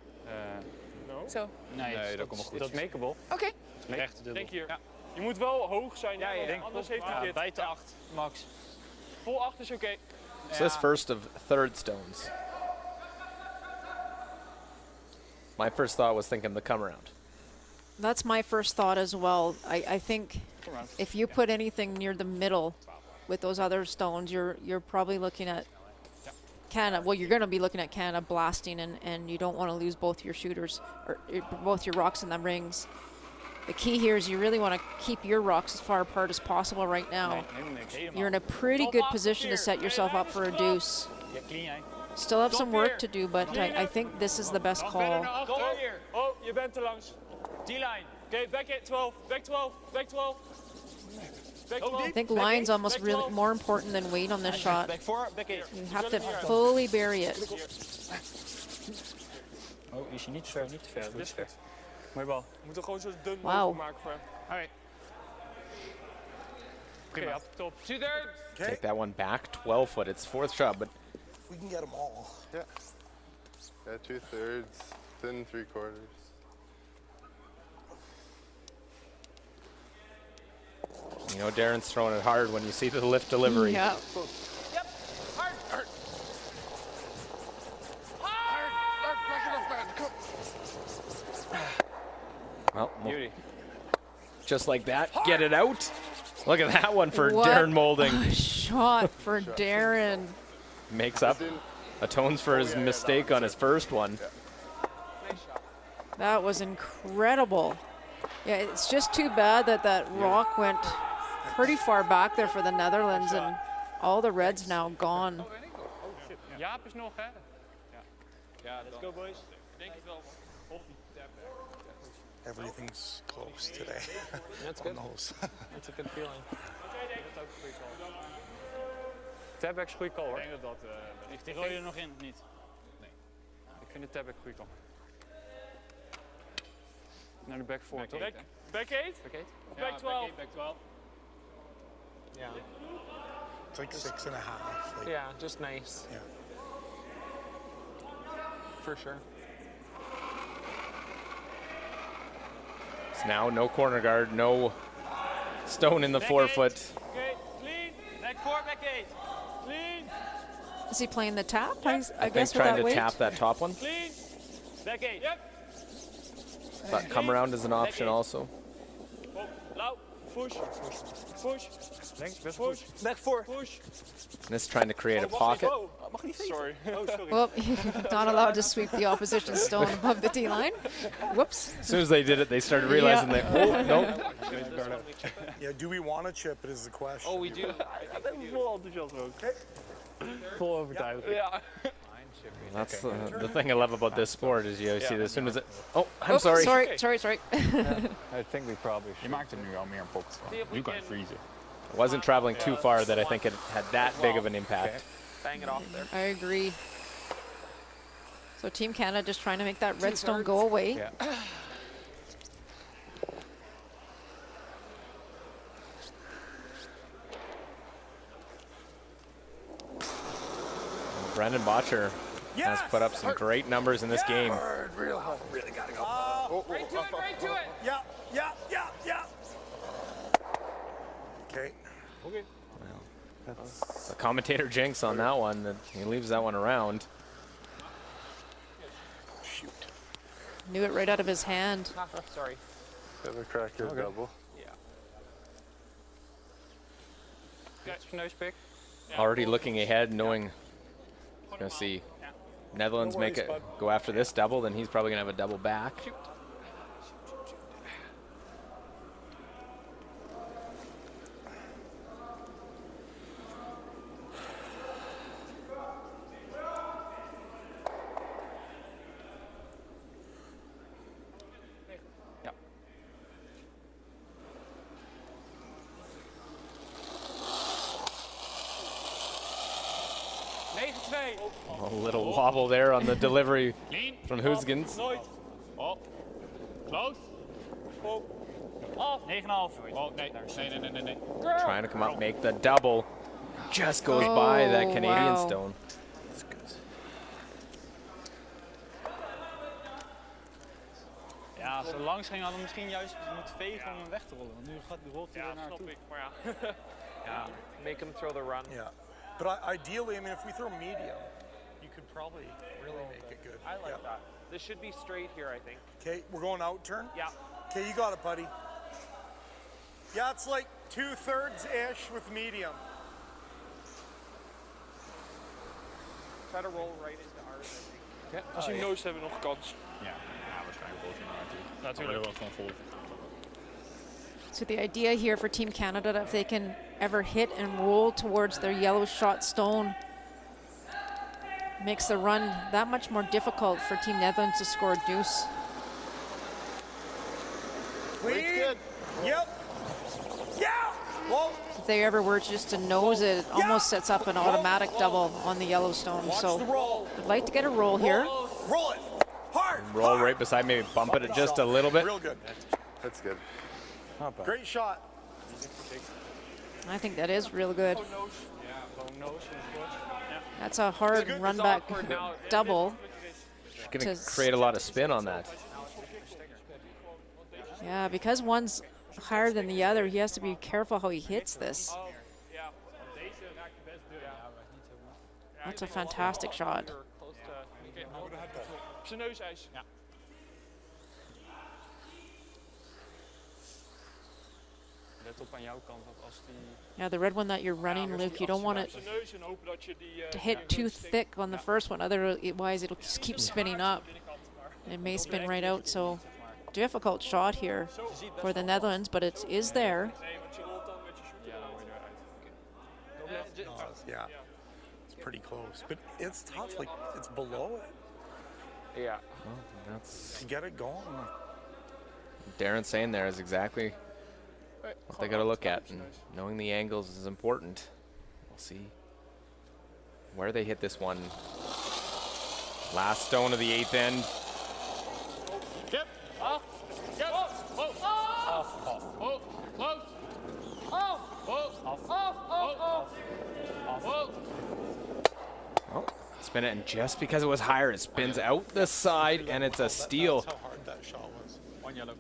No. So, Nee, dat komt wel goed. Dat is makeable. okay. Rechte dubbel. Denk hier. Je moet wel hoog zijn, Ja, ja, want denk- anders heeft hij dit. Bij de 8, max. Vol 8 is oké. So this first of third stones. My first thought was thinking the come around. That's my first thought as well. I think if you put anything near the middle with those other stones, you're probably looking at Canada. Well, you're going to be looking at Canada blasting, and you don't want to lose both your shooters or both your rocks in the rings. The key here is you really want to keep your rocks as far apart as possible right now. You're in a pretty good position to set yourself up for a deuce. Ja, clean jij. Still have some work to do, but I think this is the best call. Oh, je bent te langs. D-line. Oké, back 12, back 12, back 12. Back 12. I think line's almost really more important than weight on this shot. Back 4, back 8. You have to fully bury it. Oh, is je niet te ver, niet te ver. Niet te ver. Mooi bal. We moeten gewoon zo dun Wauw. mogelijk maken voor hem. Alright. Oké, ja, top. 2/3. Take that one back, 12 foot. It's fourth shot, but We can get them all. Yeah. Yeah, 2/3, thin 3/4. you know Darren's throwing it hard when you see the lift delivery. Yeah. Well, Beauty. just like that, get it out. Look at that one for What Darren Molding. a shot for Darren. Makes up, atones for his mistake on his first one. That was incredible. Yeah, it's just too bad that that rock went pretty far back there for the Netherlands, and all the red's now gone. Jaap is nog, hè? Ja, let's go boys. Denk het wel. Everything's close today. That's good. Almost. That's a good feeling. Tabback is goede call, hoor. Ik denk dat Ligt die rode er nog in of niet? Ik vind de tabback goede call. Naar de back 4, toch? Back 8? Back 8? Of back 12? Back 12. Yeah. It's like 6.5. Like, Yeah, just nice. Yeah. For sure. So now no corner guard, no stone in the 4 foot. Oké, clean. Back 4, back 8. Clean. Is he playing the tap? I I think guess with trying that to weight. tap that top one. Clean. Back 8. Yep. Thought come around is an option also. Low. Push. Push. Push. Back 4. Push. This is trying to create a pocket. Oh, mag niet sorry. Oh, sorry. Well, not allowed to sweep the opposition stone above the tee line. Whoops. As soon as they did it, they started realizing that, oh, nope. Yeah, do we want to chip it is the question. Oh, we do. Vol enthousiasme ook. Vol overtuiging. Ja. That's the thing I love about this sport is you see as soon as it. Oh, I'm Oh, sorry. Sorry. I think we probably should. Je maakt er nu al meer een pocket van. Nu kan je vriezen. Wasn't traveling too far that I think it had that big of an impact. Bang it off there. I agree. So Team Canada just trying to make that redstone go away. Yeah. Brendan Botcher has put up some great numbers in this game. Hard, real hard. Really gotta go. Right to it. Yeah. Okay. Okay. The commentator jinx on that one, that he leaves that one around. Shoot. Knew it right out of his hand. Sorry. Gotta crack your double. Yeah. Nose pick. Already looking ahead, knowing gonna see Netherlands No make worries, it bud. go after this double, then he's probably gonna have a double back. A little wobble there on the delivery from Hoosgans. Nooit. Oh. Close. Oh. 9,5. Oh, nee. Trying to come up, make the double. Just goes by that Canadian wow. stone. Ja, als ze langs ging, hadden we misschien juist moeten vegen om hem weg te rollen. Want nu rolt hij er Ja, snap naartoe. ik. Maar ja. Yeah. Make him throw the run. Yeah. But ideally, I mean, if we throw medium, you could probably really make it good. I like that. This should be straight here, I think. Okay, we're going out turn? Yeah. Okay, you got it, buddy. Yeah, it's like 2/3-ish with medium. Try to roll right into ours, I think. Als hij noost hebben we nog kans. Ja, waarschijnlijk rolt hij maar naartoe. Natuurlijk. Maar dat was gewoon vol. So the idea here for Team Canada, that if they can ever hit and roll towards their yellow shot stone, makes the run that much more difficult for Team Netherlands to score a deuce. Clean. Yep. Yeah. Well, If they ever were just to nose it, it almost sets up an automatic double on the yellow stone. watch So the roll. I'd like to get a roll here. Roll it. Hard. Roll right beside, maybe bump it just a little bit. Real good. That's good. Great shot. I think that is real good. Gewoon nose. Ja, gewoon nose. That's a hard run back double. Going to to create a lot of spin on that. Yeah, because one's higher than the other, he has to be careful how he hits this. Ja. That's a fantastic shot. Close to. Op zijn neusijs. Ja. Let op aan jouw kant, want als die... Yeah, the red one that you're running, Luke, you don't want it Zijn neus en hopen dat je die. to hit too thick on the first one, otherwise it'll just keep spinning up. It may spin right out, so difficult shot here for the Netherlands, but it is there. Nee, want je rolt dan met je shooter. Ja, dan word je eruit. Yeah. It's pretty close, but it's tough. Like it's below it. Yeah. Well, that's To get it going. Darren saying there is exactly what they got to look at, and knowing the angles is important. We'll see where they hit this one. Last stone of the 8th end. Yep. Off. Yep. Off. Off. Off. Oh. Close. Off. Oh. Off. Off. Off. Off. Off. Oh, spin it, and just because it was higher, it spins out the side, and it's a steal. That's how hard that shot was. One yellow.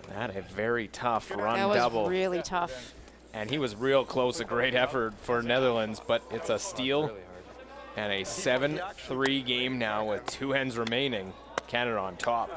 That a very tough run That was double. really tough. And he was real close, a great effort for Netherlands, but it's a steal and a 7-3 game now with 2 ends remaining. Canada on top.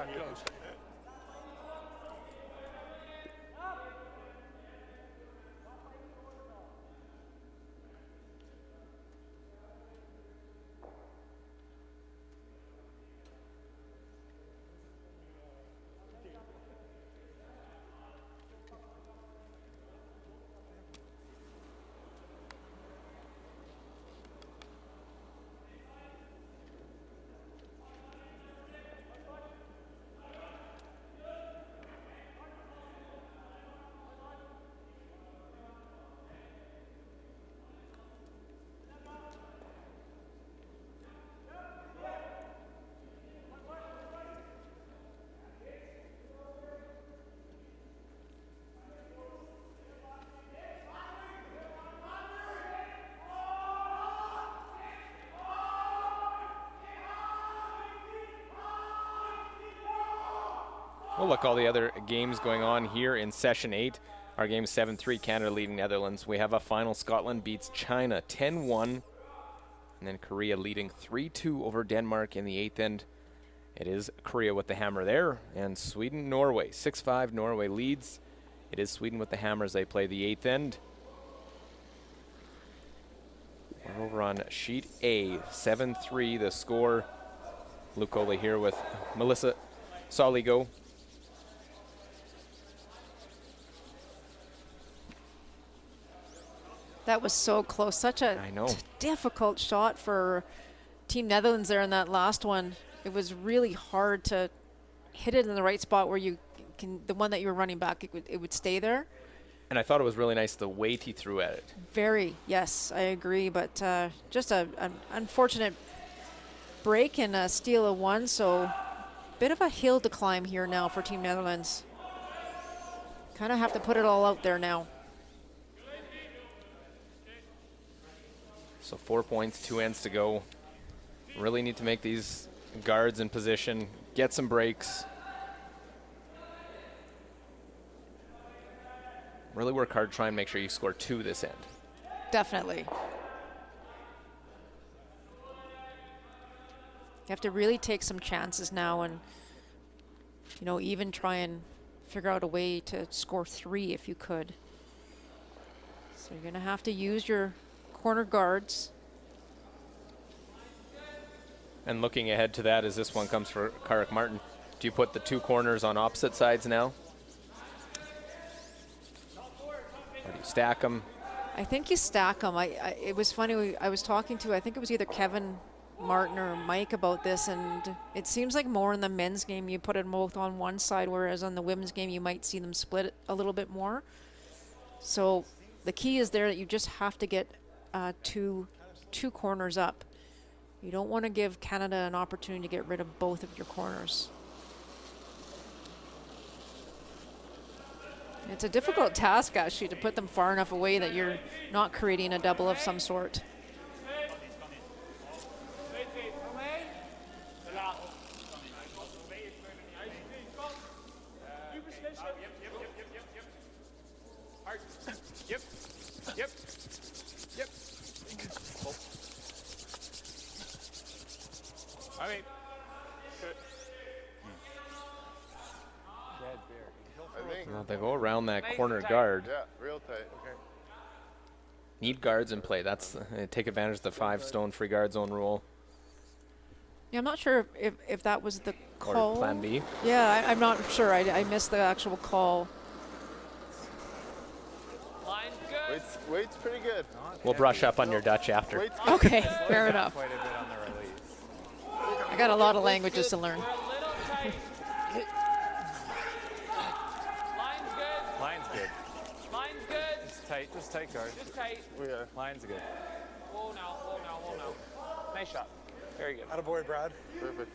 Well, look, all the other games going on here in session 8. Our game 7-3, Canada leading Netherlands. We have a final. Scotland beats China 10-1. And then Korea leading 3-2 over Denmark in the 8th end. It is Korea with the hammer there. And Sweden, Norway. 6-5, Norway leads. It is Sweden with the hammer as they play the 8th end. We're over on sheet A. 7-3, the score. Luke Ole here with Melissa Soligo. That was so close. Such a difficult shot for Team Netherlands there in that last one. It was really hard to hit it in the right spot where you can, the one that you were running back, it would stay there. And I thought it was really nice the weight he threw at it. Very, yes, I agree. But just an unfortunate break and a steal of 1. So bit of a hill to climb here now for Team Netherlands. Kind of have to put it all out there now. So 4 points, 2 ends to go. Really need to make these guards in position, get some breaks. Really work hard, try and make sure you score 2 this end. Definitely. You have to really take some chances now and, you know, even try and figure out a way to score 3 if you could. So you're going to have to use your corner guards. And looking ahead to that as this one comes for Carrick Martin, do you put the 2 corners on opposite sides now? Or do you stack them? I think you stack them. It was funny, I was talking to, I think it was either Kevin Martin or Mike about this, and it seems like more in the men's game you put them both on one side, whereas on the women's game you might see them split a little bit more. So the key is there that you just have to get two corners up. You don't want to give Canada an opportunity to get rid of both of your corners. It's a difficult task, actually, to put them far enough away that you're not creating a double of some sort. Well, they go around that corner guard. Yeah, real tight. Okay. Need guards in play. That's take advantage of the 5 stone free guard zone rule. Yeah, I'm not sure if that was the call. Or plan B. Yeah, I'm not sure. I missed the actual call. Line's good. Weight's pretty good. We'll brush up on your Dutch after. Okay, fair enough. Quite a bit on the release. I got a lot of languages to learn. Line's good. Line's good. Just tight guard. Just tight. Yeah. Line's good. Whoa now. Nice shot. Very good. Attaboy, Brad. Perfect.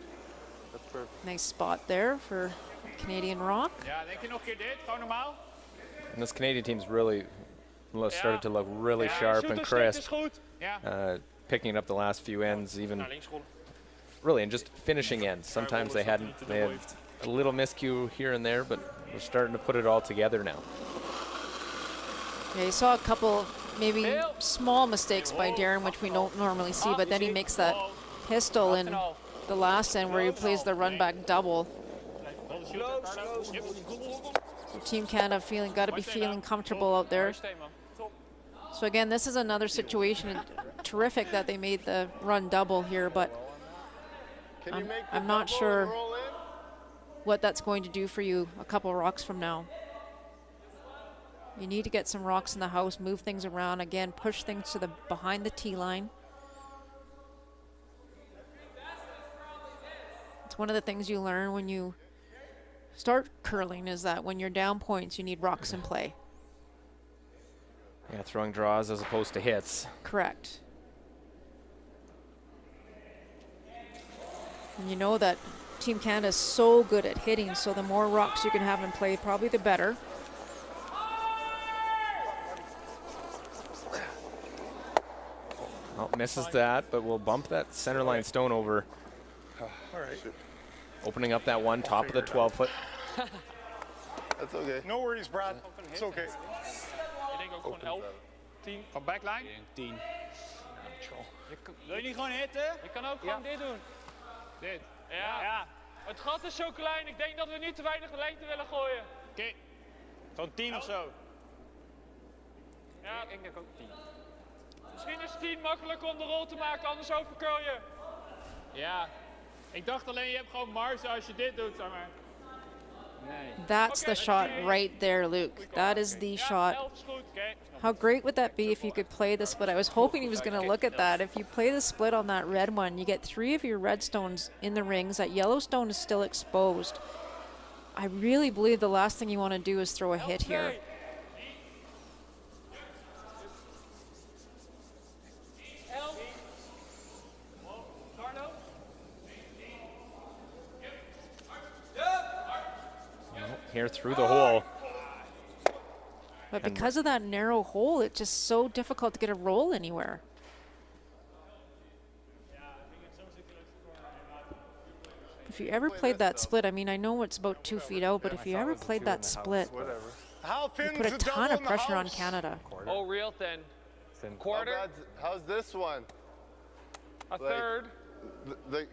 That's perfect. Nice spot there for Canadian Rock. Ja, denk je nog een keer dit? Gewoon normaal? And this Canadian team's really started to look really sharp and Is crisp. goed. Ja. Picking it up the last few ends, even Naar links rollen. really, and just finishing ends. Sometimes they had a little miscue here and there, but we're starting to put it all together now. Yeah, you saw a couple maybe small mistakes by Darren, which we don't normally see, but then he makes that pistol in the last end where he plays the run back double. So Team Canada gotta be feeling comfortable out there. So again, this is another situation. Terrific that they made the run double here, but I'm not sure what that's going to do for you a couple rocks from now. You need to get some rocks in the house, move things around, again, push things to the behind the tee line. It's one of the things you learn when you start curling, is that when you're down points, you need rocks in play. Yeah, throwing draws as opposed to hits. Correct. And you know that Team Canada is so good at hitting, so the more rocks you can have in play, probably the better. Oh, misses that, but we'll bump that center line stone over. All right. Opening up that one, top of the 12-foot That's okay. No worries, Brad. It's okay. Ik denk ook gewoon 11, 10. Van backline? 10. Wil je niet gewoon hitten? Je kan ook gewoon dit doen. Dit. Ja. Het gat is zo klein. Ik denk dat we niet te weinig lengte willen gooien. Oké. Zo'n 10 of zo. Ja. Ik denk ook 10. Misschien is 10 makkelijker om de rol te maken, anders overcurl je. Ja. Ik dacht alleen, je hebt gewoon marge als je dit doet, zeg maar. Nee. That's the shot right there, Luke. That is the shot. How great would that be if you could play the split? I was hoping he was going to look at that. If you play the split on that red one, you get 3 of your red stones in the rings. That yellow stone is still exposed. I really believe the last thing you want to do is throw a hit here. Here through the hole. But because of that narrow hole, it's just so difficult to get a roll anywhere. If you ever played that split, I mean, I know it's about 2 feet out, but if you ever played that split, you put a ton of pressure on Canada. Oh, real thin. Quarter? How's this one? A third.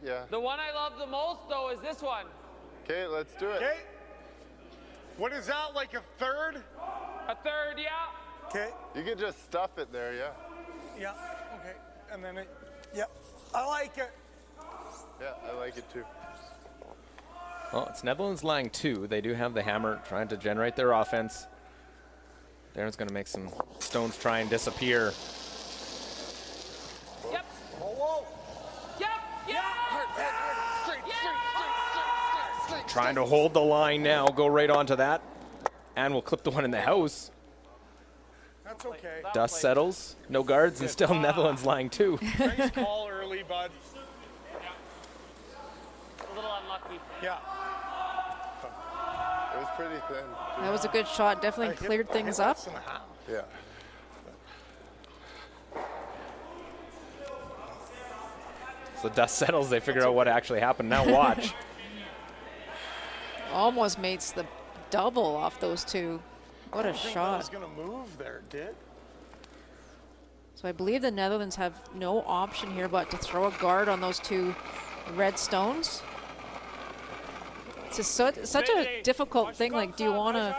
Yeah. The one I love the most, though, is this one. Okay, let's do it. Okay. What is that, like a third? A third, yeah. Okay. You can just stuff it there, yeah. Yeah, okay. And then I like it. Yeah, I like it too. Well, it's Netherlands lying 2. They do have the hammer trying to generate their offense. Darren's going to make some stones try and disappear. Yep. Whoa. Yep. Yeah. Straight. Trying to hold the line now. Go right onto that. And we'll clip the one in the house. That's okay. Dust settles. No guards and still Netherlands lying 2. Nice call early, bud. A little unlucky. Yeah. It was pretty thin. That was a good shot. Definitely cleared things up. Yeah. So dust settles. They figure out what actually happened. Now watch. Almost makes the double off those 2. What a I think that shot. was going to move there, did? So I believe the Netherlands have no option here but to throw a guard on those 2 red stones. It's just such a difficult thing. Like, do you want to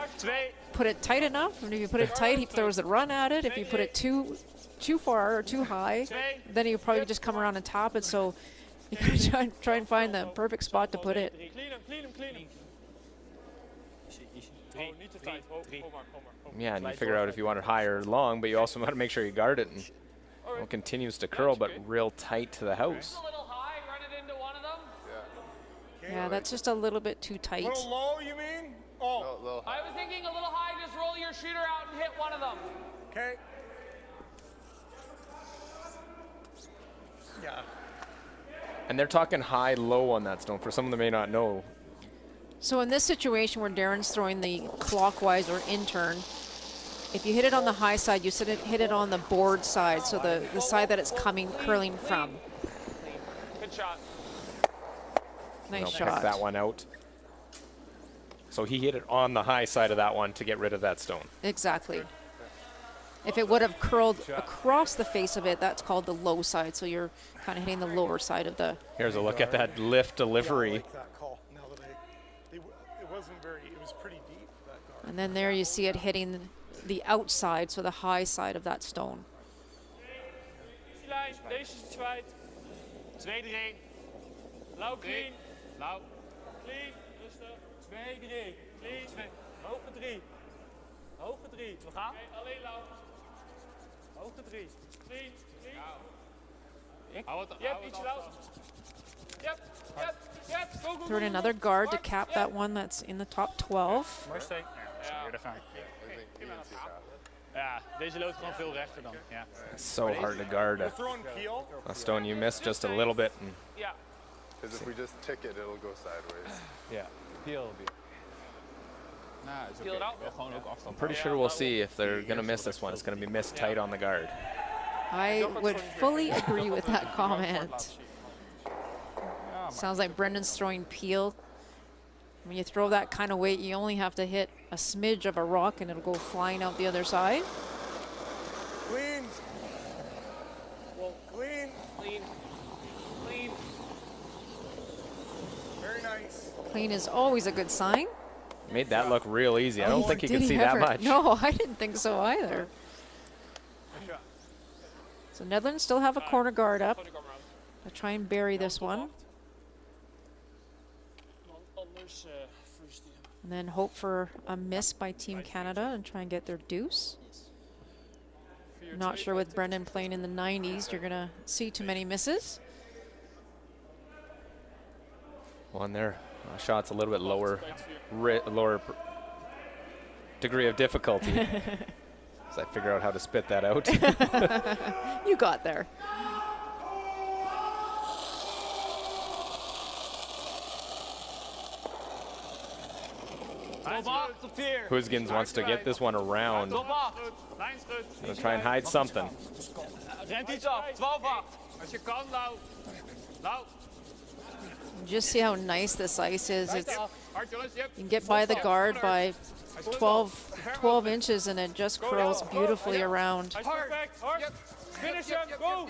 put it tight enough? And if you put it tight, he throws the run at it. If you put it too far or too high, then he'll probably just come around and top it. So you can try and find the perfect spot to put it. Clean him. Oh, niet te tight. Yeah, and you figure out if you want it high or long, but you also want to make sure you guard it. And well, continues to curl, but real tight to the house. A little high, run it into one of them. Yeah, that's just a little bit too tight. A little low, you mean? Oh. No, I was thinking a little high, just roll your shooter out and hit one of them. Okay. Yeah. And they're talking high, low on that stone. For someone that may not know. So in this situation where Darren's throwing the clockwise or in turn, if you hit it on the high side, you hit it on the board side, so the side that it's curling from. Good shot. Nice Pick shot. that one out. So he hit it on the high side of that one to get rid of that stone. Exactly. If it would have curled across the face of it, that's called the low side. So you're kind of hitting the lower side of the. Here's a look at that lift delivery. Yeah, I like that call. Now that it wasn't very, it was pretty deep, that guard. And then there you see it hitting the outside, so the high side of that stone. Lijn, deze is kwijt. 2-3. Lauw, clean. Lauw. Clean, rustig. 2-3. Clean. Hoge 3. Hoge 3. We gaan. Okay, alleen lauw. Hoge 3. Clean. Hou het, Yep, ietsje lauw. Yep. Go. Throw in another guard to cap that one that's in the top 12. Rustig. Ja, weer gaan. Ja, deze loopt gewoon veel rechter dan. Ja. So hard to guard a stone you missed just a little bit. And Yeah. Because if we just tick it, it'll go sideways. Ja, peel weer. Nou, is Peel it out. Wel gewoon ook afstand. pretty sure we'll see if they're going to miss this one. It's going to be missed tight on the guard. I would fully agree with that comment. Sounds like Brendan's throwing peel When you throw that kind of weight, you only have to hit a smidge of a rock and it'll go flying out the other side. Clean. Well, clean. Clean. Clean. Very nice. Clean is always a good sign. Made that look real easy. I don't think you Did could see ever? that much. No, I didn't think so either. So Netherlands still have a corner guard up. I'll try and bury this one. And then hope for a miss by Team Canada and try and get their deuce. Not sure with Brendan playing in the 90s, you're going to see too many misses. One there. Shot's a little bit lower, degree of difficulty. As I figure out how to spit that out. You got there. Huskins wants to get this one around. Gonna try and hide something. Rent iets af, 12-8. Als je kan, Lau. Lau. Just see how nice this ice is. It's, Hard, jongens. Yep. you can get by the guard by 12 inches and it just curls beautifully around. Hard. Hard. Finish him. Go.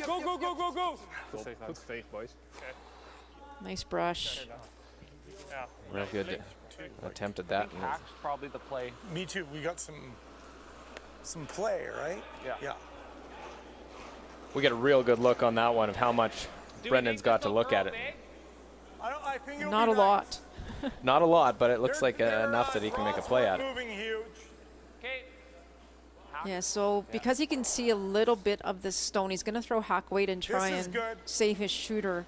Go, go, go, go, go. Goed geveegd, boys. Nice brush. Real good. Attempted that. Hack's probably the play. Me too. We got some play, right? Yeah. We get a real good look on that one of how much Brendan's got to look at it. I think it'll Not be a lot. Not a lot, but it looks like enough that he can make a play at it. Moving huge. Yeah, so because he can see a little bit of this stone, he's going to throw hack weight and try This is and good. save his shooter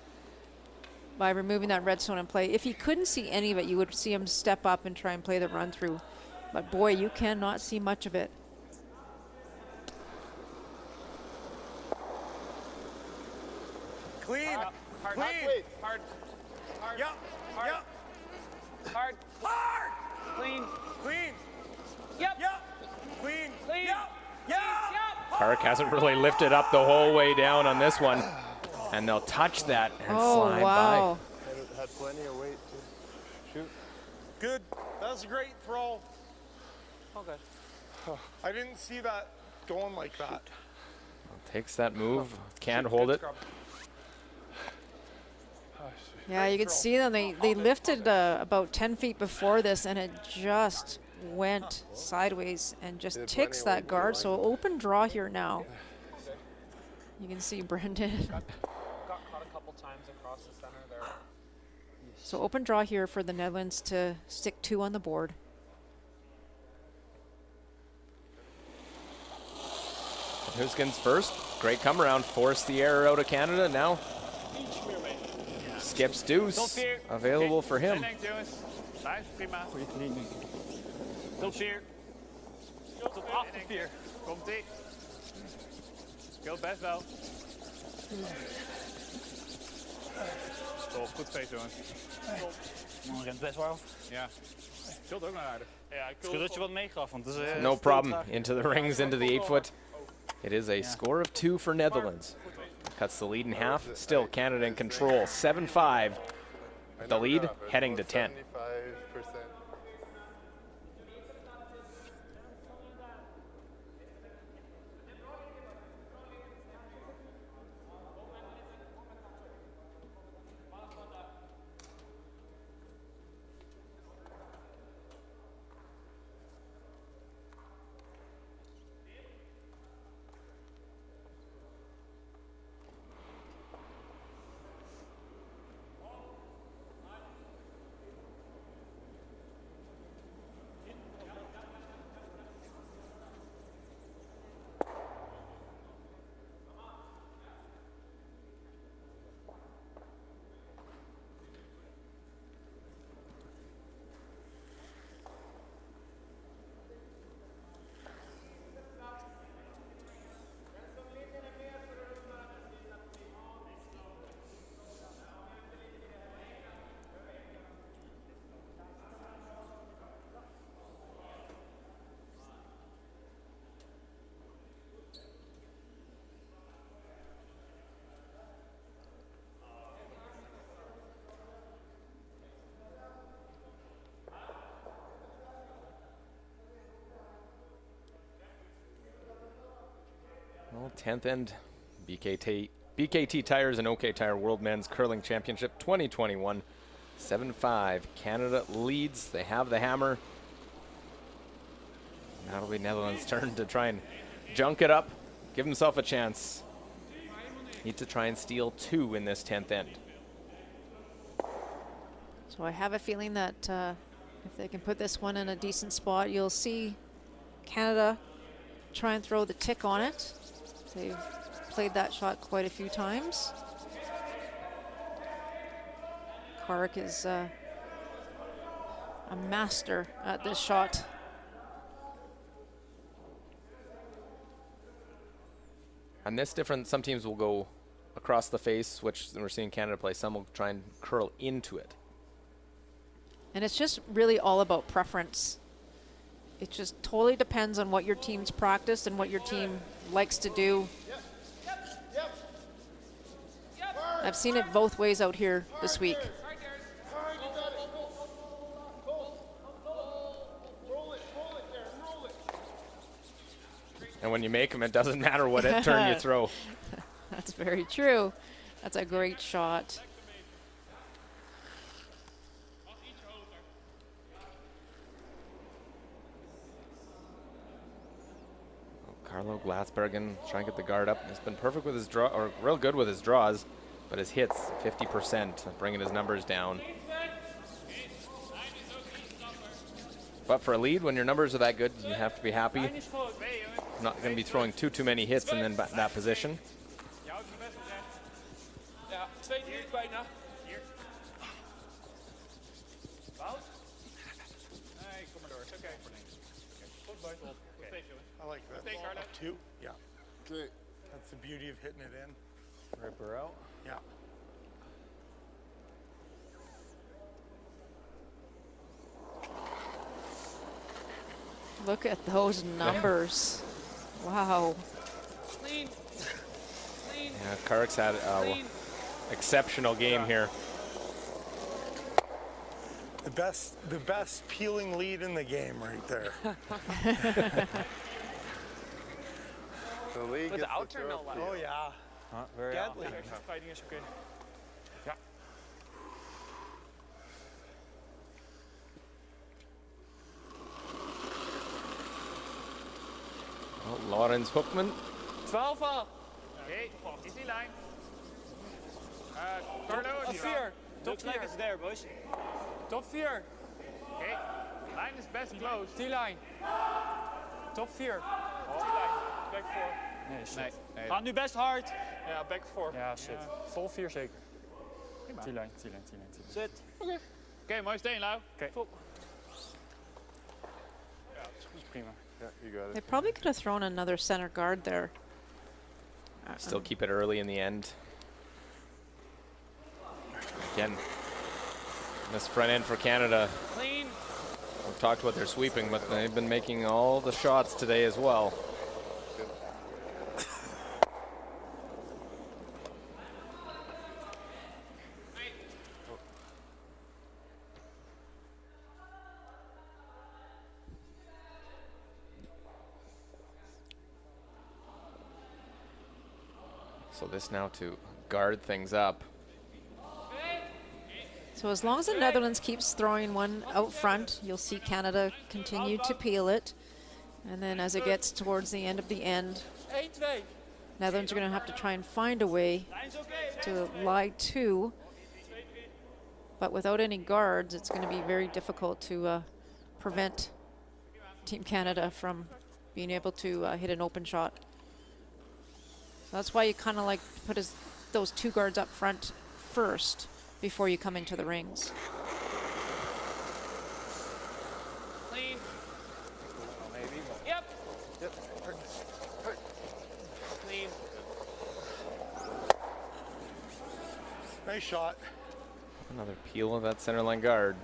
by removing that red stone and play. If he couldn't see any of it, you would see him step up and try and play the run through. But boy, you cannot see much of it. Clean. Hard. Clean. Hard. Hard. Yep. Hard. Yep. Hard. Hard. Clean. Clean. Yep. Yep. Clean. Clean. Yep. Yep. Karek hasn't really lifted up the whole way down on this one. And they'll touch that and slide wow. by. Had plenty of weight to shoot. Good. That was a great throw. Okay. I didn't see that going like that. Takes that move. Can't hold it. Yeah, you can see them. They lifted about 10 feet before this, and it just went sideways and just ticks that guard. So open draw here now. You can see Brendan. Got caught a couple times across the center there. So open draw here for the Netherlands to stick 2 on the board. Huskins first. Great come around. Forced the error out of Canada. Now skips deuce. Available for him. Nice, prima. Goeie cleaning. Tot 4. Tot achter 4. Komt-ie. Speelt best wel. Top, goed feest, jongens. Man rent best wel af. Ja. Speelt ook nog aardig. Ja, ik Het is goed dat je wat meegaf, want het is... No problem. Into the rings, into the 8-foot. It is a score of 2 for Netherlands. Cuts the lead in half. Still Canada in control. 7-5. The lead heading to 10. 75%. 10th end, BKT Tires and OK Tire World Men's Curling Championship 2021. 7-5. Canada leads. They have the hammer. Now it'll be Netherlands' turn to try and junk it up, give himself a chance. Need to try and steal 2 in this 10th end. So I have a feeling that if they can put this one in a decent spot, you'll see Canada try and throw the tick on it. They've played that shot quite a few times. Kark is a master at this shot. And this different, some teams will go across the face, which we're seeing Canada play. Some will try and curl into it. And it's just really all about preference. It just totally depends on what your team's practiced and what your team likes to do. I've seen it both ways out here this week. And when you make them, it doesn't matter what turn you throw. That's very true. That's a great shot. Carlo Glassbergen trying to get the guard up. He's been perfect with his draw, or real good with his draws, but his hits 50%, bringing his numbers down. But for a lead, when your numbers are that good, you have to be happy. Not going to be throwing too many hits and then that position. Ja, 2 minuten bijna. Hier. Wout? Nee, kom maar door. Is oké. Goed, boys. Okay. I like that. Stay, Carlo. 2? Yeah. Okay. That's the beauty of hitting it in. Rip her out. Yeah. Look at those numbers. Wow. Clean. Clean. Yeah, Kark's had an exceptional game here. The best peeling lead in the game right there. The league With gets the outer no Oh yeah. Very Deadly. Verspreiding is oké. Ja. Oh, Lawrence Hoekman. 12 al. Oké, is die lijn. Carlo, Top is 4. Top 4. is there, boys. Top 4. Oké, lijn is best close. T-line. Top 4. T-line. Back 4. Nee, shit. Nee. Gaat nu best hard. Ja, back 4. Ja, shit. Vol 4 zeker. T-line. Zit. Oké, mooi steen, Lau. Oké. Top. Ja, dat is prima. Yeah, you got They it. probably could have thrown another center guard there. Still keep it early in the end. Again, this front end for Canada. Clean. We've talked about their sweeping, but they've been making all the shots today as well. So this now to guard things up. So as long as the Netherlands keeps throwing one out front, you'll see Canada continue to peel it. And then as it gets towards the end of the end, 1-2. Netherlands are going to have to try and find a way to lie 2. But without any guards, it's going to be very difficult to prevent Team Canada from being able to hit an open shot. So that's why you kind of like to put those 2 guards up front first before you come into the rings. Clean. Yep. Clean. Nice shot. Another peel of that center line guard.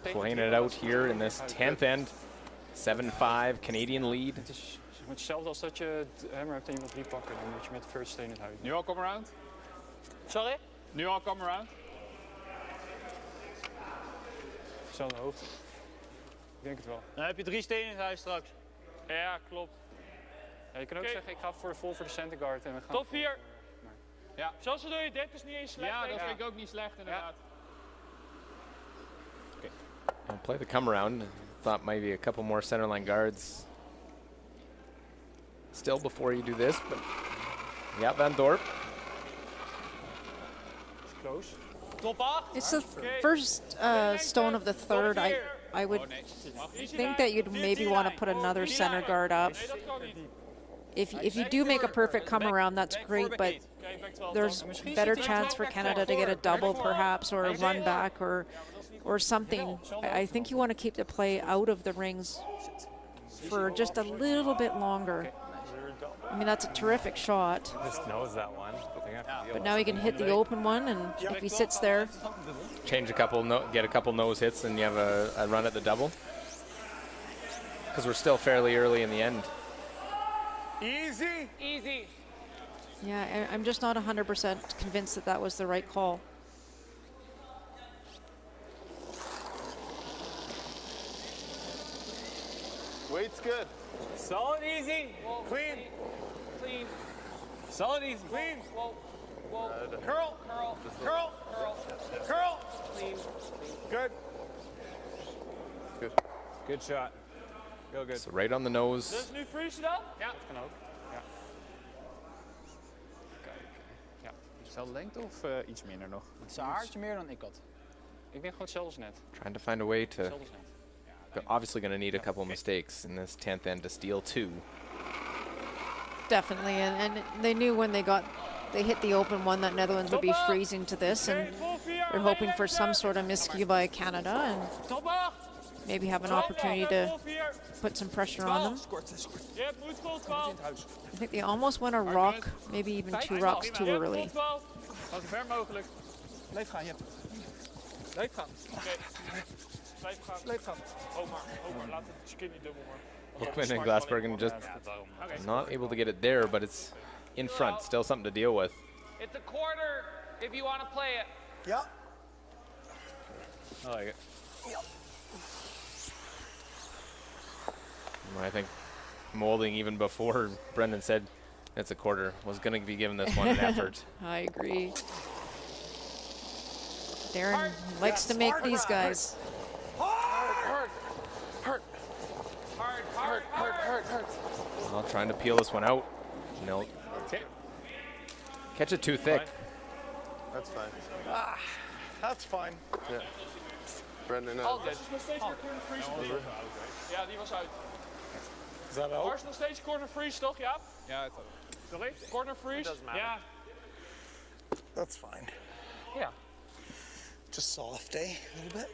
Playing it out here in this 10th end. 7-5 Canadian lead. Het is hetzelfde als dat je het hammer hebt en je wilt 3 pakken. Dan moet je met de first steen in het huid. Nu al come around? Sorry? Nu al come around? Hetzelfde hoofd. Ik denk het wel. Dan heb je 3 stenen in het huis straks. Ja, klopt. Ja, je kan ook zeggen, ik ga vol voor de center guard. En we gaan Top 4. Ja. Zelfs al doe je dit, is niet eens slecht. Ja, dat vind ik ook niet slecht inderdaad. I'll play the come around. Thought maybe a couple more centerline guards still before you do this, but yeah, Van Dorp. It's close. Top 8. It's the first stone of the third. I would think that you'd maybe want to put another center guard up. Nee, dat kan niet. If you do make a perfect come around, that's great, but there's better chance for Canada to get a double perhaps, or a run back, or something. I think you want to keep the play out of the rings for just a little bit longer. I mean, that's a terrific shot. Just knows that one. But now he can hit the open one, and if he sits there, Change a couple, get a couple nose hits, and you have a run at the double. Because we're still fairly early in the end. Easy. Easy. yeah, I'm just not 100% convinced that that was the right call. Weight's good. Solid easy. Clean. Clean. Solid easy. Clean. Whoa. Whoa. Curl. Curl. Curl. Curl. Clean. Good. Good. Good shot. Heel good. So right on the nose. Dus nu freeze dan? Ja, dat kan ook. Ja. Kijk. Ja. Dezelfde lengte of iets minder nog? Het is een haartje meer dan ik had. Ik denk gewoon hetzelfde als net. Trying to find a way to. Hetzelfde als net. Obviously going to need a couple mistakes in this 10th end to steal 2. Definitely, and they knew when they hit the open one that Netherlands would be freezing to this, and they're hoping for some sort of miscue by Canada and Top 8. maybe have an opportunity to put some pressure on them. Je hebt moed vol 12. I think they almost went a rock, maybe even 2 rocks too early. Vol 12. Ga zo ver mogelijk. Blijf gaan, Jep. Blijf gaan. Oké. Blijf gaan. Blijf gaan. Oh maar. Laat het je kind niet dubbel maar. Hickman and Glassbergen just not able to get it there, but it's in front. Still something to deal with. It's a quarter if you want to play it. Ja. I like it. I think Molding, even before Brendan said it's a quarter, was going to be giving this one an effort. I agree. Darren likes to make these guys. Hard. Well, trying to peel this one out. No. Catch it too thick. That's fine. That's fine. Yeah. Brendan, Al is nog steeds corner freeze. Ja, die was uit. Is that out? Mars nog steeds corner freeze, toch? Ja? Ja, het ook. Sorry? Corner freeze? Ja. That's fine. Ja. Just soft, eh? A little bit.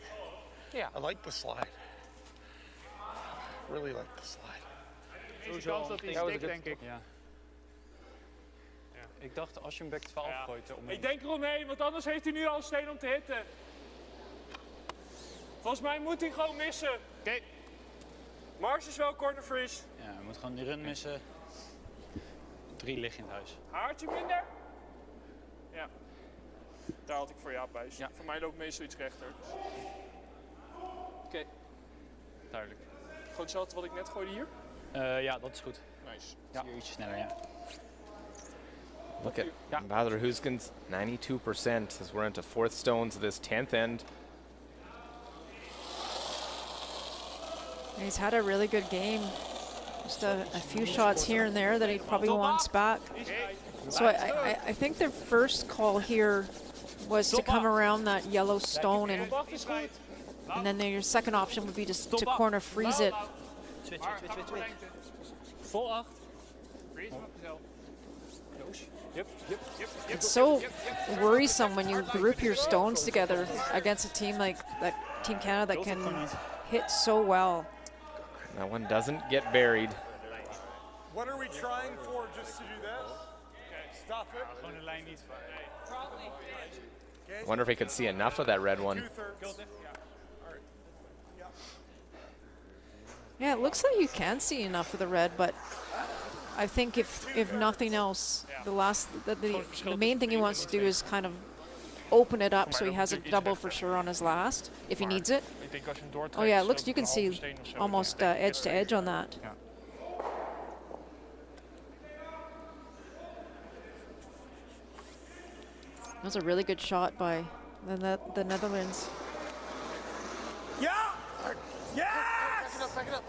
Ja. I like the slide. Really like the slide. Sowieso kans dat hij stikt, denk ik. Ja. Ik dacht als je hem back 12 gooit. Ik denk eromheen, want anders heeft hij nu al een steen om te hitten. Volgens mij moet hij gewoon missen. Oké. Mars is wel corner freeze. Ja, we moeten gewoon die run missen. 3 liggen in het huis. Haartje minder? Ja. Daar had ik voor jou bij. Ja. Voor mij loopt meestal iets rechter. Oké. Duidelijk. Gewoon hetzelfde wat ik net gooide hier? Ja, dat is goed. Nice. Ja. Hier ietsje sneller, ja. Look at Badr Huskins, 92% as we're into 4th stones of this 10th end. He's had a really good game. Just a few shots here and there that he probably wants back. So I think their first call here was to come around that yellow stone, and then your second option would be to corner freeze it. Switch. Vol 8. Freeze op jezelf. Yep. It's so worrisome when you group your stones together against a team like that, Team Canada, that can hit so well. That one doesn't get buried. What are we trying for just to do that? Stop it. Gewoon de lijn niet. I wonder if he could see enough of that red one. Yeah, it looks like you can see enough of the red, but I think if nothing else, the main thing he wants to do is kind of open it up so he has a double for sure on his last if he needs it. Oh yeah, it looks, you can see almost edge to edge on that. That was a really good shot by the Netherlands. Yeah! Yes! Back it up.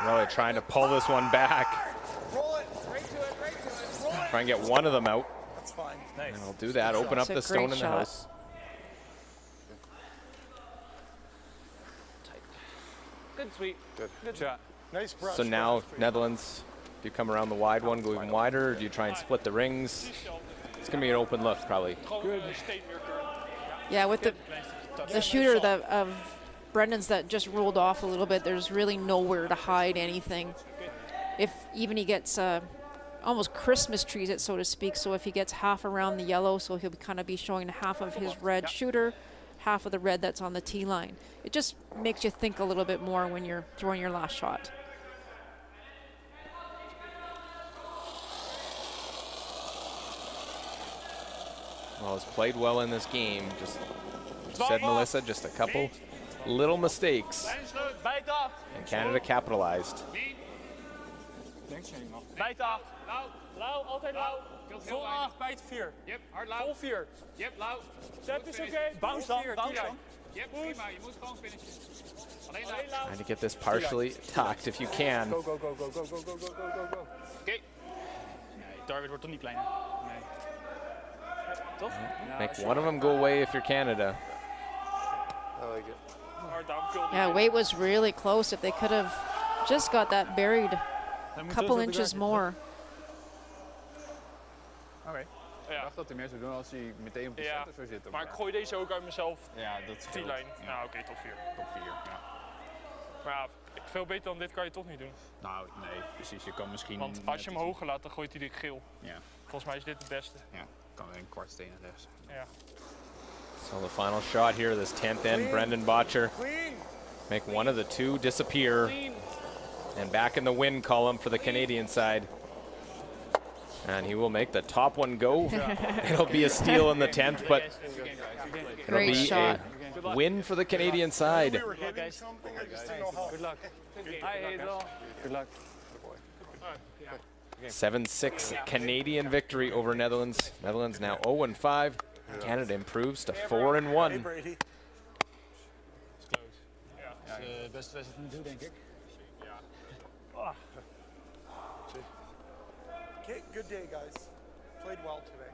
Really trying to pull this one back. Roll it. Right to it, right to it. Roll it. Try and get one of them out. That's fine. And I'll do that. Open up It's a the stone great in the shot. house. Good sweep. Good shot. Nice brush. So now Netherlands, do you come around the wide one, go even wider, or do you try and split the rings? It's going to be an open look, probably. Yeah, with the shooter of Brendan's that just rolled off a little bit, there's really nowhere to hide anything. If even he gets almost Christmas trees it, so to speak, so if he gets half around the yellow, so he'll kind of be showing half of his red shooter, half of the red that's on the tee line. It just makes you think a little bit more when you're throwing your last shot. Well, it's played well in this game. Just said Melissa, just a couple little mistakes. And Canada capitalized. Bijt 8. Lauw, altijd lauw. Vol 8, bijt 4. Yep, hard lauw. Vol 4. Yep, lauw. Step is oké. Bounce dan, bounce dan. Yep, prima. Je moet gewoon finishen. Alleen lauw. Trying to get this partially tucked if you can. Go, go, go, go, go, go, go, go, go, go. Oké. Nee, target wordt toch niet kleiner? Nee. Toch? Ja, Make one of them go away if you're Canada. I like it. Hard down, kill. Yeah, weight was really close. If they could have just got that buried a couple inches more. Oké. Ik dacht dat hij meer zou doen als hij meteen op de center zou zitten. Maar ik gooi deze ook uit mezelf. Ja, dat is T-lijn. Nou, oké, top 4. Top 4, ja. Maar ja, veel beter dan dit kan je toch niet doen. Nou, nee, precies. Je kan misschien... Want als je hem hoger laat, dan gooit hij dit geel. Ja. Volgens mij is dit het beste. Ja, kan een kwart steen naar rechts. Ja. So the final shot here, this 10th end, Brendan Botcher. Make one of the two disappear. And back in the win column for the Canadian side. And he will make the top one go. It'll be a steal in the 10th, but it'll Great be shot. a win for the Canadian side. We were hitting something, I just didn't know how. Good luck. Good luck. 7-6 Canadian victory over Netherlands. Netherlands now 0-5. Canada improves to 4-1. Hey, Brady. Dat is de beste wedstrijd van toe, denk ik. Okay, good day, guys. Played well today.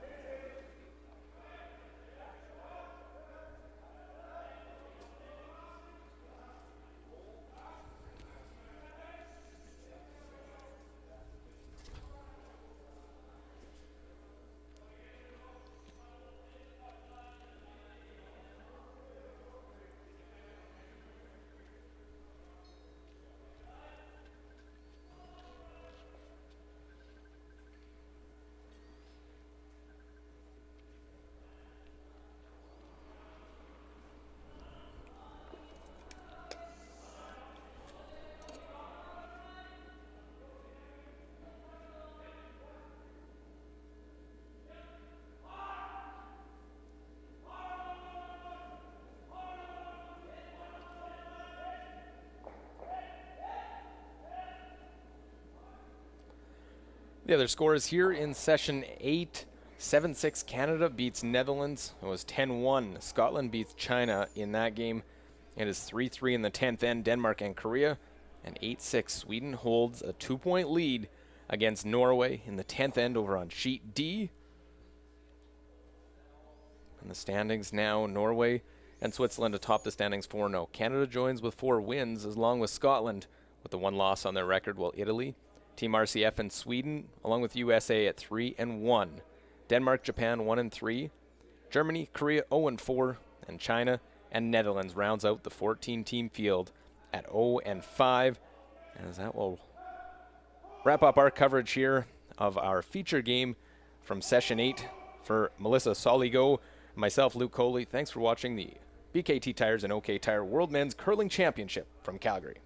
The other scores here in session 8. 7-6 Canada beats Netherlands. It was 10-1. Scotland beats China in that game. It is 3-3 in the 10th end, Denmark and Korea. And 8-6 Sweden holds a 2-point lead against Norway in the 10th end over on sheet D. And the standings now, Norway and Switzerland atop the standings 4-0. Canada joins with 4 wins, along with Scotland with the 1 loss on their record, while Italy, Team RCF and Sweden, along with USA at 3-1. Denmark, Japan 1-3. Germany, Korea 0-4. And China and Netherlands rounds out the 14-team field at 0-5. As that will wrap up our coverage here of our feature game from session 8 for Melissa Soligo, myself, Luke Coley. Thanks for watching the BKT Tires and OK Tire World Men's Curling Championship from Calgary.